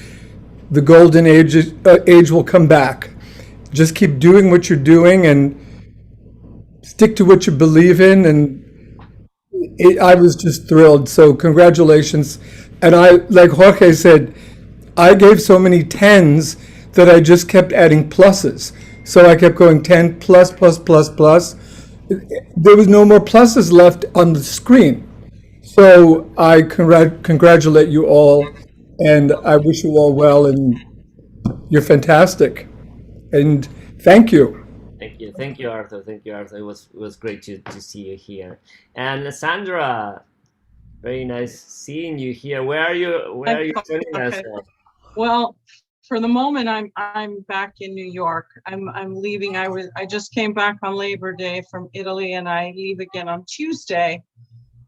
the golden age will come back. Just keep doing what you're doing and stick to what you believe in. And I was just thrilled. So congratulations. And like Jorge said, I gave so many tens that I just kept adding pluses. So I kept going 10 plus, plus, plus, plus. There was no more pluses left on the screen. So I congratulate you all, and I wish you all well, and you're fantastic. And thank you. Thank you, Arthur. It was great to see you here. And Sandra, very nice seeing you here. Where are you joining us? Well, for the moment, I'm back in New York. I'm leaving. I just came back on Labor Day from Italy, and I leave again on Tuesday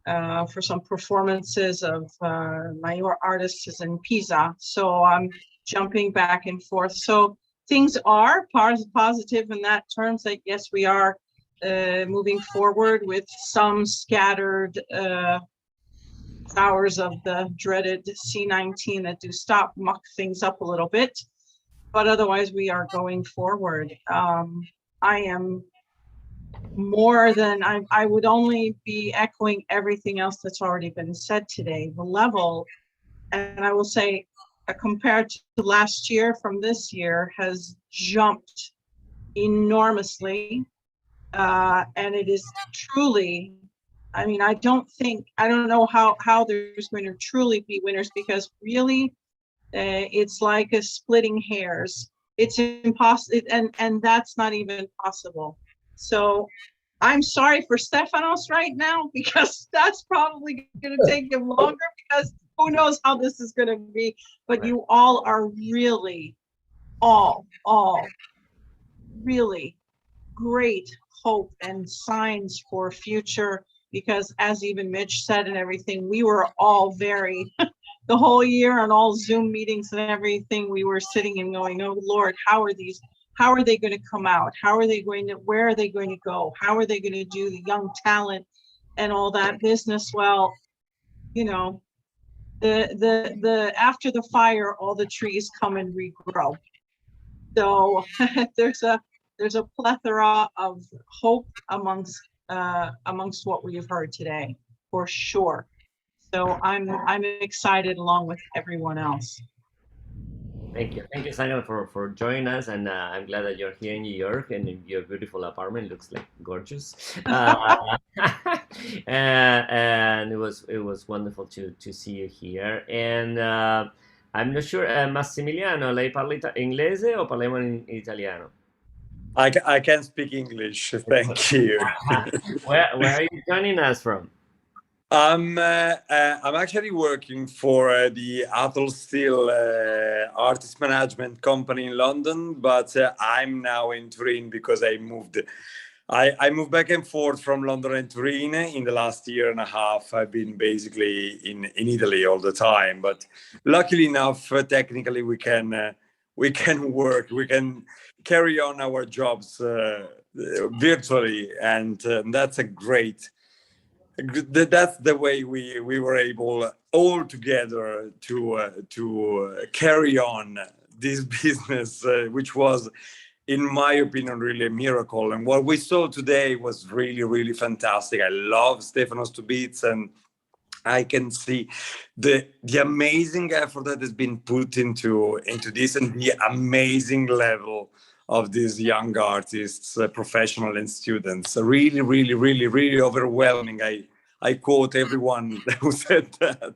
for some performances of my artists in Pisa. So I'm jumping back and forth. So things are positive in that terms that yes, we are moving forward with some scattered hours of the dreaded C19 that do stop, muck things up a little bit, but otherwise we are going forward. I am more than, I would only be echoing everything else that's already been said today. The level, and I will say, compared to last year from this year, has jumped enormously. And it is truly, I mean, I don't know how there's going to truly be winners, because really it's like a splitting hairs. It's impossible, and that's not even possible. So I'm sorry for Stefanos right now, because that's probably going to take him longer, because who knows how this is going to be. But you all are really, all really great hope and signs for future, because as even Mitch said and everything, we were all very, the whole year on all Zoom meetings and everything, we were sitting and going, oh Lord, how are they going to come out? Where are they going to go? How are they going to do the young talent and all that business? Well, you know, the after the fire, all the trees come and regrow. So there's a plethora of hope amongst what we have heard today, for sure. So I'm excited along with everyone else. Thank you, Simon, for joining us, and I'm glad that you're here in New York and in your beautiful apartment. Looks like gorgeous, and it was wonderful to see you here. And I'm not sure, Massimiliano, lei parla inglese o parliamo in italiano? I can speak English, thank you. Where are you joining us from? I'm actually working for the Athol Steel artist management company in London, but I'm now in Turin because I moved back and forth from London and Turin in the last year and a half. I've been basically in Italy all the time, but luckily enough, technically we can work, we can carry on our jobs virtually, and that's the way we were able all together to carry on this business, which was, in my opinion, really a miracle. And what we saw today was really, really fantastic. I love Stefanos to bits, and I can see the amazing effort that has been put into this, and the amazing level of these young artists, professional and students. Really, really, really, really overwhelming. I quote everyone who said that.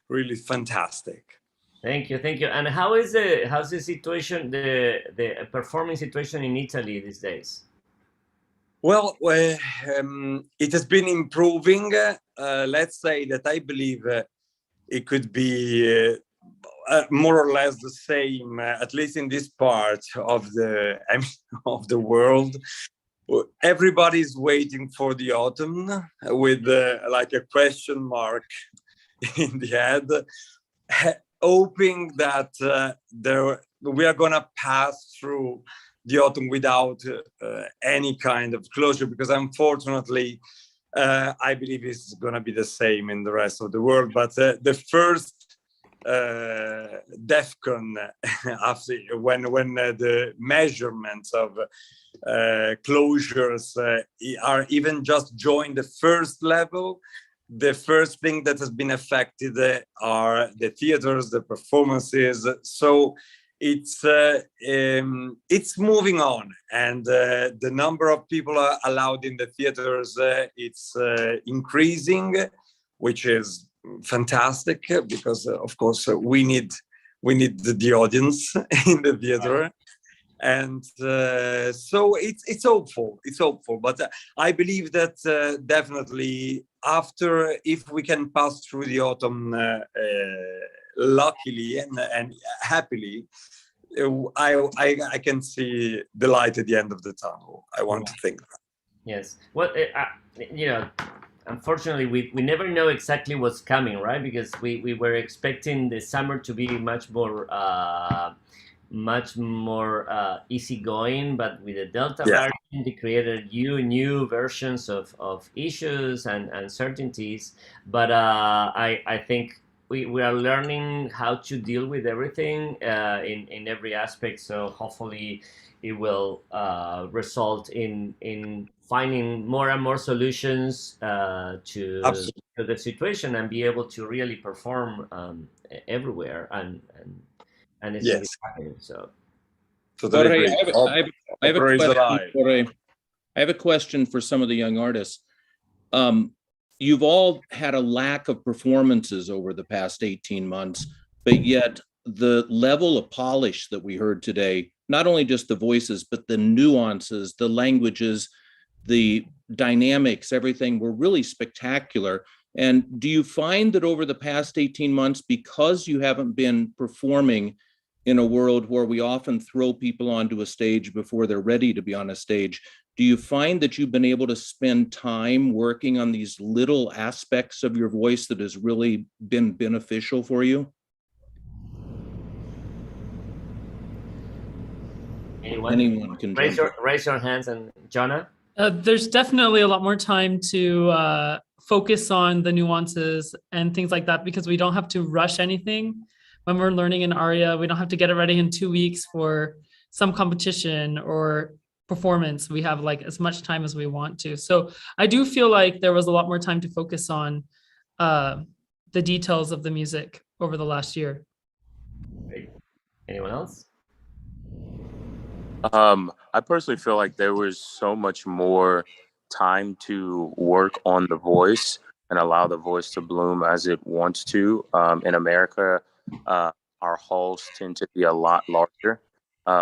Really fantastic. Thank you. And how's the situation, the performing situation in Italy these days? Well, it has been improving. Let's say that I believe it could be more or less the same, at least in this part of the world. Everybody's waiting for the autumn with like a question mark in the head, hoping that we are gonna pass through the autumn without any kind of closure, because unfortunately I believe it's gonna be the same in the rest of the world. But the first DEFCON after when the measurements of closures are even just joined the first level, the first thing that has been affected are the theaters, the performances. So it's moving on, and the number of people allowed in the theaters it's increasing, which is fantastic, because of course we need the audience in the theater. And so it's hopeful, but I believe that definitely after, if we can pass through the autumn luckily and happily, I can see the light at the end of the tunnel. I want to think that. Yes. Well, unfortunately, we never know exactly what's coming, right? Because we were expecting the summer to be much more much more easygoing, but with the Delta Yeah. variant, they created new versions of issues and uncertainties. But I think we are learning how to deal with everything in every aspect. So hopefully it will result in finding more and more solutions to the situation and be able to really perform everywhere and it's Yes. really happening. So Jorge, I have a question for some of the young artists. You've all had a lack of performances over the past 18 months, but yet the level of polish that we heard today, not only just the voices, but the nuances, the languages, the dynamics, everything were really spectacular. And do you find that over the past 18 months, because you haven't been performing in a world where we often throw people onto a stage before they're ready to be on a stage, do you find that you've been able to spend time working on these little aspects of your voice that has really been beneficial for you? Anyone can raise your hands. And Jonah? There's definitely a lot more time to focus on the nuances and things like that, because we don't have to rush anything. When we're learning an aria, we don't have to get it ready in 2 weeks for some competition or performance. We have like as much time as we want to. So I do feel like there was a lot more time to focus on the details of the music over the last year. Great. Anyone else? I personally feel like there was so much more time to work on the voice and allow the voice to bloom as it wants to. In America, our halls tend to be a lot larger,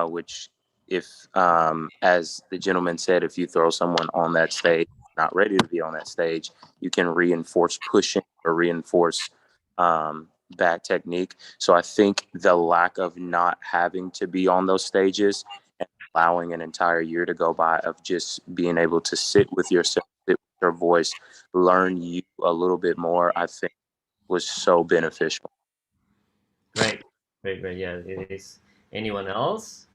which if, as the gentleman said, if you throw someone on that stage, not ready to be on that stage, you can reinforce pushing or reinforce bad technique. So I think the lack of not having to be on those stages and allowing an entire year to go by of just being able to sit with yourself, sit with your voice, learn you a little bit more, I think was so beneficial. Great. Yeah, it is. Anyone else?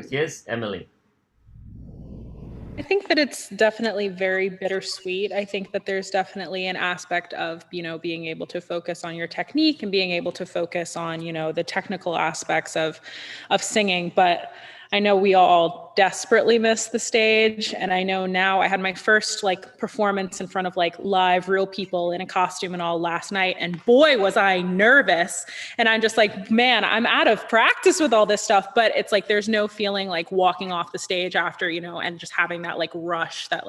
Yes, Emily. I think that it's definitely very bittersweet. I think that there's definitely an aspect of, being able to focus on your technique and being able to focus on, the technical aspects of singing. But I know we all desperately miss the stage. And I know now I had my first performance in front of live real people in a costume and all last night. And boy, was I nervous. And I'm just like, man, I'm out of practice with all this stuff. But it's like, there's no feeling like walking off the stage after, and just having that rush that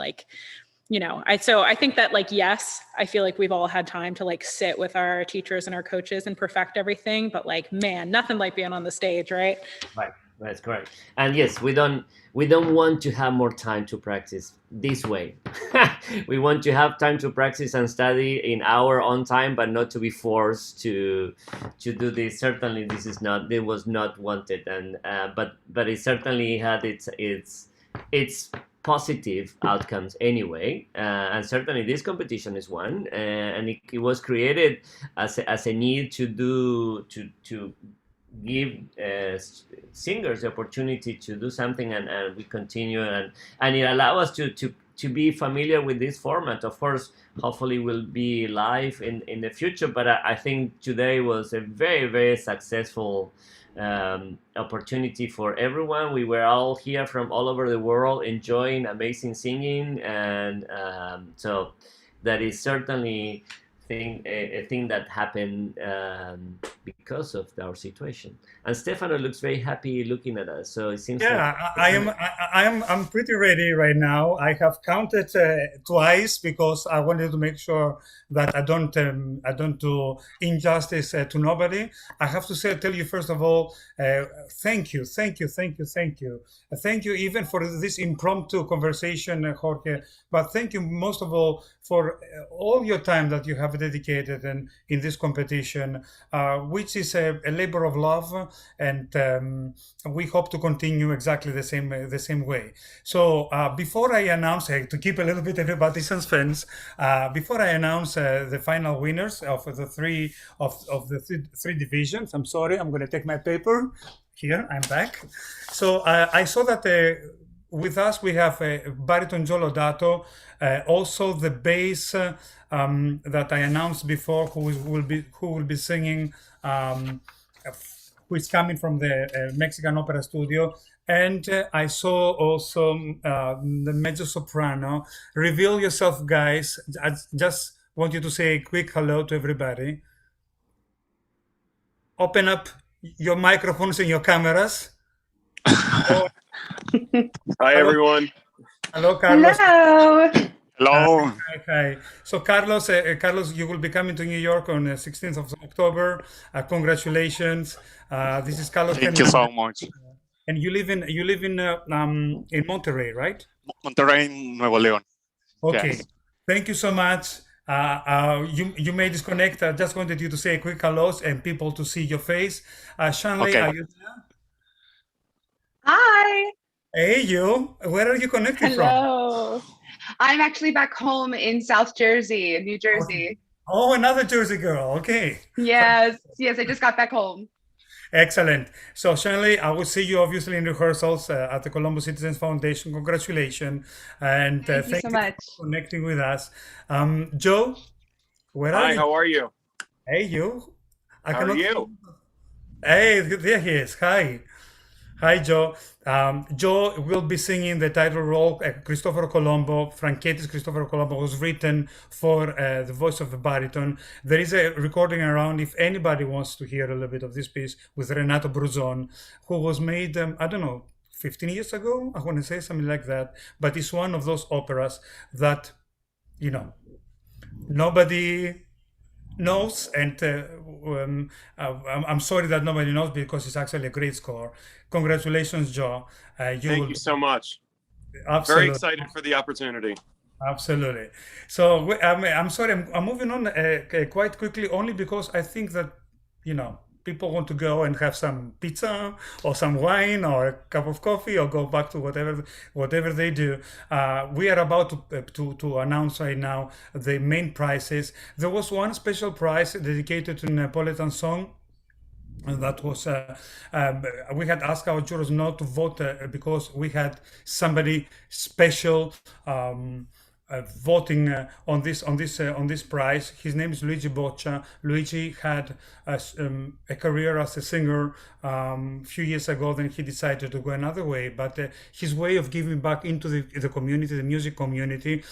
so I think that yes, I feel like we've all had time to sit with our teachers and our coaches and perfect everything. But man, nothing like being on the stage, right? Right. That's correct. And yes, we don't want to have more time to practice this way. We want to have time to practice and study in our own time, but not to be forced to do this. Certainly, it was not wanted, and but it certainly had its positive outcomes anyway. And certainly, this competition is one, and it was created as a need to give singers the opportunity to do something, and we continue, and it allows us to be familiar with this format. Of course, hopefully we'll be live in the future, but I think today was a very, very successful opportunity for everyone. We were all here from all over the world enjoying amazing singing, and so that is certainly a thing that happened because of our situation. And Stefano looks very happy looking at us, so it seems I'm pretty ready right now. I have counted twice because I wanted to make sure that I don't do injustice to nobody. I have to tell you first of all, thank you even for this impromptu conversation, Jorge, but thank you most of all for all your time that you have have dedicated in this competition, which is a labor of love, and we hope to continue exactly the same way. So before I announce, to keep a little bit everybody suspense, before I announce the final winners of the three divisions, I'm sorry, I'm going to take my paper. Here, I'm back. So I saw that with us we have baritone Joe Lodato, also the bass that I announced before, who will be singing, who is coming from the Mexican Opera Studio, and I saw also the mezzo soprano. Reveal yourself, guys. I just want you to say a quick hello to everybody. Open up your microphones and your cameras. Hi, Hello. everyone. Hello, Carlos. Hello. Hello. Hi. So, Carlos, you will be coming to New York on the 16th of October. Congratulations. This is Carlos. Thank you so much. And you live in Monterrey, right? Monterrey, Nuevo León. Okay. Yes. Thank you so much. You may disconnect. I just wanted you to say a quick hello and people to see your face. Shanley, Okay. are you there? Hi. Hey, you. Where are you connecting from? Hello. I'm actually back home in South Jersey, New Jersey. Oh, another Jersey girl. Okay. Yes, I just got back home. Excellent. So, Shanley, I will see you obviously in rehearsals at the Columbus Citizens Foundation. Congratulations. And Thank you so much. for connecting with us. Joe, where are Hi, you? how are you? Hey, you. How are you? Hey, there he is. Hi. Hi, Joe. Joe will be singing the title role, Cristoforo Colombo. Franchetti's Cristoforo Colombo was written for the voice of the baritone. There is a recording around if anybody wants to hear a little bit of this piece with Renato Bruzon, who was made, I don't know, 15 years ago, I want to say something like that. But it's one of those operas that, nobody knows, and I'm sorry that nobody knows because it's actually a great score. Congratulations, Joe. Thank you so much. Absolutely. Very excited for the opportunity. Absolutely. So I'm sorry, I'm moving on quite quickly only because I think that, people want to go and have some pizza or some wine or a cup of coffee or go back to whatever they do. We are about to announce right now the main prizes. There was one special prize dedicated to Neapolitan song. And that was we had asked our jurors not to vote because we had somebody special voting on this prize. His name is Luigi Boccia. Luigi had a career as a singer a few years ago. Then he decided to go another way. But his way of giving back into the community, the music community,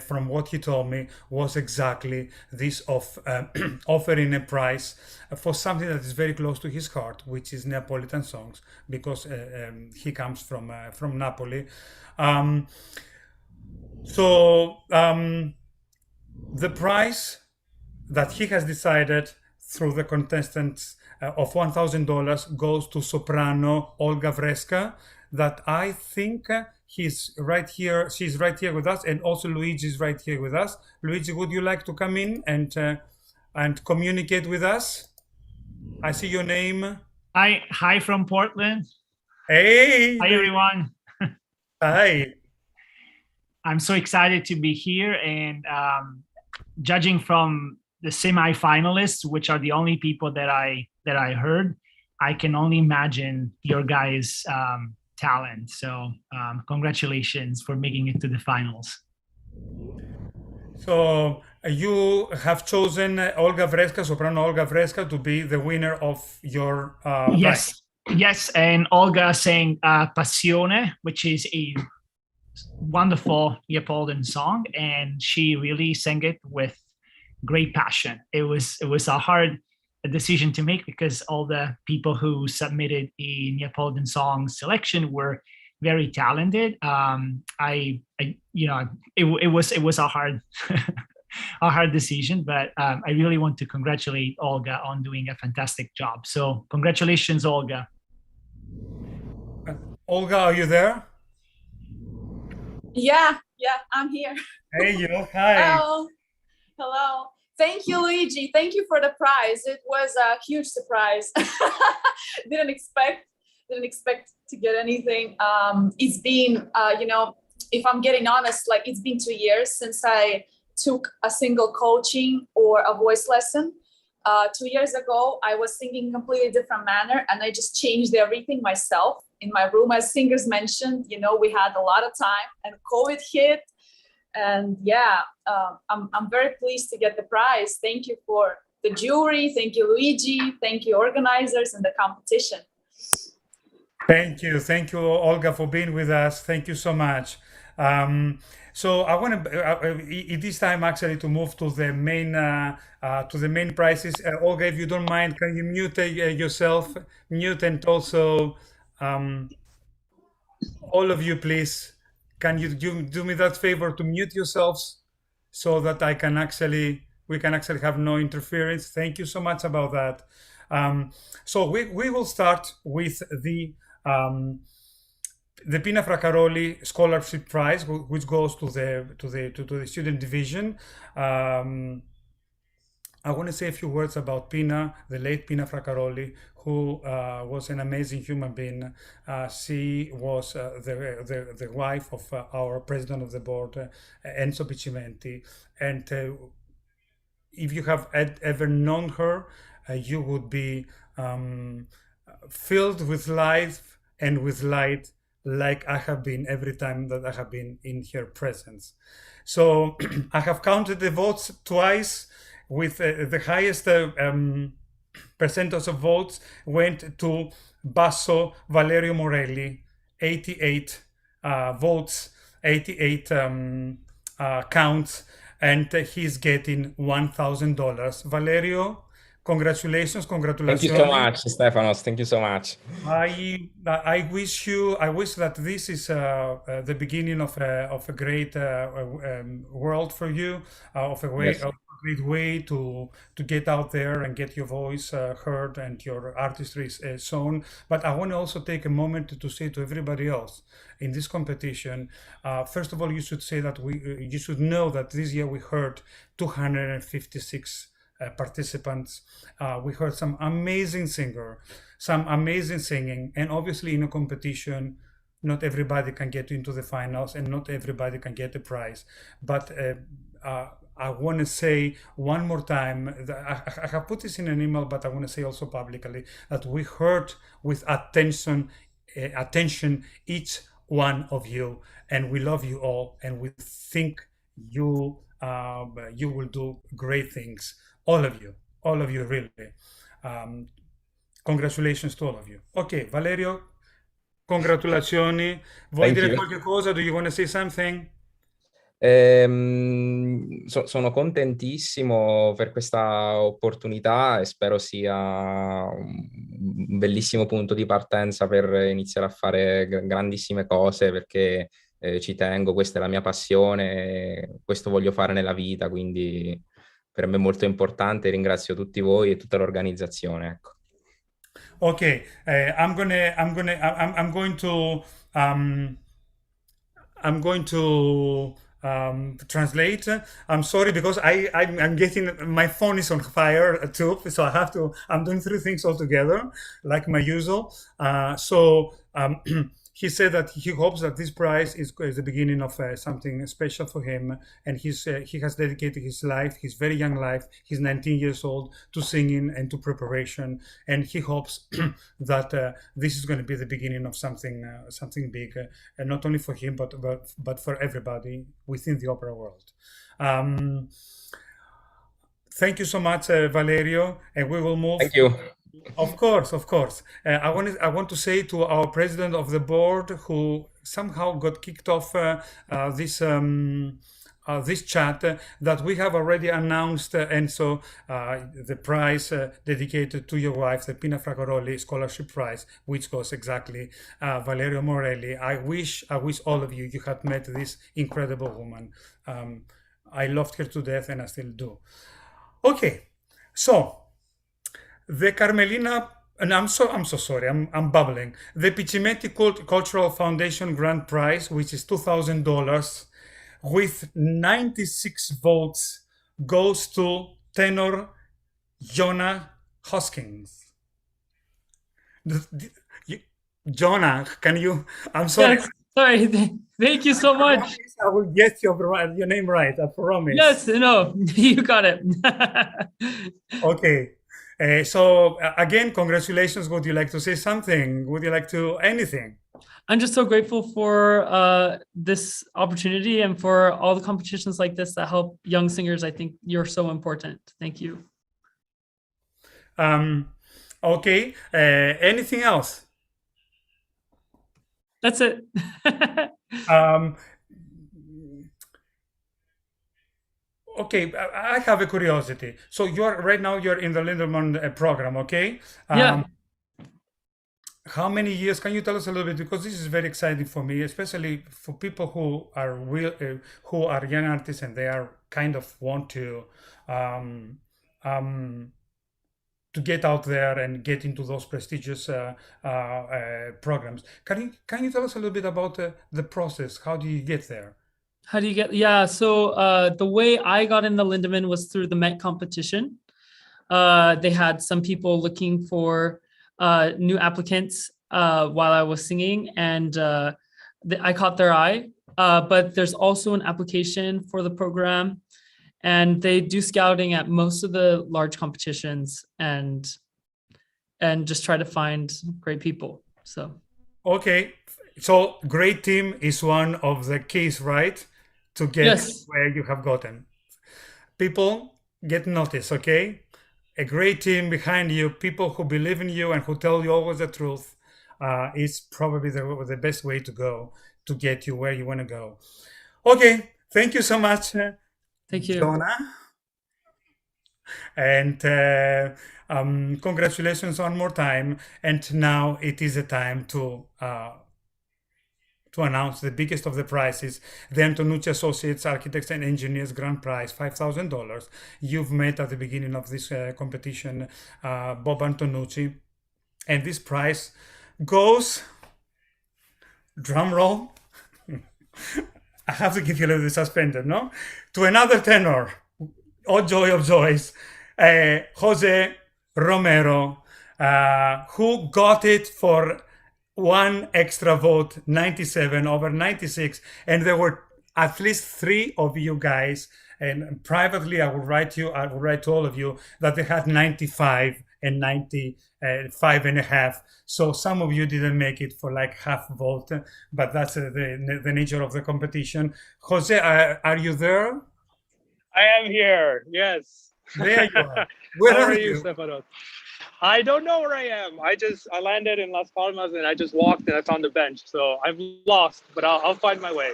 from what he told me, was exactly this of offering a prize for something that is very close to his heart, which is Neapolitan songs, because he comes from Napoli. So the prize that he has decided through the contestants of $1,000 goes to soprano Olga Vresca, that I think she's right here with us, and also Luigi is right here with us. Luigi, would you like to come in and communicate with us? I see your name. Hi from Portland. Hey. Hi, everyone. Hi. I'm so excited to be here, and judging from the semi-finalists, which are the only people that I heard, I can only imagine your guys' talent. So congratulations for making it to the finals. So you have chosen Olga Vresca, soprano Olga Vresca, to be the winner of your Yes, prize. yes, and Olga sang Passione, which is a wonderful Neapolitan song, and she really sang it with great passion. It was a hard decision to make because all the people who submitted a Neapolitan song selection were very talented. It was a hard a hard decision, but I really want to congratulate Olga on doing a fantastic job. So congratulations, Olga. Olga, are you there? Yeah, I'm here. Hey, you. Hi. Hello. Thank you, Luigi. Thank you for the prize. It was a huge surprise. Didn't expect to get anything. It's been, if I'm getting honest, like it's been 2 years since I took a single coaching or a voice lesson. 2 years ago, I was singing completely different manner, and I just changed everything myself in my room. As singers mentioned, we had a lot of time, and COVID hit. And yeah, I'm very pleased to get the prize. Thank you for the jury. Thank you, Luigi. Thank you, organizers and the competition. Thank you, Olga, for being with us. Thank you so much. So I want to. It is time actually to move to the main prizes. Olga, if you don't mind, can you mute yourself? Mute, and also all of you, please. Can you do me that favor to mute yourselves so that we can actually have no interference? Thank you so much about that. So we will start with the Pina Fraccaroli Scholarship Prize, which goes to the student division. I want to say a few words about Pina, the late Pina Fraccaroli, who was an amazing human being. She was the wife of our president of the board, Enzo Piccimenti. And if you have ever known her, you would be filled with life and with light, like I have been every time that I have been in her presence. So I have counted the votes twice, with the highest percentage of votes went to Basso Valerio Morelli, 88 votes, 88 counts, and he's getting $1,000. Valerio, congratulations. Thank you so much, Stefanos. Thank you so much. I wish that this is the beginning of a great world for you, of a great way to get out there and get your voice heard and your artistry shown. But I want to also take a moment to say to everybody else in this competition, first of all, you should say that you should know that this year we heard 256 participants. We heard some amazing singer, some amazing singing, and obviously in a competition, not everybody can get into the finals and not everybody can get a prize. But I want to say one more time, I have put this in an email, but I want to say also publicly that we heard with attention each one of you, and we love you all, and we think you will do great things. All of you, really. Congratulations to all of you. Okay, Valerio, congratulazioni. Vuoi dire qualche cosa? Do you want to say something? Sono contentissimo per questa opportunità e spero sia un bellissimo punto di partenza per iniziare a fare grandissime cose, perché ci tengo, questa è la mia passione, questo voglio fare nella vita, quindi per me è molto importante. Ringrazio tutti voi e tutta l'organizzazione, ecco. Okay, I'm going to translate. I'm sorry because I'm getting, my phone is on fire too, so I'm doing 3 things all together like my usual. He said that he hopes that this prize is the beginning of something special for him, and he has dedicated his life, his very young life, he's 19 years old, to singing and to preparation, and he hopes that this is going to be the beginning of something big, and not only for him but for everybody within the opera world. Thank you so much, Valerio, and we will move. Thank you. Of course. I want to say to our president of the board, who somehow got kicked off this chat, that we have already announced, and so the prize dedicated to your wife, the Pina Fraccaroli Scholarship Prize, which goes exactly Valerio Morelli. I wish all of you had met this incredible woman. I loved her to death, and I still do. Okay, so. The Carmelina, and I'm so sorry, I'm bubbling. The Piccimenti Cultural Foundation Grand Prize, which is $2,000, with 96 votes, goes to tenor JONAH Hoskins. Jonah, can you? I'm sorry. Yes, sorry. Thank you so much. I will get your name right. I promise. Yes, no, you got it. Okay. So again, congratulations. Would you like to say something? Would you like to anything? I'm just so grateful for this opportunity and for all the competitions like this that help young singers. I think you're so important. Thank you. Okay. Anything else? That's it. Okay, I have a curiosity. So right now you're in the Lindemann program, okay? Yeah. How many years? Can you tell us a little bit, because this is very exciting for me, especially for people who are who are young artists and they are kind of want to get out there and get into those prestigious programs. Can you tell us a little bit about the process? How do you get there? How do you get? Yeah. So the way I got in the Lindemann was through the Met competition. They had some people looking for new applicants while I was singing, and I caught their eye. But there's also an application for the program, and they do scouting at most of the large competitions and just try to find great people. So okay, so great team is one of the keys, right, to get where you have gotten. People get noticed, okay? A great team behind you, people who believe in you and who tell you always the truth, is probably the best way to go to get you where you want to go. Okay, thank you so much. Thank you, Jonah. And congratulations one more time. And now it is a time to announce the biggest of the prizes, the Antonucci Associates Architects and Engineers Grand Prize, $5,000. You've met at the beginning of this competition Bob Antonucci, and this prize goes, drum roll, I have to give you a little bit suspended, no? To another tenor, oh joy of joys, Jose Romero, who got it for one extra vote, 97 over 96, and there were at least 3 of you guys, and privately I will write to all of you that they had 95 and 95 and a half. So some of you didn't make it for like half vote, but that's the nature of the competition. Jose, are you there? I am here, yes. There you are. Where How are you, you? Stefanos? I don't know where I am. I landed in Las Palmas and I just walked and I found the bench. So I'm lost, but I'll find my way.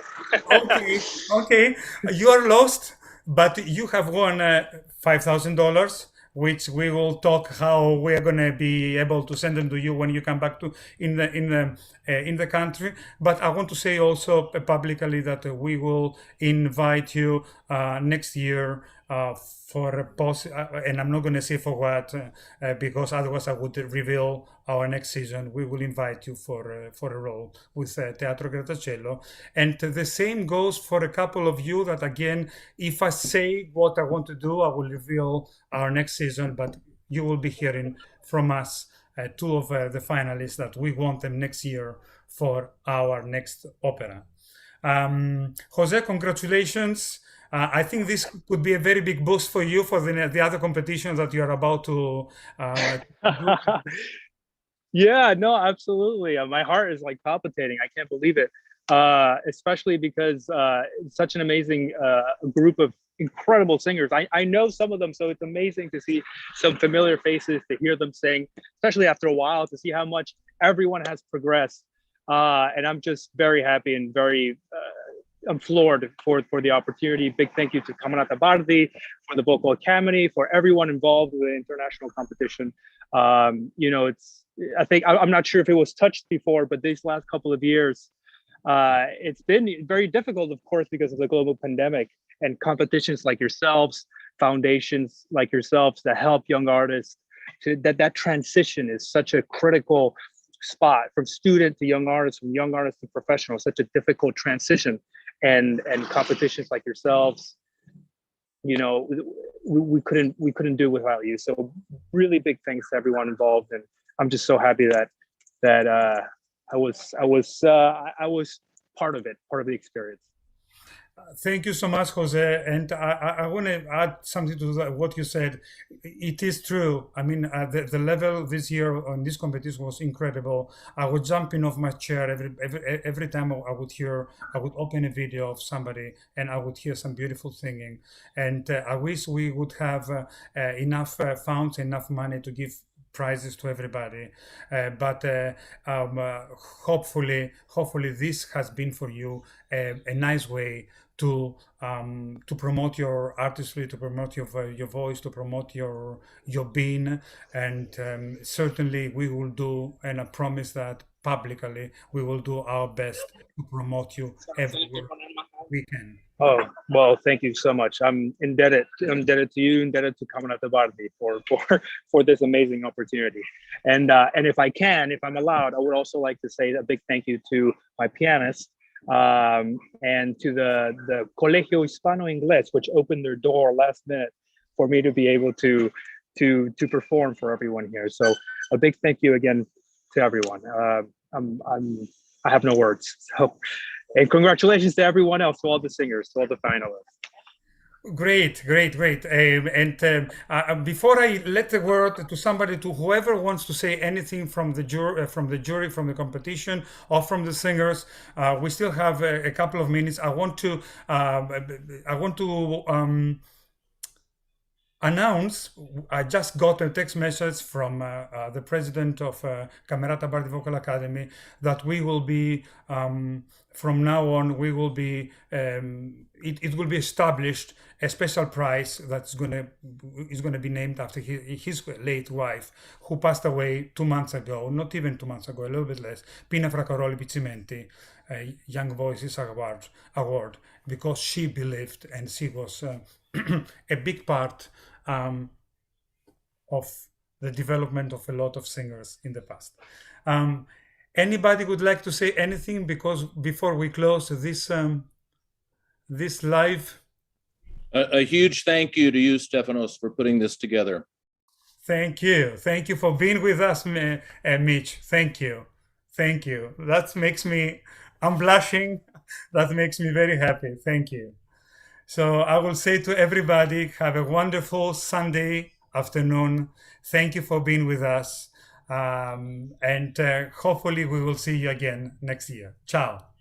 Okay. You are lost, but you have won $5,000, which we will talk how we are going to be able to send them to you when you come back to in the country. But I want to say also publicly that we will invite you next year for a and I'm not going to say for what, because otherwise I would reveal our next season. We will invite you for a role with Teatro Grattacielo, and the same goes for a couple of you that, again, if I say what I want to do, I will reveal our next season, but you will be hearing from us 2 of the finalists that we want them next year for our next opera. Jose, congratulations. I think this could be a very big boost for you for the other competitions that you are about to do. Yeah, no, absolutely. My heart is like palpitating. I can't believe it, especially because it's such an amazing group of incredible singers. I know some of them, so it's amazing to see some familiar faces, to hear them sing, especially after a while, to see how much everyone has progressed. And I'm just very happy and very I'm floored for the opportunity. Big thank you to Camerata Bardi, for the Vocal Academy, for everyone involved with the international competition. You know, I'm not sure if it was touched before, but these last couple of years, it's been very difficult, of course, because of the global pandemic, and competitions like yourselves, foundations like yourselves that help young artists. That transition is such a critical spot, from student to young artist, from young artist to professional, such a difficult transition. And competitions like yourselves you know, we couldn't do without you. So really big thanks to everyone involved, and I'm just so happy that I was part of it, part of the experience. Thank you so much, Jose. And I want to add something to what you said. It is true. I mean, the level this year on this competition was incredible. I was jumping off my chair every time I would open a video of somebody and I would hear some beautiful singing. And I wish we would have enough funds, enough money to give prizes to everybody, but hopefully this has been for you a nice way to promote your artistry, to promote your voice, to promote your being, and certainly we will do, and I promise that publicly we will do our best to promote you everywhere we can. Oh, well, thank you so much. I'm indebted to you, indebted to Camerata Bardi for this amazing opportunity. And if I'm allowed, I would also like to say a big thank you to my pianist, and to the Colegio Hispano Inglés, which opened their door last minute for me to be able to perform for everyone here. So a big thank you again to everyone. I have no words. So, and congratulations to everyone else, to all the singers, to all the finalists. Great. And before I let the word to somebody, to whoever wants to say anything from the jury, from the competition, or from the singers, we still have a couple of minutes. I want to announce. I just got a text message from the president of Camerata Bardi Vocal Academy that we will be from now on. We will be. It will be established a special prize is going to be named after his late wife, who passed away 2 months ago. Not even 2 months ago, a little bit less. Pina Fracaroli Pizzimenti, Young Voices Award, because she believed, and she was a big part of the development of a lot of singers in the past. Anybody would like to say anything, because before we close this live? A huge thank you to you, Stefanos, for putting this together. Thank you for being with us, Mitch. Thank you. That makes me, I'm blushing. That makes me very happy. Thank you. So I will say to everybody, have a wonderful Sunday afternoon. Thank you for being with us. And hopefully we will see you again next year. Ciao.